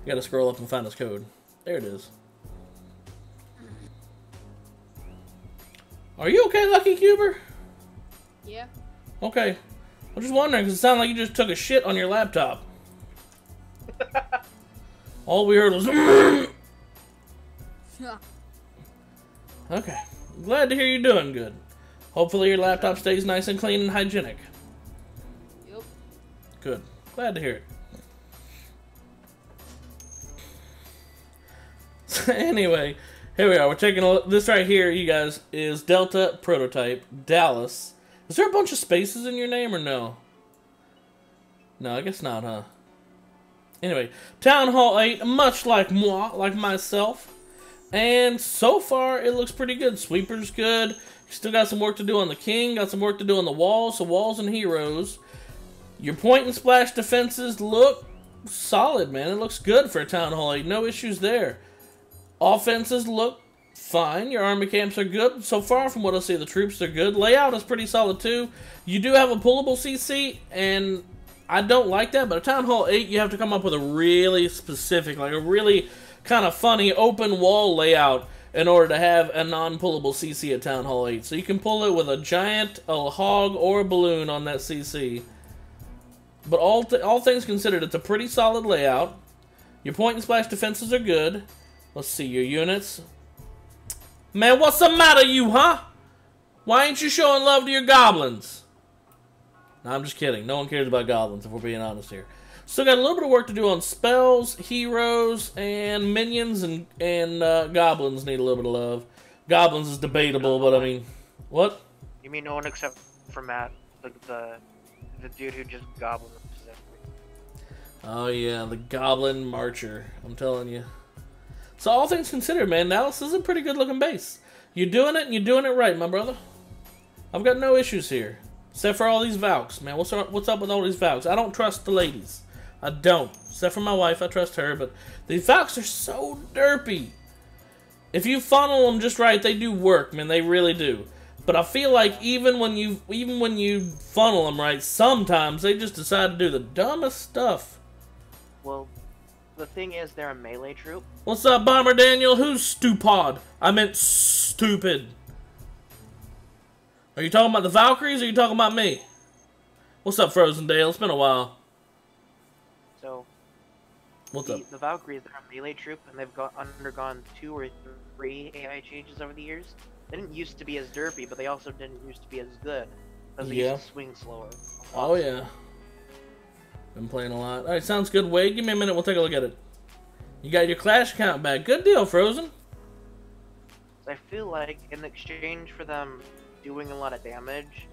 Got to scroll up and find his code. There it is. Are you okay, Lucky Cuber? Yeah. Okay. I'm just wondering, because it sounded like you just took a shit on your laptop. All we heard was... Okay. Glad to hear you're doing good. Hopefully your laptop stays nice and clean and hygienic. Yep. Good. Glad to hear it. So anyway, here we are. We're taking a look. This right here, you guys, is Delta Prototype, Dallas. Is there a bunch of spaces in your name or no? No, I guess not, huh? Anyway, Town Hall 8, much like moi, like myself. And so far, it looks pretty good. Sweeper's good. Still got some work to do on the King. Got some work to do on the walls. So walls and heroes. Your point and splash defenses look solid, man. It looks good for a Town Hall 8. No issues there. Offenses look fine. Your army camps are good. So far, from what I see, the troops are good. Layout is pretty solid, too. You do have a pullable CC, and I don't like that. But a Town Hall 8, you have to come up with a really specific, like a really kind of funny open wall layout in order to have a non-pullable CC at Town Hall 8. So you can pull it with a giant, a hog, or a balloon on that CC. But all things considered, it's a pretty solid layout. Your point and splash defenses are good. Let's see, your units. Man, what's the matter, you, huh? Why ain't you showing love to your goblins? No, I'm just kidding. No one cares about goblins, if we're being honest here. Still got a little bit of work to do on spells, heroes, and minions, and goblins need a little bit of love. Goblins is debatable, but I mean, what? You mean no one except for Matt, the dude who just goblin. Oh yeah, the Goblin Marcher. I'm telling you. So all things considered, man, Dallas is a pretty good looking base. You're doing it, and you're doing it right, my brother. I've got no issues here. Except for all these Valks, man. What's up with all these Valks? I don't trust the ladies. I don't. Except for my wife, I trust her, but these Valks are so derpy. If you funnel them just right, they do work, man. They really do. But I feel like even when you funnel them right, sometimes they just decide to do the dumbest stuff. Well, the thing is, they're a melee troop. What's up, Bomber Daniel? Who's stupid? I meant stupid. Are you talking about the Valkyries, or are you talking about me? What's up, Frozen Dale? It's been a while. So, what's up? The Valkyries are a melee troop, and they've undergone 2 or 3 AI changes over the years. They didn't used to be as derpy, but they also didn't used to be as good. Because they used to swing slower. Oh, yeah. Been playing a lot. Alright, sounds good. Wade, give me a minute. We'll take a look at it. You got your Clash account back. Good deal, Frozen. So I feel like, in exchange for them doing a lot of damage,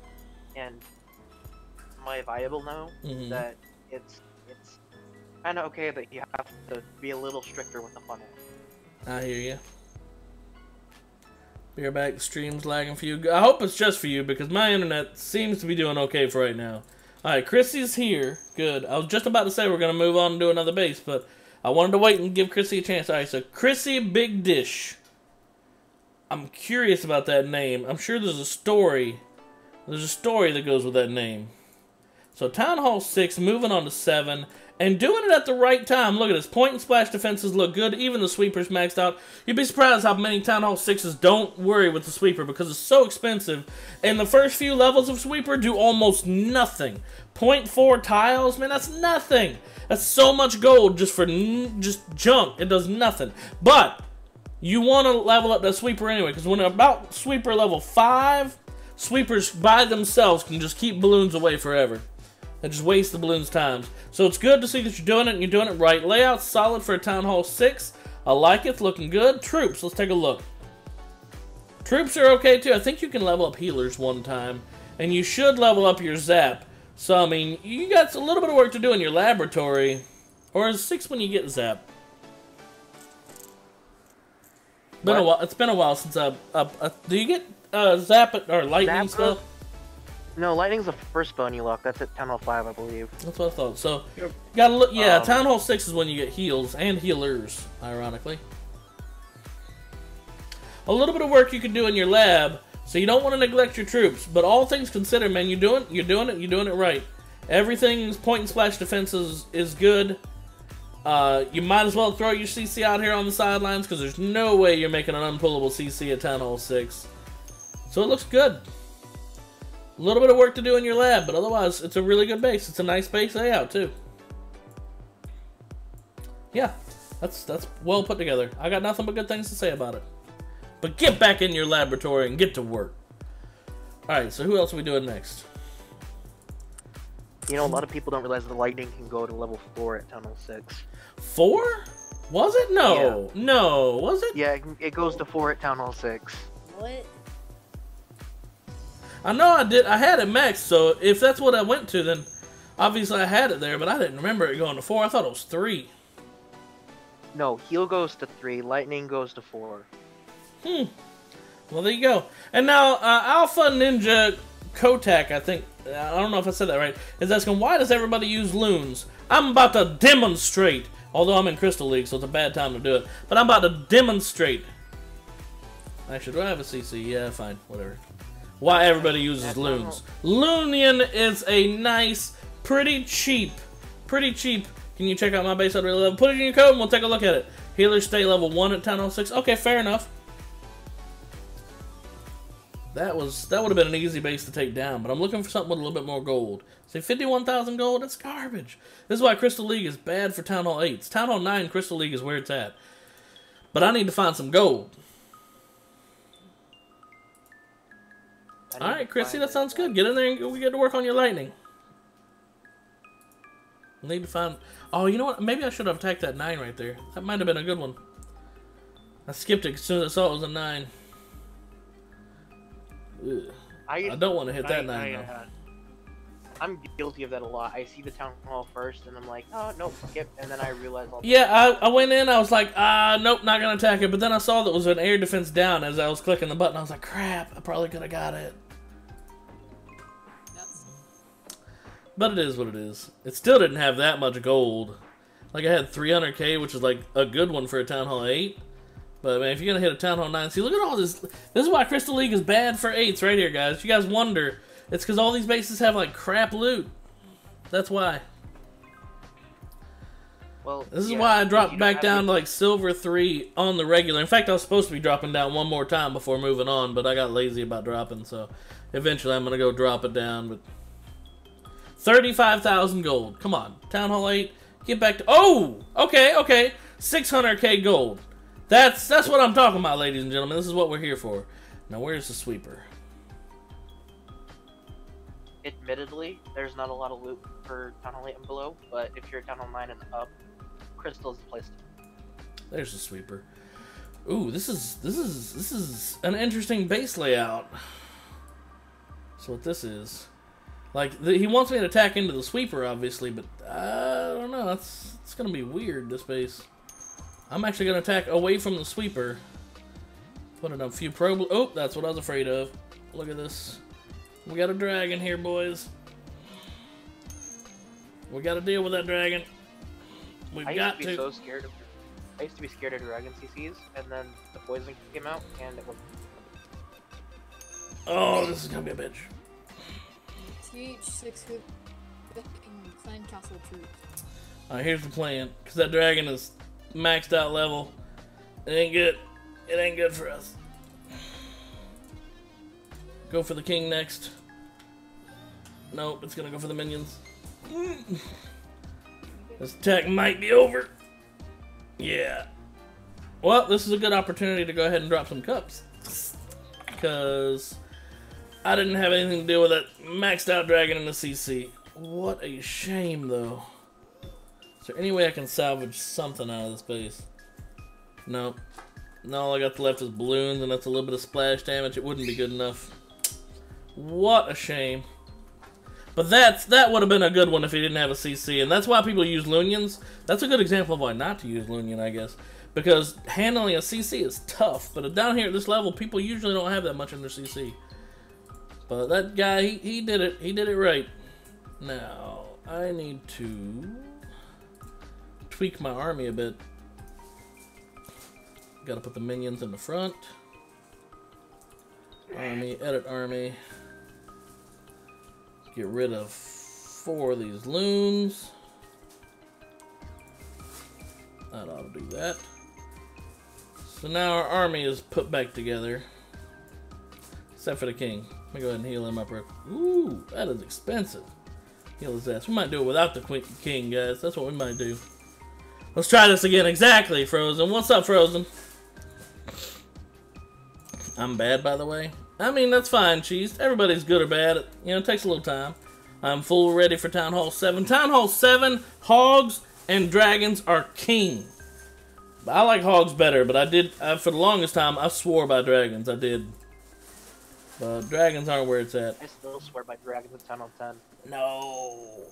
and viable now, that it's kind of okay that you have to be a little stricter with the funnel. I hear you. Be right back. The stream's lagging for you. I hope it's just for you, because my internet seems to be doing okay for right now. Alright, Chrissy's here. Good. I was just about to say we're going to move on and do another base, but I wanted to wait and give Chrissy a chance. Alright, so Chrissy Big Dish. I'm curious about that name. I'm sure there's a story. There's a story that goes with that name. So Town Hall 6, moving on to 7, and doing it at the right time. Look at this. Point and splash defenses look good. Even the sweeper's maxed out. You'd be surprised how many Town Hall 6s don't worry with the sweeper because it's so expensive. And the first few levels of sweeper do almost nothing. 0.4 tiles, man, that's nothing. That's so much gold just for just junk. It does nothing. But you want to level up that sweeper anyway, because when about sweeper level 5, sweepers by themselves can just keep balloons away forever. and just waste the balloons times. So it's good to see that you're doing it and you're doing it right. Layout's solid for a Town Hall 6. I like it. It's looking good. Troops, let's take a look. Troops are okay too. I think you can level up healers one time, and you should level up your zap. So, I mean, you got a little bit of work to do in your laboratory. Or is 6 when you get zap? It's been a while since do you get zap or lightning spell? No, lightning's the first spell you lock. That's at Town Hall 5, I believe. That's what I thought. So, you gotta look. Yeah, Town Hall 6 is when you get heals and healers, ironically. A little bit of work you can do in your lab, so you don't want to neglect your troops. But all things considered, man, you're doing it right. Everything's point and splash defense is good. You might as well throw your CC out here on the sidelines, because there's no way you're making an unpullable CC at Town Hall 6. So it looks good. A little bit of work to do in your lab, but otherwise, it's a really good base. It's a nice base layout, too. Yeah, that's well put together. I got nothing but good things to say about it. But get back in your laboratory and get to work. Alright, so who else are we doing next? You know, a lot of people don't realize the lightning can go to level 4 at Town Hall 6. 4? Was it? No. Yeah. No, was it? Yeah, it goes to 4 at Town Hall 6. What? I know I did. I had it maxed, so if that's what I went to, then obviously I had it there, but I didn't remember it going to 4. I thought it was 3. No, heal goes to 3, lightning goes to 4. Well, there you go. And now, Alpha Ninja Kotak, I think, I don't know if I said that right, is asking, why does everybody use loons? I'm about to demonstrate, although I'm in Crystal League, so it's a bad time to do it, but I'm about to demonstrate. Actually, do I have a CC? Yeah, fine, whatever. Why everybody uses loons. Loonian is a nice, pretty cheap. Can you check out my base at really level? Put it in your code and we'll take a look at it. Healers stay level 1 at Town Hall 6. Okay, fair enough. That would have been an easy base to take down, but I'm looking for something with a little bit more gold. Say 51,000 gold, that's garbage. This is why Crystal League is bad for Town Hall 8s. Town Hall 9 Crystal League is where it's at. But I need to find some gold. Alright, Chrissy, that sounds good. Get in there and we get to work on your lightning. Need to find... Oh, you know what? Maybe I should have attacked that 9 right there. That might have been a good one. I skipped it as soon as I saw it was a 9. I don't want to hit that 9, though. I'm guilty of that a lot. I see the Town Hall first, and I'm like, oh, nope, skip, and then I realize... Yeah, I went in, I was like, nope, not going to attack it, but then I saw that it was an air defense down as I was clicking the button. I was like, crap, I probably could have got it. But it is what it is. It still didn't have that much gold. Like, I had 300k, which is like a good one for a Town Hall 8. But, man, if you're going to hit a Town Hall 9... See, look at all this. This is why Crystal League is bad for 8s right here, guys. If you guys wonder, it's because all these bases have, like, crap loot. That's why. Well, this is why I dropped back down to, like, Silver 3 on the regular. In fact, I was supposed to be dropping down one more time before moving on, but I got lazy about dropping, so eventually I'm going to go drop it down. But 35,000 gold. Come on. Town Hall 8. Get back to... Oh! Okay. 600k gold. That's what I'm talking about, ladies and gentlemen. This is what we're here for. Now, where's the sweeper? Admittedly, there's not a lot of loot for Town Hall 8 and below, but if you're Town Hall 9 and up, Crystal's the place to be. There's the sweeper. Ooh, this is an interesting base layout. So what this is... Like, he wants me to attack into the sweeper, obviously, but I don't know. It's going to be weird, this base. I'm actually going to attack away from the sweeper. Put in a few probe... Oh, that's what I was afraid of. Look at this. We got a dragon here, boys. We got to deal with that dragon. We've got to. I used to be scared of dragon CCs, and then the poison came out, and it was... Oh, this is going to be a bitch. TH6 clan castle troops. Alright, here's the plan. Because that dragon is maxed out level. It ain't good. It ain't good for us. Go for the king next. Nope, it's gonna go for the minions. This attack might be over. Yeah. Well, this is a good opportunity to go ahead and drop some cups. Because I didn't have anything to do with that maxed out dragon in the CC. What a shame, though. Is there any way I can salvage something out of this base? Nope. No, all I got left is balloons, and that's a little bit of splash damage. It wouldn't be good enough. What a shame. But that would have been a good one if he didn't have a CC, and that's why people use Lunions. That's a good example of why not to use Lunion, I guess. Because handling a CC is tough, but down here at this level, people usually don't have that much in their CC. But that guy, he did it. He did it right. Now, I need to tweak my army a bit. Gotta put the minions in the front. Army, edit army. Get rid of 4 of these loons. That ought to do that. So now our army is put back together. Except for the king. Let me go ahead and heal him up. Ooh, that is expensive. Heal his ass. We might do it without the king, guys. That's what we might do. Let's try this again. Exactly, Frozen. What's up, Frozen? I'm bad, by the way. I mean, that's fine, Cheese. Everybody's good or bad. You know, it takes a little time. I'm full ready for Town Hall 7. Town Hall 7, hogs and dragons are king. I like hogs better, but I did, for the longest time, I swore by dragons. I did. But dragons aren't where it's at. I still swear by dragons in Town Hall 10. No.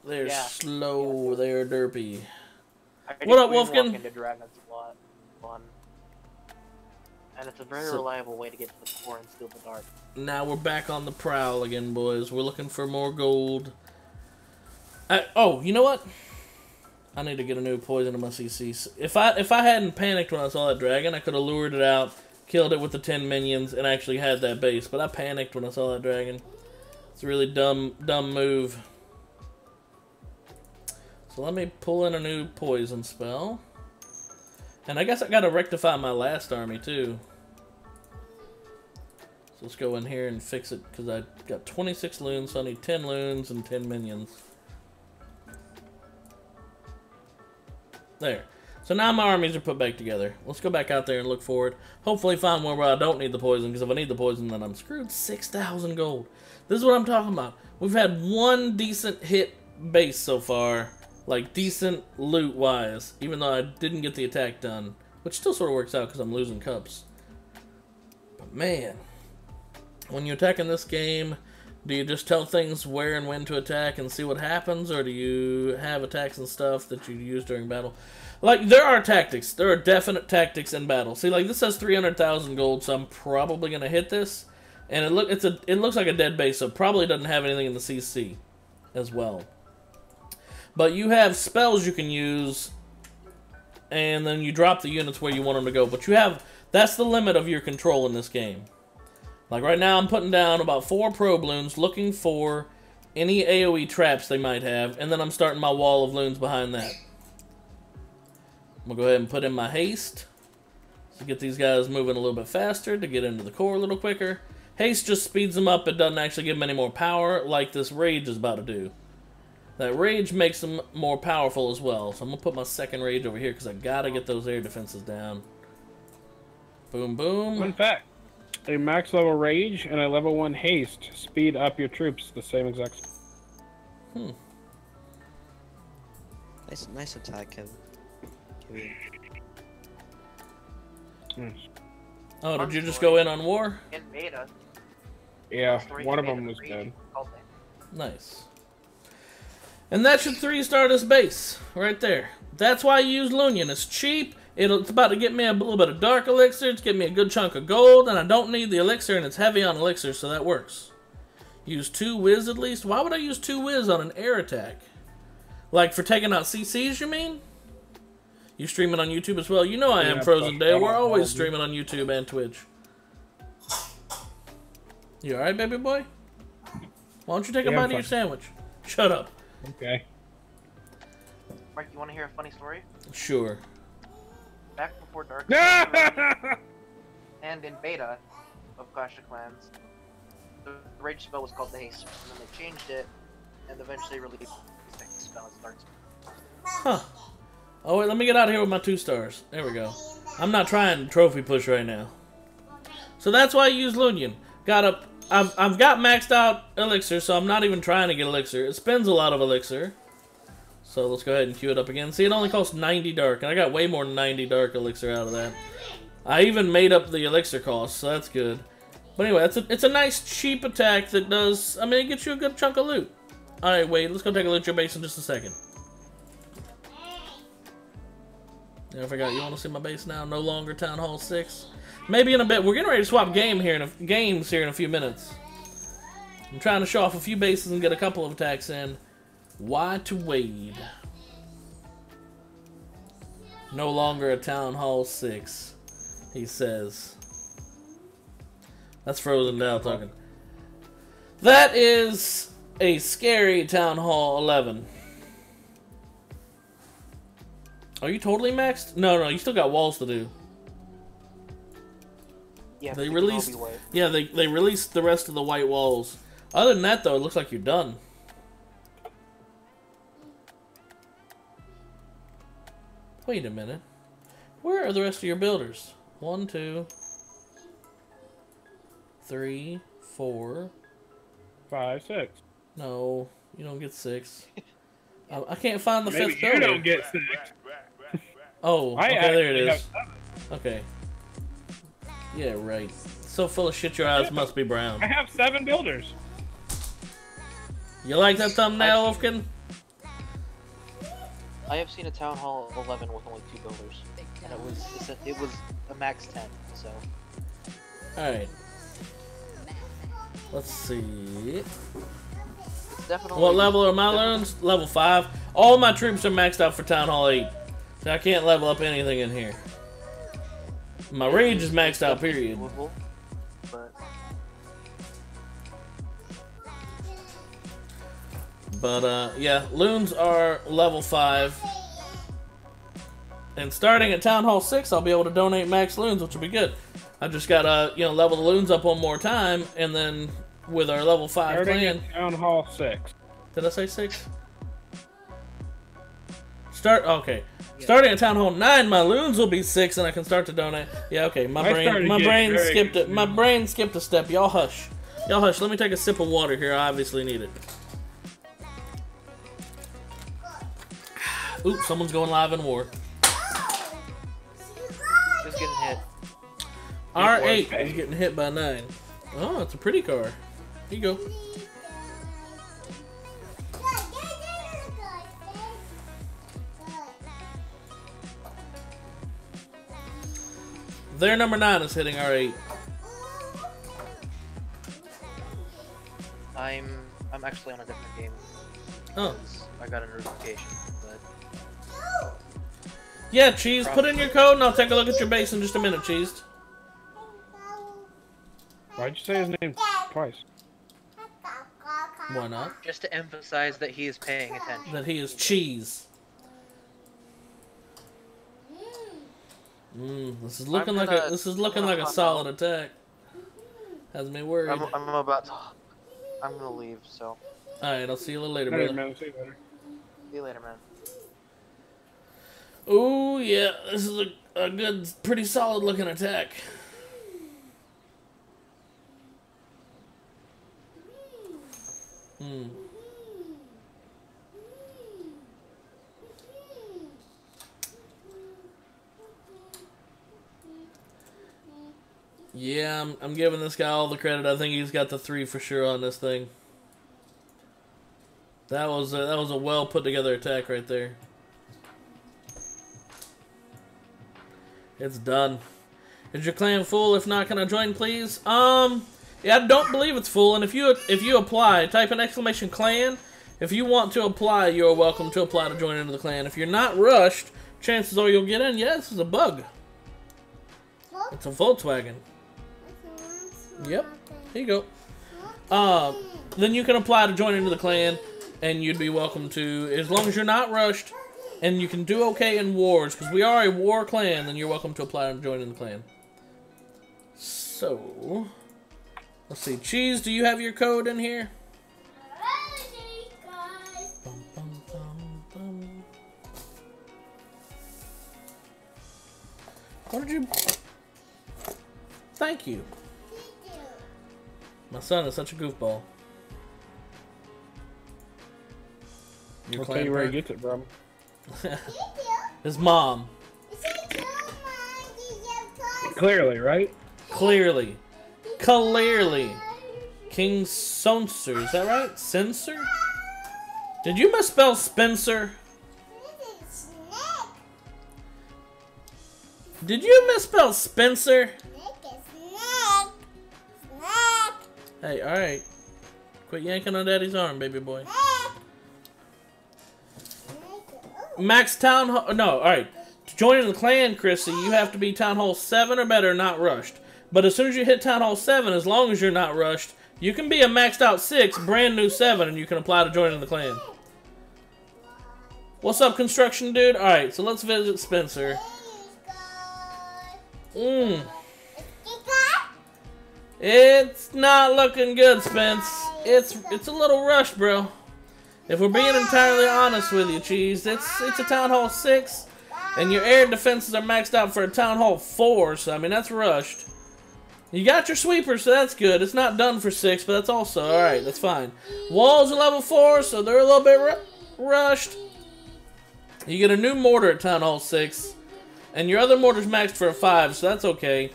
They're slow. Yeah. They're derpy. What up, Wolfkin? Into dragons a lot. Fun. And it's a very reliable way to get to the core and steal the dark. Now we're back on the prowl again, boys. We're looking for more gold. Oh, you know what? I need to get a new poison in my CC. If I hadn't panicked when I saw that dragon, I could have lured it out, killed it with the 10 minions, and actually had that base. But I panicked when I saw that dragon. It's a really dumb move. So let me pull in a new poison spell. And I guess I gotta rectify my last army too. So let's go in here and fix it, because I got 26 loons, so I need 10 loons and 10 minions. There. So now my armies are put back together. Let's go back out there and look for it. Hopefully find one where I don't need the poison, because if I need the poison, then I'm screwed. 6,000 gold. This is what I'm talking about. We've had one decent hit base so far. Like, decent loot-wise, even though I didn't get the attack done. Which still sort of works out because I'm losing cups. But man, when you're attacking this game, do you just tell things where and when to attack and see what happens? Or do you have attacks and stuff that you use during battle? Like, there are tactics. There are definite tactics in battle. See, like, this says 300,000 gold, so I'm probably going to hit this. And it looks like a dead base, so it probably doesn't have anything in the CC as well. But you have spells you can use, and then you drop the units where you want them to go. But you have, that's the limit of your control in this game. Like right now I'm putting down about 4 probe loons, looking for any AoE traps they might have, and then I'm starting my wall of loons behind that. I'm going to go ahead and put in my haste to get these guys moving a little bit faster, to get into the core a little quicker. Haste just speeds them up, it doesn't actually give them any more power like this rage is about to do. That rage makes them more powerful as well. So I'm going to put my second rage over here because I got to get those air defenses down. Boom, boom. Fun fact. A max level rage and a level 1 haste speed up your troops the same exact. Nice attack, Kevin. Oh, did you just go in on war? In beta. Yeah, one of them was dead. Nice. And that should 3-star this base, right there. That's why I use Lunion. It's cheap, it's about to get me a little bit of dark elixir, it's getting me a good chunk of gold, and I don't need the elixir, and it's heavy on elixir, so that works. Use 2 whiz at least? Why would I use 2 whiz on an air attack? Like for taking out CCs, you mean? You streaming on YouTube as well? You know I am, Frozen Day. We're always streaming on YouTube and Twitch. You alright, baby boy? Why don't you take a bite of your sandwich? Shut up. Okay. Mark, you want to hear a funny story? Sure. Back before Dark and in beta of Clash of Clans, the rage spell was called the haste, and then they changed it, and eventually released the spell as Dark Spell. Huh. Oh wait, let me get out of here with my 2 stars. There we go. I'm not trying to trophy push right now. So that's why I use Lunion. Got I've got maxed out elixir, so I'm not even trying to get elixir. It spends a lot of elixir. So let's go ahead and queue it up again. See, it only costs 90 dark, and I got way more than 90 dark elixir out of that. I even made up the elixir cost, so that's good. But anyway, it's a nice cheap attack that does, I mean, it gets you a good chunk of loot. Alright, wait, let's go take a look at your base in just a second. Yeah, I forgot, you want to see my base now? No longer Town Hall 6. Maybe in a bit. We're getting ready to swap games here in a few minutes. I'm trying to show off a few bases and get a couple of attacks in. Why to wade? No longer a Town Hall 6, he says. That's Frozen Down talking. That is a scary Town Hall 11. Are you totally maxed? No, you still got walls to do. Yeah, they released. Yeah, they released the rest of the white walls. Other than that, though, it looks like you're done. Wait a minute. Where are the rest of your builders? 1, 2, 3, 4, 5, 6. No, you don't get 6. I can't find the Maybe fifth you builder. don't get 6. Oh, I okay, there it actually is. Okay. Yeah, right. So full of shit your eyes must be brown. I have 7 builders. You like that thumbnail, Wolfkin? I have seen a Town Hall 11 with only 2 builders, and it was a max 10. So. All right. Let's see. Definitely. What level are my loans? Level 5. All my troops are maxed out for Town Hall 8. So I can't level up anything in here. My rage is maxed out, period. But yeah, loons are level 5. And starting at Town Hall 6, I'll be able to donate max loons, which will be good. I just gotta, level the loons up one more time, and then with our level 5 Starting clan. at Town Hall 6. Did I say 6? Okay. Yeah. Starting at Town Hall 9, my loons will be 6, and I can start to donate. Yeah, okay. My brain skipped it. My brain skipped a step. Y'all hush. Y'all hush. Let me take a sip of water here. I obviously need it. Oops, someone's going live in war. Who's getting hit? R8 is getting hit by 9. Oh, it's a pretty car. Here you go. Their number 9 is hitting R8. I'm actually on a different game. Oh. I got a notification, but... Yeah, Cheese, put in your code and I'll take a look at your base in just a minute, Cheese. Why'd you say his name twice? Why not? Just to emphasize that he is paying attention. That he is Cheese. This is looking like a solid attack. Has me worried. I'm about to... I'm gonna leave, so... Alright, I'll see you a little later, brother. Man, see you later. See you later, man. Oh, yeah, this is a good, pretty solid looking attack. Yeah, I'm giving this guy all the credit. I think he's got the 3 for sure on this thing. That was a well put together attack right there. It's done. Is your clan full? If not, can I join, please? Yeah, I don't believe it's full. And if you apply, type an exclamation clan. If you want to apply, you're welcome to apply to join into the clan. If you're not rushed, chances are you'll get in. Yeah, this is a bug. It's a Volkswagen. Yep. Here you go. Then you can apply to join into the clan, and you'd be welcome to, as long as you're not rushed, and you can do okay in wars, because we are a war clan, then you're welcome to apply to join in the clan. So, let's see. Cheese, do you have your code in here? What did you... Thank you. My son is such a goofball. Your I'll tell you where he parent? gets it from. His mom. Clearly, right? Clearly. Clearly. King Sonser, is that right? Censor? Did you misspell Spencer? Did you misspell Spencer? Hey, alright. Quit yanking on Daddy's arm, baby boy. Max Town Hall. No, alright. To join in the clan, Chrissy, you have to be Town Hall 7 or better, not rushed. But as soon as you hit Town Hall 7, as long as you're not rushed, you can be a maxed out 6, brand new 7, and you can apply to join in the clan. What's up, construction dude? Alright, so let's visit Spencer. It's not looking good, Spence. It's a little rushed, bro. If we're being entirely honest with you, Cheese, it's a Town Hall 6, and your air defenses are maxed out for a Town Hall 4, so I mean that's rushed. You got your sweeper, so that's good. It's not done for 6, but that's also alright, that's fine. Walls are level 4, so they're a little bit rushed. You get a new mortar at Town Hall 6, and your other mortar's maxed for a 5, so that's okay.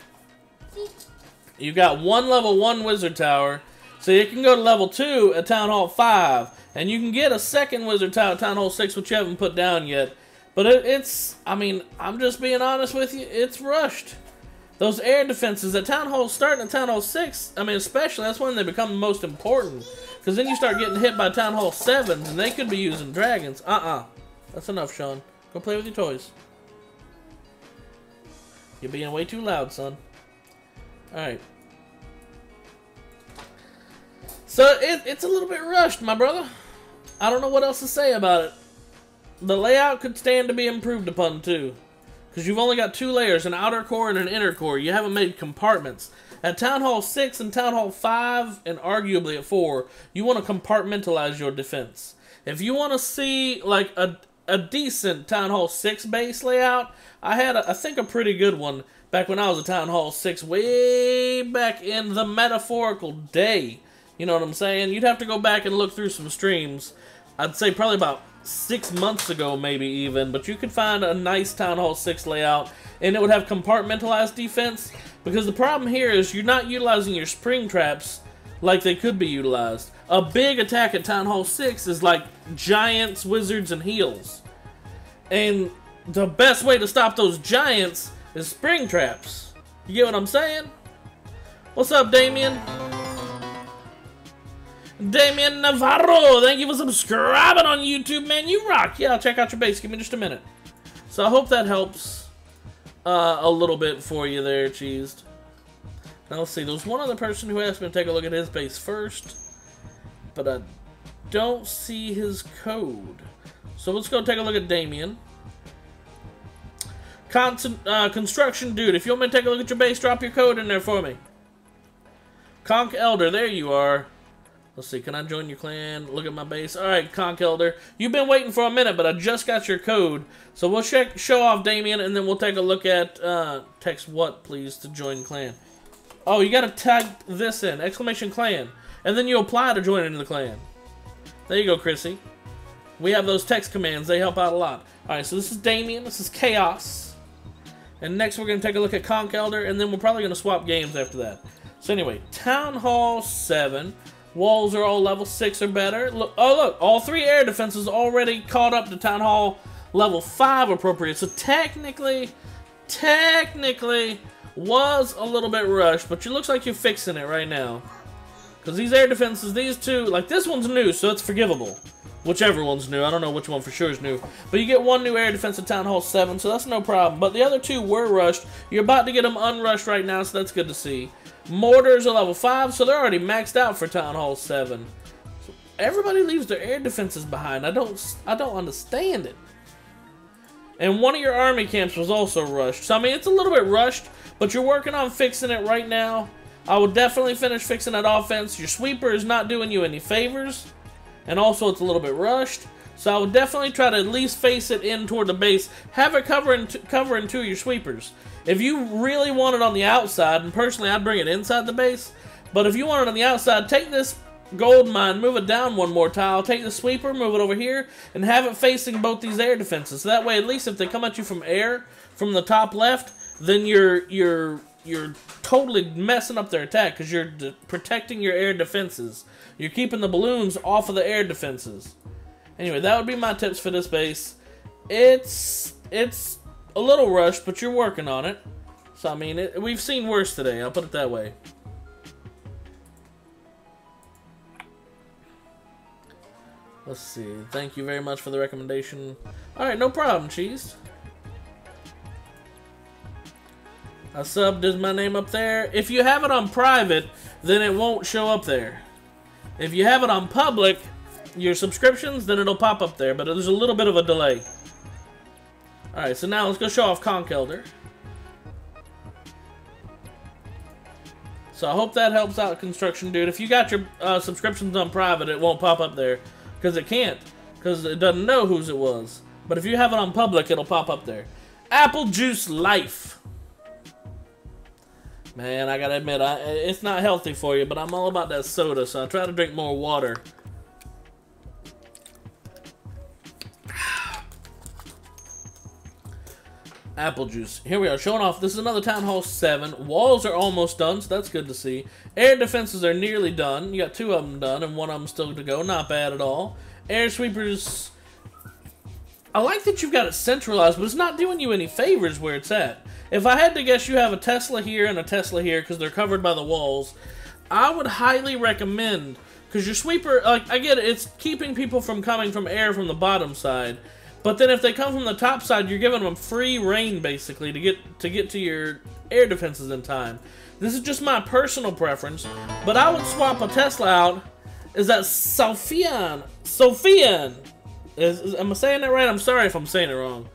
You got one level 1 wizard tower, so you can go to level 2 at Town Hall 5, and you can get a second wizard tower at Town Hall 6, which you haven't put down yet. But it's, I mean, I'm just being honest with you, it's rushed. Those air defenses at Town Hall, starting at Town Hall 6, I mean, especially, that's when they become the most important. Because then you start getting hit by Town Hall 7s, and they could be using dragons. That's enough, Sean. Go play with your toys. You're being way too loud, son. Alright. So, it's a little bit rushed, my brother. I don't know what else to say about it. The layout could stand to be improved upon, too. Because you've only got 2 layers, an outer core and an inner core. You haven't made compartments. At Town Hall 6 and Town Hall 5, and arguably at 4, you want to compartmentalize your defense. If you want to see, like, a decent Town Hall 6 base layout, I had, I think, a pretty good one back when I was at Town Hall 6, way back in the metaphorical day. You know what I'm saying? You'd have to go back and look through some streams. I'd say probably about 6 months ago, maybe even, but you could find a nice Town Hall 6 layout, and it would have compartmentalized defense, because the problem here is you're not utilizing your spring traps like they could be utilized. A big attack at Town Hall 6 is like giants, wizards, and heals. And the best way to stop those giants is spring traps. You get what I'm saying? What's up, Damien? Damien Navarro, thank you for subscribing on YouTube, man. You rock. Yeah, I'll check out your base. Give me just a minute. So I hope that helps a little bit for you there, Cheesed. Now let's see. There's one other person who asked me to take a look at his base first, but I don't see his code. So let's go take a look at Damien. Construction dude, if you want me to take a look at your base, drop your code in there for me. Conk Elder, there you are. Let's see, can I join your clan? Look at my base. Alright, Conk Elder. You've been waiting for a minute, but I just got your code. So we'll show off Damien, and then we'll take a look at, text what, please, to join clan. Oh, you gotta tag this in, exclamation clan. And then you apply to join into the clan. There you go, Chrissy. We have those text commands, they help out a lot. Alright, so this is Damien, this is Chaos. And next we're gonna take a look at Conk Elder, and then we're probably gonna swap games after that. So anyway, Town Hall 7. Walls are all level 6 or better. Look, oh look, all 3 air defenses already caught up to Town Hall level 5 appropriate. So technically was a little bit rushed, but it looks like you're fixing it right now. Because these air defenses, these 2, like this one's new, so it's forgivable. Whichever one's new, I don't know which one for sure is new. But you get 1 new air defense at Town Hall 7, so that's no problem. But the other 2 were rushed. You're about to get them unrushed right now, so that's good to see. Mortars are level 5, so they're already maxed out for Town Hall 7. So everybody leaves their air defenses behind. I don't understand it. And one of your army camps was also rushed. So I mean, it's a little bit rushed, but you're working on fixing it right now. I would definitely finish fixing that offense. Your sweeper is not doing you any favors, and also it's a little bit rushed. So I would definitely try to at least face it in toward the base. Have it covering 2 of your sweepers. If you really want it on the outside, and personally I'd bring it inside the base, But if you want it on the outside, take this gold mine, move it down one more tile, take the sweeper, move it over here, and have it facing both these air defenses. So that way, at least if they come at you from air, from the top left, then you're totally messing up their attack because you're protecting your air defenses. You're keeping the balloons off of the air defenses. Anyway, that would be my tips for this base. It's a little rushed, but you're working on it. So, I mean, we've seen worse today, I'll put it that way. Let's see. Thank you very much for the recommendation. Alright, no problem, Cheese. I subbed is my name up there. If you have it on private, then it won't show up there. If you have it on public, your subscriptions, then it'll pop up there, but there's a little bit of a delay. Alright, so now let's go show off Conch Elder. So I hope that helps out, Construction Dude. If you got your subscriptions on private, it won't pop up there. Because it can't. Because it doesn't know whose it was. But if you have it on public, it'll pop up there. Apple Juice Life. Man, I gotta admit, it's not healthy for you, but I'm all about that soda, so I try to drink more water. Apple juice. Here we are, showing off. This is another Town Hall 7. Walls are almost done, so that's good to see. Air defenses are nearly done. You got 2 of them done, and 1 of them still to go. Not bad at all. Air sweepers. I like that you've got it centralized, but it's not doing you any favors where it's at. If I had to guess, you have a Tesla here and a Tesla here because they're covered by the walls. I would highly recommend, because your sweeper, like, I get it, it's keeping people from coming from air from the bottom side. But then if they come from the top side, you're giving them free reign, basically, to get to your air defenses in time. This is just my personal preference, but I would swap a Tesla out. Is that Sophian? Am I saying that right? I'm sorry if I'm saying it wrong.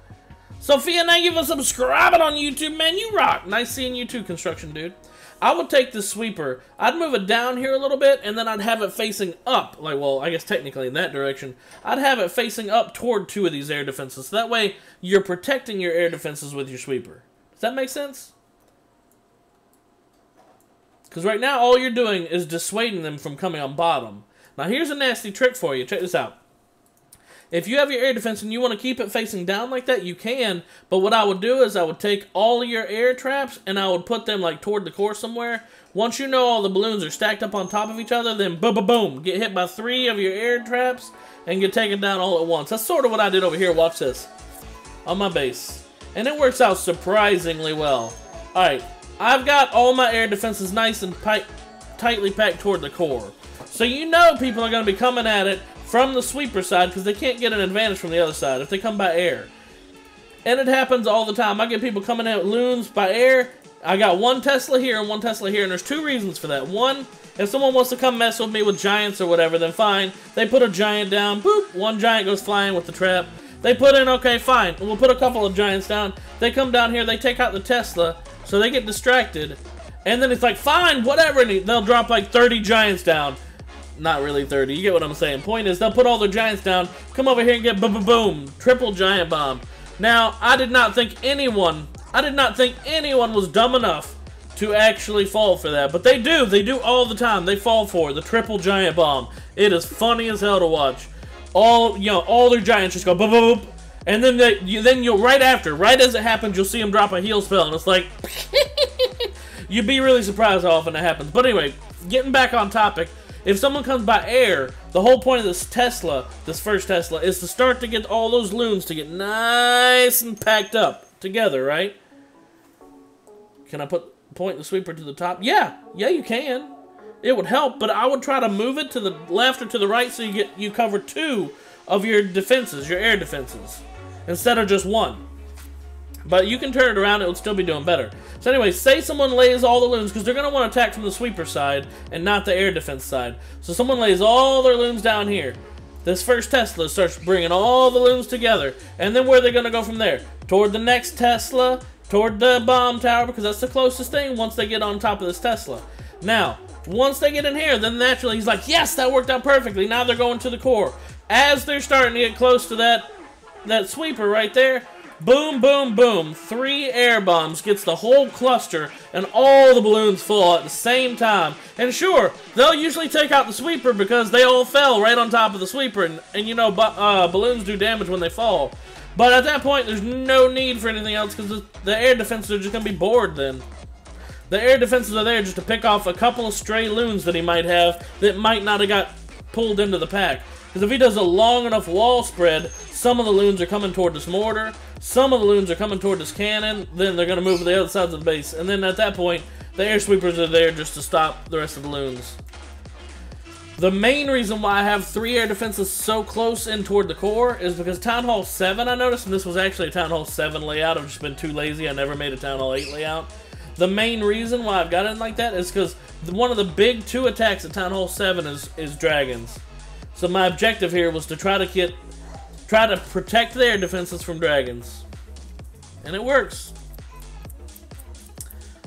Sophia, thank you for subscribing on YouTube, man. You rock. Nice seeing you too, Construction Dude. I would take this sweeper. I'd move it down here a little bit, and then I'd have it facing up. Like, well, I guess technically in that direction. I'd have it facing up toward 2 of these air defenses. So that way, you're protecting your air defenses with your sweeper. Does that make sense? Because right now, all you're doing is dissuading them from coming on bottom. Now, here's a nasty trick for you. Check this out. If you have your air defense and you want to keep it facing down like that, you can. But what I would do is I would take all of your air traps and I would put them like toward the core somewhere. Once you know all the balloons are stacked up on top of each other, then boom, boom, boom. Get hit by 3 of your air traps and get taken down all at once. That's sort of what I did over here. Watch this. On my base. And it works out surprisingly well. Alright. I've got all my air defenses nice and tightly packed toward the core. So you know people are going to be coming at it from the sweeper side because they can't get an advantage from the other side if they come by air. And it happens all the time. I get people coming at loons by air. I got 1 Tesla here and 1 Tesla here, and there's 2 reasons for that. One, if someone wants to come mess with me with giants or whatever, then fine. They put a giant down, boop, 1 giant goes flying with the trap. They put in, okay, fine, we'll put a couple of giants down. They come down here, they take out the Tesla, so they get distracted. And then it's like, fine, whatever, and they'll drop like 30 giants down. Not really 30, you get what I'm saying. Point is, they'll put all their giants down, come over here and get boom, triple giant bomb. Now, I did not think anyone was dumb enough to actually fall for that. But they do all the time. They fall for the triple giant bomb. It is funny as hell to watch. All their giants just go boop, boop, boop. And then you'll right as it happens, you'll see them drop a heal spell, and it's like, you'd be really surprised how often that happens. But anyway, getting back on topic, if someone comes by air, the whole point of this first Tesla, is to start to get all those loons nice and packed up together, right? Can I point the sweeper to the top? Yeah, you can. It would help, but I would try to move it to the left or to the right so you cover 2 of your defenses, your air defenses, instead of just 1. But you can turn it around, it would still be doing better. So anyway, say someone lays all the loons, because they're going to want to attack from the sweeper side and not the air defense side. So someone lays all their loons down here. This first Tesla starts bringing all the loons together. And then where are they going to go from there? Toward the next Tesla, toward the bomb tower, because that's the closest thing once they get on top of this Tesla. Now, once they get in here, then naturally he's like, yes, that worked out perfectly. Now they're going to the core. As they're starting to get close to that sweeper right there, Boom, boom, boom. 3 air bombs gets the whole cluster, and all the balloons fall at the same time. And sure, they'll usually take out the sweeper because they all fell right on top of the sweeper. And you know, balloons do damage when they fall. But at that point, there's no need for anything else because the air defenses are just going to be bored then. The air defenses are there just to pick off a couple of stray loons that he might have that might not have got pulled into the pack. Because if he does a long enough wall spread, some of the loons are coming toward this mortar, some of the loons are coming toward this cannon, then they're going to move to the other sides of the base. And then at that point, the air sweepers are there just to stop the rest of the loons. The main reason why I have 3 air defenses so close in toward the core is because Town Hall 7, I noticed, and this was actually a Town Hall 7 layout, I've just been too lazy, I never made a Town Hall 8 layout. The main reason why I've got it like that is because one of the big 2 attacks at Town Hall 7 is dragons. So my objective here was to try to protect the air defenses from dragons. And it works.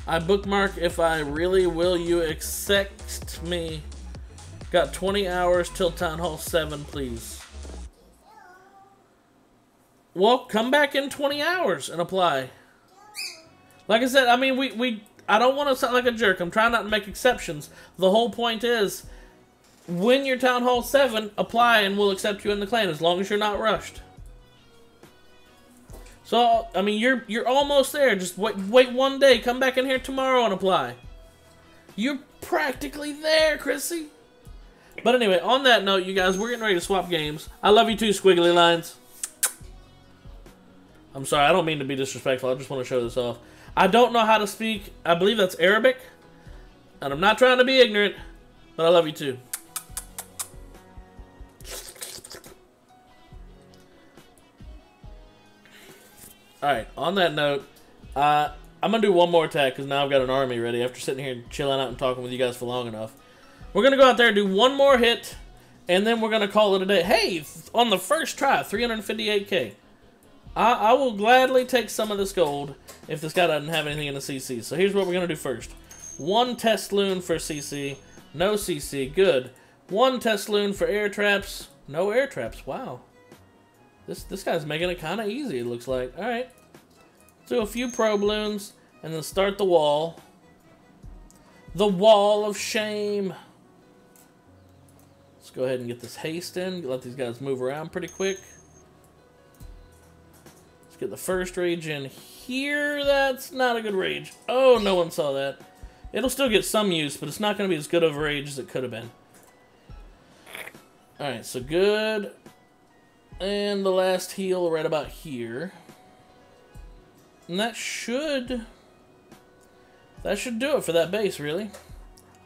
I bookmark if I really will you accept me. Got 20 hours till Town Hall 7, please. Well, come back in 20 hours and apply. Like I said, I mean, I don't want to sound like a jerk. I'm trying not to make exceptions. The whole point is, when you're Town Hall 7, apply and we'll accept you in the clan as long as you're not rushed. So, I mean, you're almost there. Just wait 1 day. Come back in here tomorrow and apply. You're practically there, Chrissy. But anyway, on that note, you guys, we're getting ready to swap games. I love you too, Squiggly Lines. I'm sorry, I don't mean to be disrespectful. I just want to show this off. I don't know how to speak. I believe that's Arabic. And I'm not trying to be ignorant, but I love you too. Alright, on that note, I'm going to do one more attack because now I've got an army ready after sitting here chilling out and talking with you guys for long enough. We're going to go out there and do one more hit, and then we're going to call it a day. Hey, on the first try, 358k. I will gladly take some of this gold if this guy doesn't have anything in the CC. So here's what we're going to do first. 1 test loon for CC. No CC. Good. 1 test loon for air traps. No air traps. Wow. This guy's making it kind of easy, it looks like. Alright. Do a few probe loons, and then start the wall. The wall of shame. Let's go ahead and get this haste in. Let these guys move around pretty quick. Let's get the first rage in here. That's not a good rage. Oh, no one saw that. It'll still get some use, but it's not going to be as good of a rage as it could have been. Alright, so good. And the last heal right about here. And that should do it for that base, really.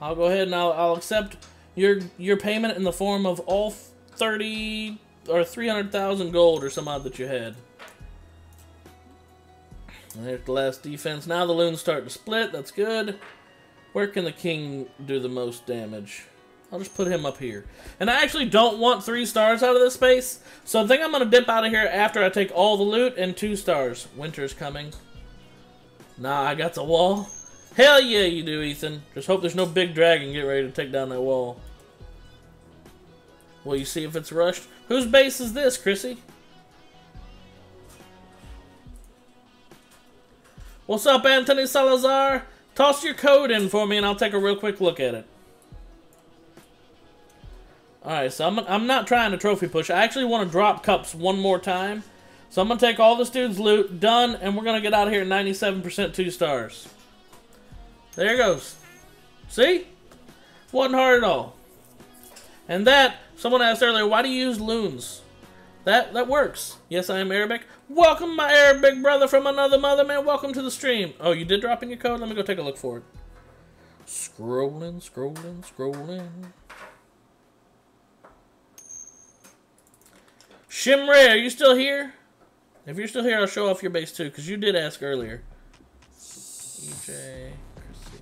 I'll go ahead and I'll accept your payment in the form of all 30 or 300,000 gold or some odd that you had. And there's the last defense. Now the loons start to split. That's good. Where can the king do the most damage? I'll just put him up here. And I actually don't want 3 stars out of this space, so I think I'm going to dip out of here after I take all the loot and 2 stars. Winter's coming. Nah, I got the wall. Hell yeah, you do, Ethan. Just hope there's no big dragon get ready to take down that wall. Will you see if it's rushed? Whose base is this, Chrissy? What's up, Anthony Salazar? Toss your code in for me and I'll take a real quick look at it. Alright, so I'm not trying to trophy push. I actually want to drop cups one more time. So I'm going to take all this dude's loot, done, and we're going to get out of here at 97% 2 stars. There it goes. See? Wasn't hard at all. And that, someone asked earlier, why do you use loons? That works. Yes, I am Arabic. Welcome, my Arabic brother from another mother, man. Welcome to the stream. Oh, you did drop in your code? Let me go take a look for it. Scrolling, scrolling, scrolling. Shimray, are you still here? If you're still here, I'll show off your base too, because you did ask earlier. EJ, Chrissy.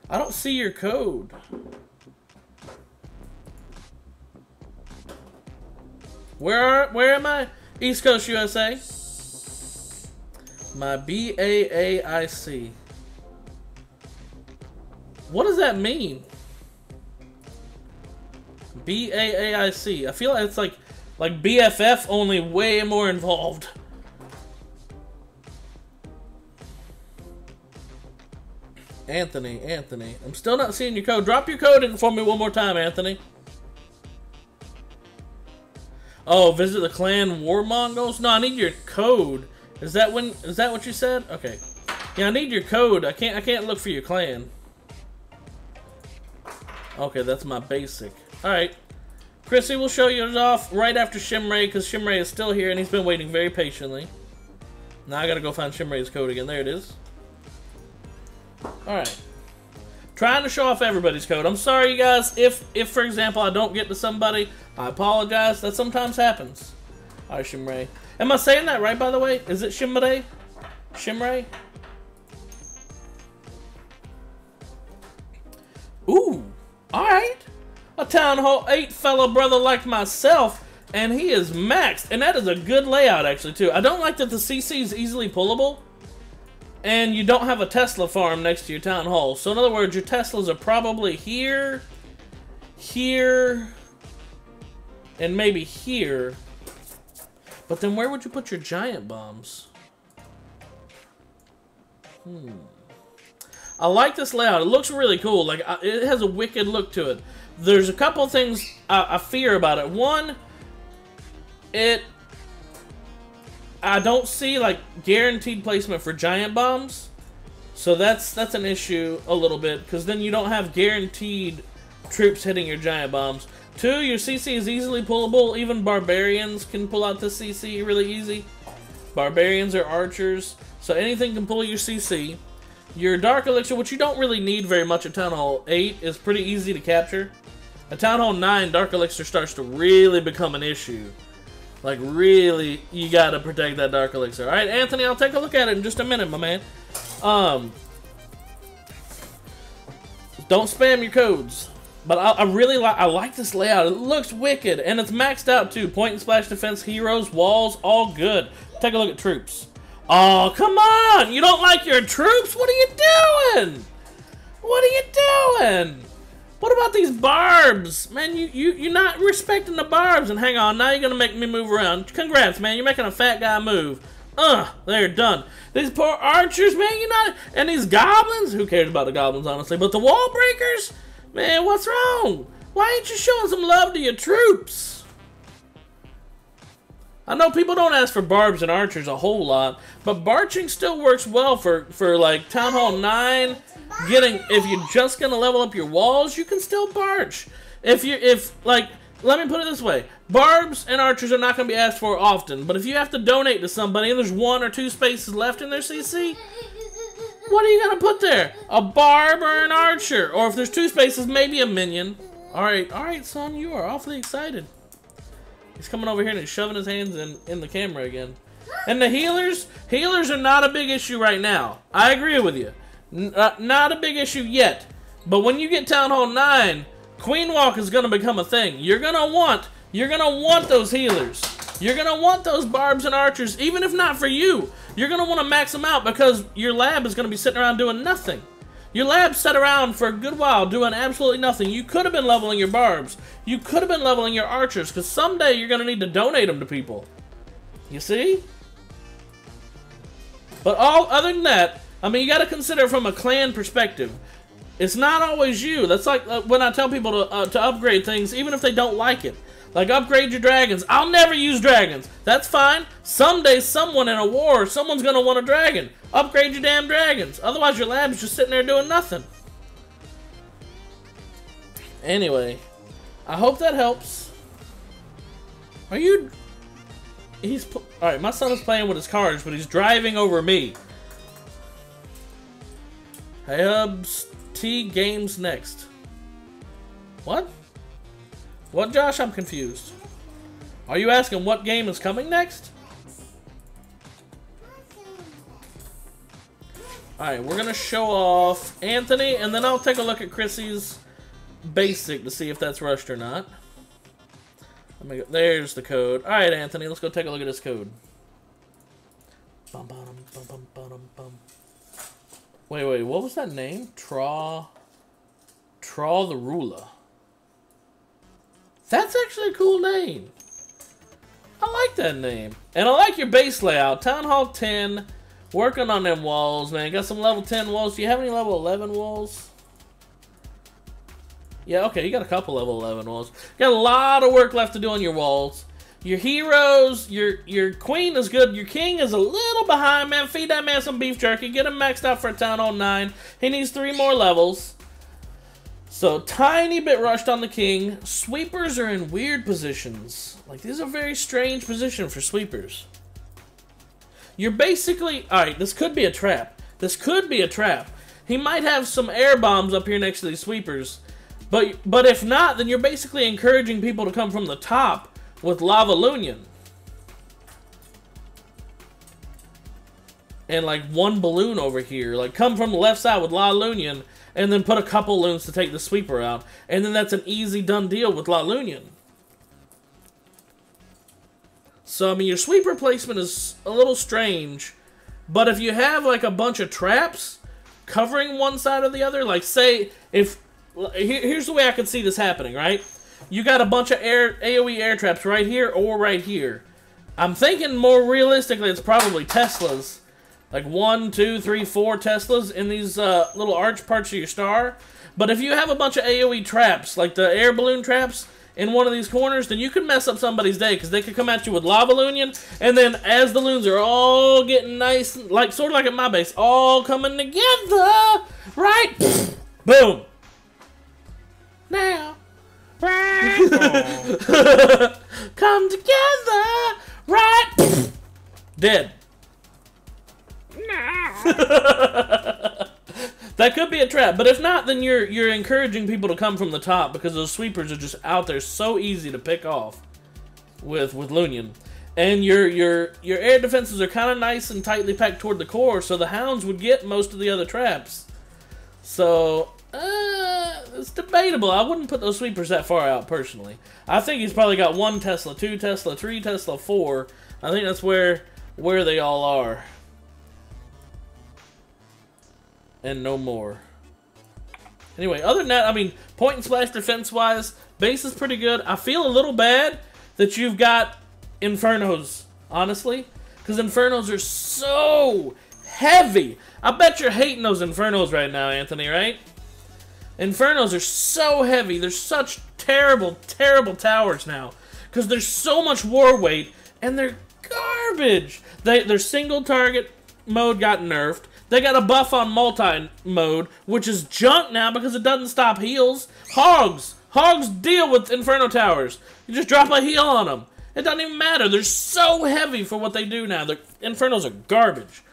I don't see your code. Where am I? East Coast, USA. My BAAIC. What does that mean? BAAIC. I feel like it's like BFF, only way more involved. Anthony. I'm still not seeing your code. Drop your code in for me one more time, Anthony. Oh, visit the clan Warmongers? No, I need your code. Is that what you said? Okay. Yeah, I need your code. I can't look for your clan. Okay, that's my basic. Alright. Chrissy will show you off right after Shimray, because Shimray is still here and he's been waiting very patiently. Now I gotta go find Shimray's code again. There it is. Alright. Trying to show off everybody's code. I'm sorry, you guys. If for example, I don't get to somebody, I apologize. That sometimes happens. Alright, Shimray. Am I saying that right, by the way? Is it Shimray? Shimray? Ooh. Alright. A Town Hall 8 fellow brother like myself, and he is maxed. And that is a good layout, actually, too. I don't like that the CC is easily pullable, and you don't have a Tesla farm next to your Town Hall. So, in other words, your Teslas are probably here, here, and maybe here. But then where would you put your giant bombs? I like this layout. It looks really cool. Like, it has a wicked look to it. There's a couple things I fear about it. One, I don't see like guaranteed placement for giant bombs, so that's an issue a little bit, because then you don't have guaranteed troops hitting your giant bombs. Two, your CC is easily pullable. Even barbarians can pull out the CC really easy. Barbarians are archers, so anything can pull your CC. Your Dark Elixir, which you don't really need very much at Town Hall 8, is pretty easy to capture. At Town Hall 9, Dark Elixir starts to really become an issue. Like, really, you gotta protect that Dark Elixir. Alright, Anthony, I'll take a look at it in just a minute, my man. Don't spam your codes. But I really like this layout. It looks wicked, and it's maxed out, too. Point and splash defense, heroes, walls, all good. Take a look at troops. Oh, come on! You don't like your troops? What are you doing? What are you doing? What about these barbs? Man, you're not respecting the barbs. And hang on, now you're going to make me move around. Congrats, man. You're making a fat guy move. They're done. These poor archers, man, you're not... And these goblins? Who cares about the goblins, honestly? But the wall breakers? Man, what's wrong? Why ain't you showing some love to your troops? I know people don't ask for barbs and archers a whole lot, but barching still works well for like, Town Hall 9... if you're just gonna level up your walls, you can still barch. Let me put it this way: barbs and archers are not gonna be asked for often, but if you have to donate to somebody and there's 1 or 2 spaces left in their CC, what are you gonna put there? A barb or an archer? Or if there's 2 spaces, maybe a minion. Alright, son, you are awfully excited. He's coming over here and he's shoving his hands in the camera again. And the healers are not a big issue right now. I agree with you. Not a big issue yet, but when you get Town Hall 9, Queen Walk is going to become a thing. You're going to want those healers. You're going to want those barbs and archers, even if not for you. You're going to want to max them out because your lab is going to be sitting around doing nothing. Your lab sat around for a good while doing absolutely nothing. You could have been leveling your barbs. You could have been leveling your archers, because someday you're going to need to donate them to people. You see? But other than that, I mean, you got to consider from a clan perspective. It's not always you. That's like when I tell people to upgrade things, even if they don't like it. Like, upgrade your dragons. I'll never use dragons. That's fine. Someday, someone in a war, someone's going to want a dragon. Upgrade your damn dragons. Otherwise, your lab's just sitting there doing nothing. Anyway, I hope that helps. Are you... Alright, my son is playing with his cars, but he's driving over me. Hey, Hubs, T games next. What? What, Josh? I'm confused. Are you asking what game is coming next? Alright, we're gonna show off Anthony, and then I'll take a look at Chrissy's basic to see if that's rushed or not. There's the code. Alright, Anthony, let's go take a look at his code. Wait, what was that name? Traw the Ruler. That's actually a cool name. I like that name. And I like your base layout. Town Hall 10 Working on them walls, man. Got some level 10 walls. Do you have any level 11 walls? Yeah, okay, you got a couple level 11 walls. Got a lot of work left to do on your walls. Your heroes, your queen is good. Your king is a little behind, man. Feed that man some beef jerky. Get him maxed out for a Town Hall 9. He needs 3 more levels. So, tiny bit rushed on the king. Sweepers are in weird positions. Like, this is a very strange position for sweepers. You're basically... Alright, this could be a trap. This could be a trap. He might have some air bombs up here next to these sweepers. But if not, then you're basically encouraging people to come from the top with Lava Lunion. And like one balloon over here. Like come from the left side with La Lunion and then put a couple loons to take the sweeper out. And then that's an easy done deal with La Lunion. So I mean your sweeper placement is a little strange. But if you have like a bunch of traps covering one side or the other, like say if here's the way I could see this happening, right? You got a bunch of AoE air traps right here or right here. I'm thinking more realistically it's probably Teslas. Like 1, 2, 3, 4 Teslas in these little arch parts of your star. But if you have a bunch of AoE traps, like the air balloon traps in one of these corners, then you could mess up somebody's day because they could come at you with Lava Lunion, and then as the loons are all getting nice, like sort of like at my base, all coming together, right? Boom. Now. Right. Come together, right? Dead. That could be a trap, but if not, then you're encouraging people to come from the top because those sweepers are just out there so easy to pick off with Lunion. And your air defenses are kind of nice and tightly packed toward the core, so the hounds would get most of the other traps. So it's debatable. I wouldn't put those sweepers that far out personally. I think he's probably got 1 Tesla, 2 Tesla, 3 Tesla, 4. I think that's where they all are. And no more. Anyway, other than that, I mean, point and splash defense-wise, base is pretty good. I feel a little bad that you've got Infernos, honestly. Because Infernos are so heavy. I bet you're hating those Infernos right now, Anthony, right? Infernos are so heavy. They're such terrible, terrible towers now. Because there's so much war weight, and they're garbage. Their single target mode got nerfed. They got a buff on multi-mode, which is junk now because it doesn't stop heals. Hogs deal with Inferno Towers. You just drop a heal on them. It doesn't even matter. They're so heavy for what they do now. The Infernos are garbage.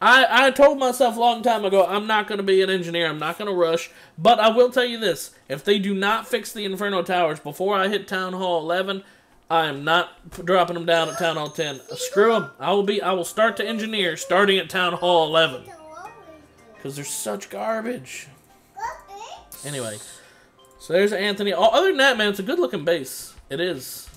I told myself a long time ago, I'm not going to be an engineer. I'm not going to rush. But I will tell you this. If they do not fix the Inferno Towers before I hit Town Hall 11, I am not dropping them down at Town Hall 10. Screw them. I will start to engineer starting at Town Hall 11. Because they're such garbage. Anyway. So there's Anthony. Oh, other than that, man, it's a good looking base. It is.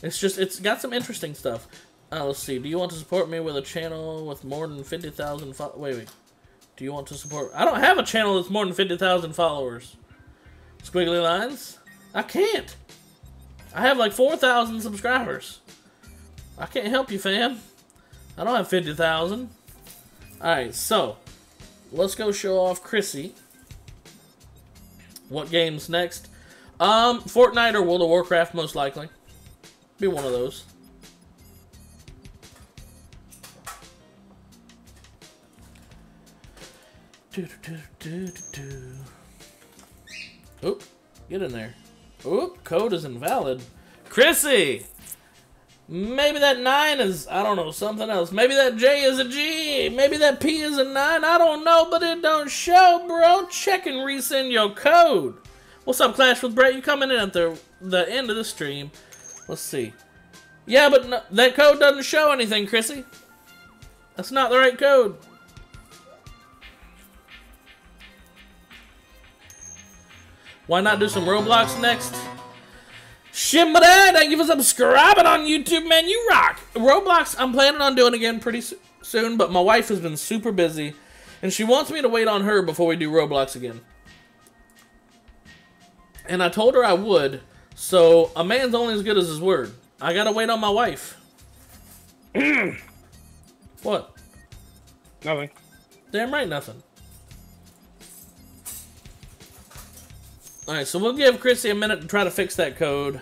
It's just, it's got some interesting stuff. Let's see. Do you want to support me with a channel with more than 50,000 followers? Wait. Do you want to support... I don't have a channel that's more than 50,000 followers. Squiggly lines? I can't. I have like 4,000 subscribers. I can't help you, fam. I don't have 50,000. Alright, so. Let's go show off Chrissy. What game's next? Fortnite or World of Warcraft, most likely. Be one of those. Oop, get in there. Oop, code is invalid. Chrissy! Maybe that 9 is, I don't know, something else. Maybe that J is a G. Maybe that P is a 9. I don't know, but it don't show, bro. Check and resend your code. What's up, Clash with Brett? You coming in at the end of the stream. Let's see. Yeah, but no, that code doesn't show anything, Chrissy. That's not the right code. Why not do some Roblox next? Shimbada, thank you for subscribing on YouTube, man. You rock. Roblox, I'm planning on doing again pretty soon, but my wife has been super busy, and she wants me to wait on her before we do Roblox again. And I told her I would, so a man's only as good as his word. I gotta wait on my wife. What? Nothing. Damn right, nothing. Alright, so we'll give Chrissy a minute to try to fix that code.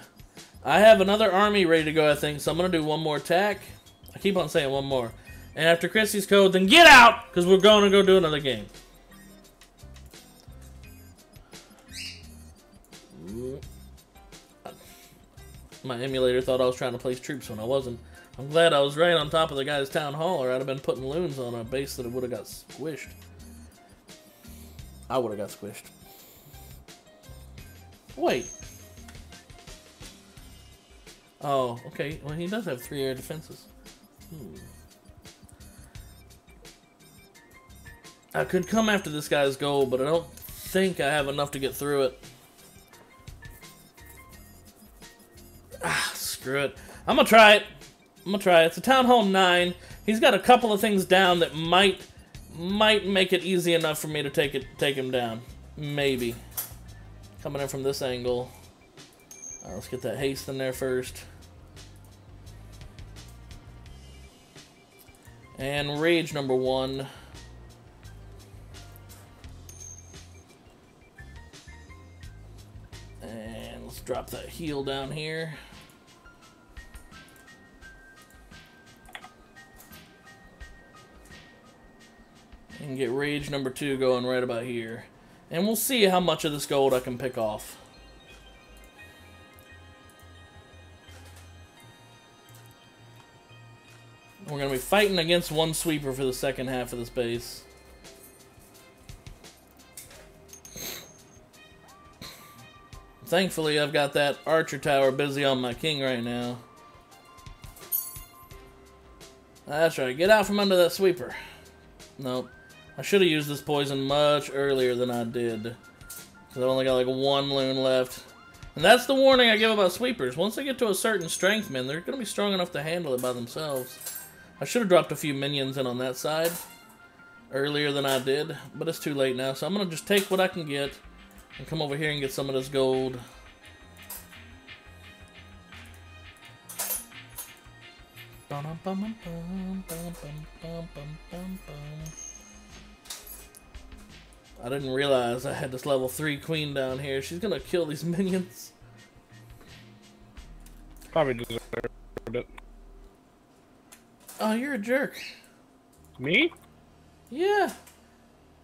I have another army ready to go, I think, so I'm going to do one more attack. I keep on saying one more. And after Chrissy's code, then get out! Because we're going to go do another game. My emulator thought I was trying to place troops when I wasn't. I'm glad I was right on top of the guy's town hall, or I'd have been putting loons on a base that it would have got squished. I would have got squished. Wait. Oh, okay. Well, he does have 3 air defenses. I could come after this guy's gold, but I don't think I have enough to get through it. Screw it. I'm gonna try it. It's a Town Hall 9. He's got a couple of things down that might make it easy enough for me to take him down. Maybe. Coming in from this angle. Let's get that haste in there first. And rage number 1. And let's drop that heal down here. And get rage number 2 going right about here. And we'll see how much of this gold I can pick off. We're going to be fighting against one sweeper for the second half of this base. Thankfully, I've got that archer tower busy on my king right now. That's right, get out from under that sweeper. Nope. I should have used this poison much earlier than I did. Because I've only got like 1 loon left. And that's the warning I give about sweepers. Once they get to a certain strength, man, they're going to be strong enough to handle it by themselves. I should have dropped a few minions in on that side earlier than I did. But it's too late now, so I'm going to just take what I can get and come over here and get some of this gold. I didn't realize I had this level 3 queen down here. She's gonna kill these minions. Probably deserved it. Oh, you're a jerk. Me? Yeah.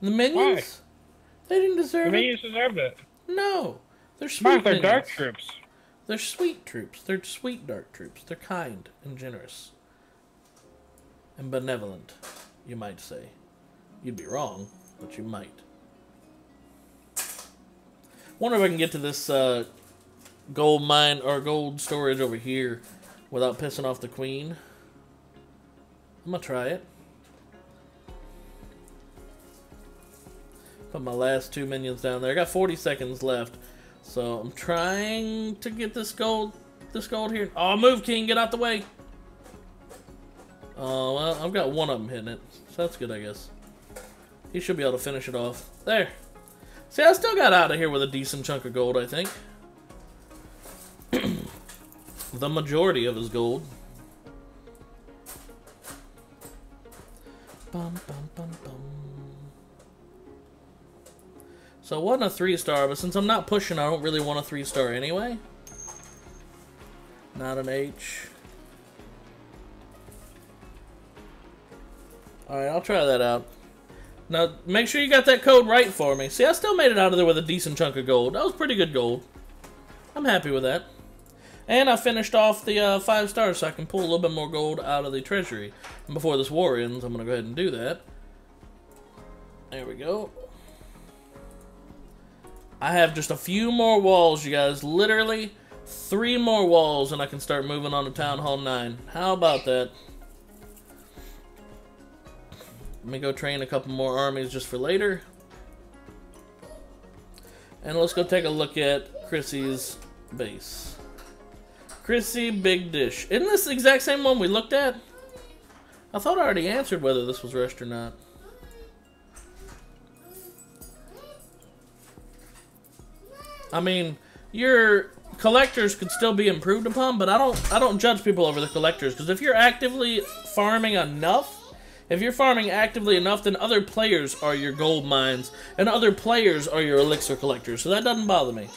The minions? Why? They didn't deserve it. The minions deserved it. No. They're sweet They're minions. dark troops. They're sweet troops. They're sweet dark troops. They're kind and generous. And benevolent, you might say. You'd be wrong, but you might. Wonder if I can get to this gold mine or gold storage over here without pissing off the queen. I'm gonna try it. Put my last 2 minions down there. I got 40 seconds left, so I'm trying to get this gold here. Oh, move, king! Get out the way. Oh well, I've got 1 of them hitting it, so that's good, I guess. He should be able to finish it off. There. See, I still got out of here with a decent chunk of gold, I think. The majority of his gold. Bum, bum, bum, bum. So it wasn't a 3-star, but since I'm not pushing, I don't really want a 3-star anyway. Not an H. Alright, I'll try that out. Now, make sure you got that code right for me. See, I still made it out of there with a decent chunk of gold. That was pretty good gold. I'm happy with that. And I finished off the 5 stars so I can pull a little bit more gold out of the treasury. And before this war ends, I'm going to go ahead and do that. There we go. I have just a few more walls, you guys. Literally 3 more walls and I can start moving on to Town Hall 9. How about that? Let me go train a couple more armies just for later. And let's go take a look at Chrissy's base. Chrissy Big Dish. Isn't this the exact same one we looked at? I thought I already answered whether this was rushed or not. I mean, your collectors could still be improved upon, but I don't judge people over the collectors, because if you're actively farming enough, If you're farming actively enough, then other players are your gold mines, and other players are your elixir collectors, so that doesn't bother me.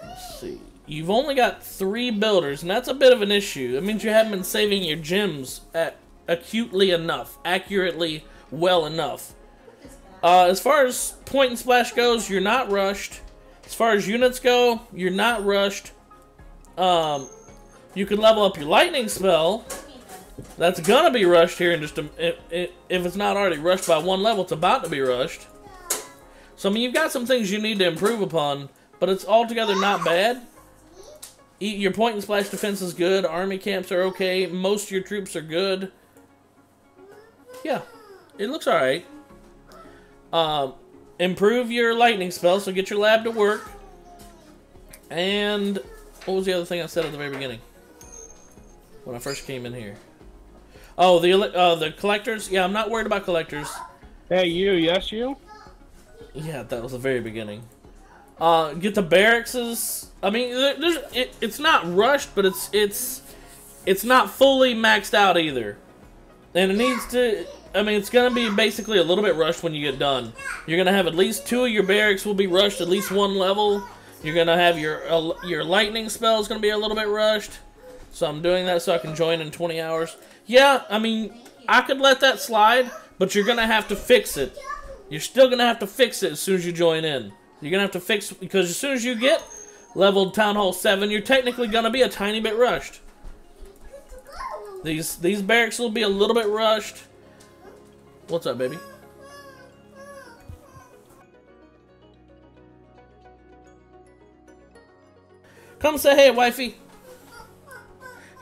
Let's see. You've only got 3 builders, and that's a bit of an issue. That means you haven't been saving your gems accurately enough, accurately well enough. As far as point and splash goes, you're not rushed. As far as units go, you're not rushed. You can level up your lightning spell. That's gonna be rushed here in just if it's not already rushed by 1 level, it's about to be rushed. So I mean, you've got some things you need to improve upon, but it's altogether not bad. Your point and splash defense is good. Army camps are okay. Most of your troops are good. Yeah, it looks alright. Improve your lightning spell, so get your lab to work. And what was the other thing I said at the very beginning when I first came in here? Oh, the collectors. Yeah, I'm not worried about collectors. Hey, you. Yes, you. Yeah, that was the very beginning. Get the barracks. I mean, it's not rushed, but it's not fully maxed out either, and it needs to. I mean, it's gonna be basically a little bit rushed when you get done. You're gonna have at least 2 of your barracks will be rushed at least 1 level. You're gonna have your lightning spell is gonna be a little bit rushed. So I'm doing that so I can join in 20 hours. Yeah, I mean, I could let that slide, but you're gonna have to fix it. You're still gonna have to fix it as soon as you join in. You're gonna have to fix, because as soon as you get leveled Town Hall 7, you're technically gonna be a tiny bit rushed. These barracks will be a little bit rushed. What's up, baby? Come say hey, wifey.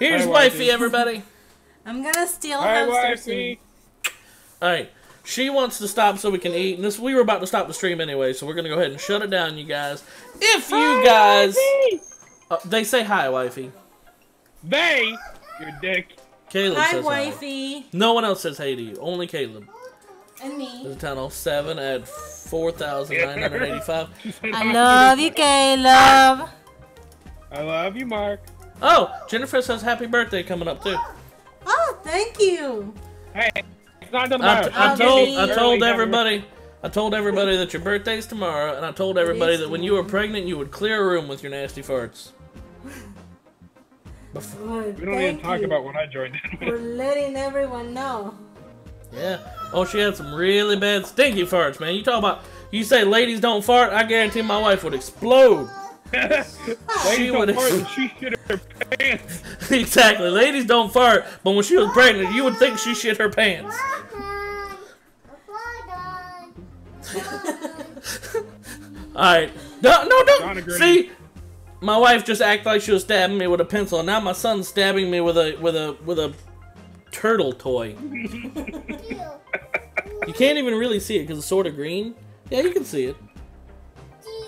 Here's Hi, wifey, everybody. I'm gonna steal Hi, Hubster soon. wifey. Alright, she wants to stop so we can eat, and we were about to stop the stream anyway, so we're gonna go ahead and shut it down, you guys. If you guys... they say hi, wifey. They? Your dick. Caleb Hi, says wifey. hi. No one else says hey to you, only Caleb. And me. There's a Town Hall 7 at 4,985. I love you, Caleb. I love you, Mark. Oh, Jennifer says happy birthday coming up, too. Oh, thank you. Hey, it's not the I told everybody that your birthday's tomorrow, and I told everybody that when you were pregnant, you would clear a room with your nasty farts. Good, We don't even talk about when I joined in. We're letting everyone know. Yeah. Oh, she had some really bad stinky farts, man. You say ladies don't fart, I guarantee my wife would explode. She would. She shit her pants. Exactly. Ladies don't fart, but when she was pregnant, you would think she shit her pants. Alright. No, don't. See? My wife just acted like she was stabbing me with a pencil, and now my son's stabbing me with a turtle toy. You can't even really see it because it's sort of green. Yeah, you can see it.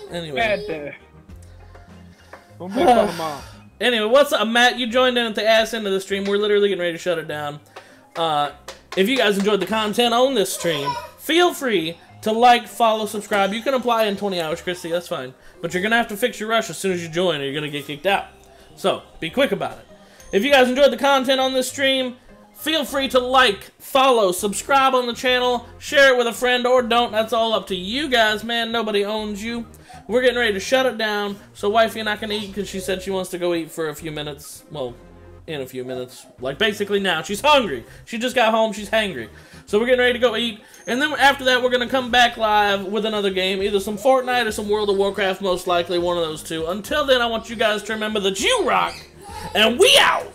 Anyway. Don't make fun of Mom. Anyway, what's up, Matt? You joined in at the ass end of the stream. We're literally getting ready to shut it down. If you guys enjoyed the content on this stream, feel free to like, follow, subscribe. You can apply in 20 hours, Christy. That's fine. But you're going to have to fix your rush as soon as you join or you're going to get kicked out. So, be quick about it. If you guys enjoyed the content on this stream, feel free to like, follow, subscribe on the channel, share it with a friend, or don't. That's all up to you guys, man. Nobody owns you. We're getting ready to shut it down, so wifey and I can eat because she said she wants to go eat for a few minutes. Well, in a few minutes. Like, basically now. She's hungry. She just got home. She's hangry. So we're getting ready to go eat. And then after that, we're going to come back live with another game. Either some Fortnite or some World of Warcraft, most likely. One of those two. Until then, I want you guys to remember that you rock. And we out!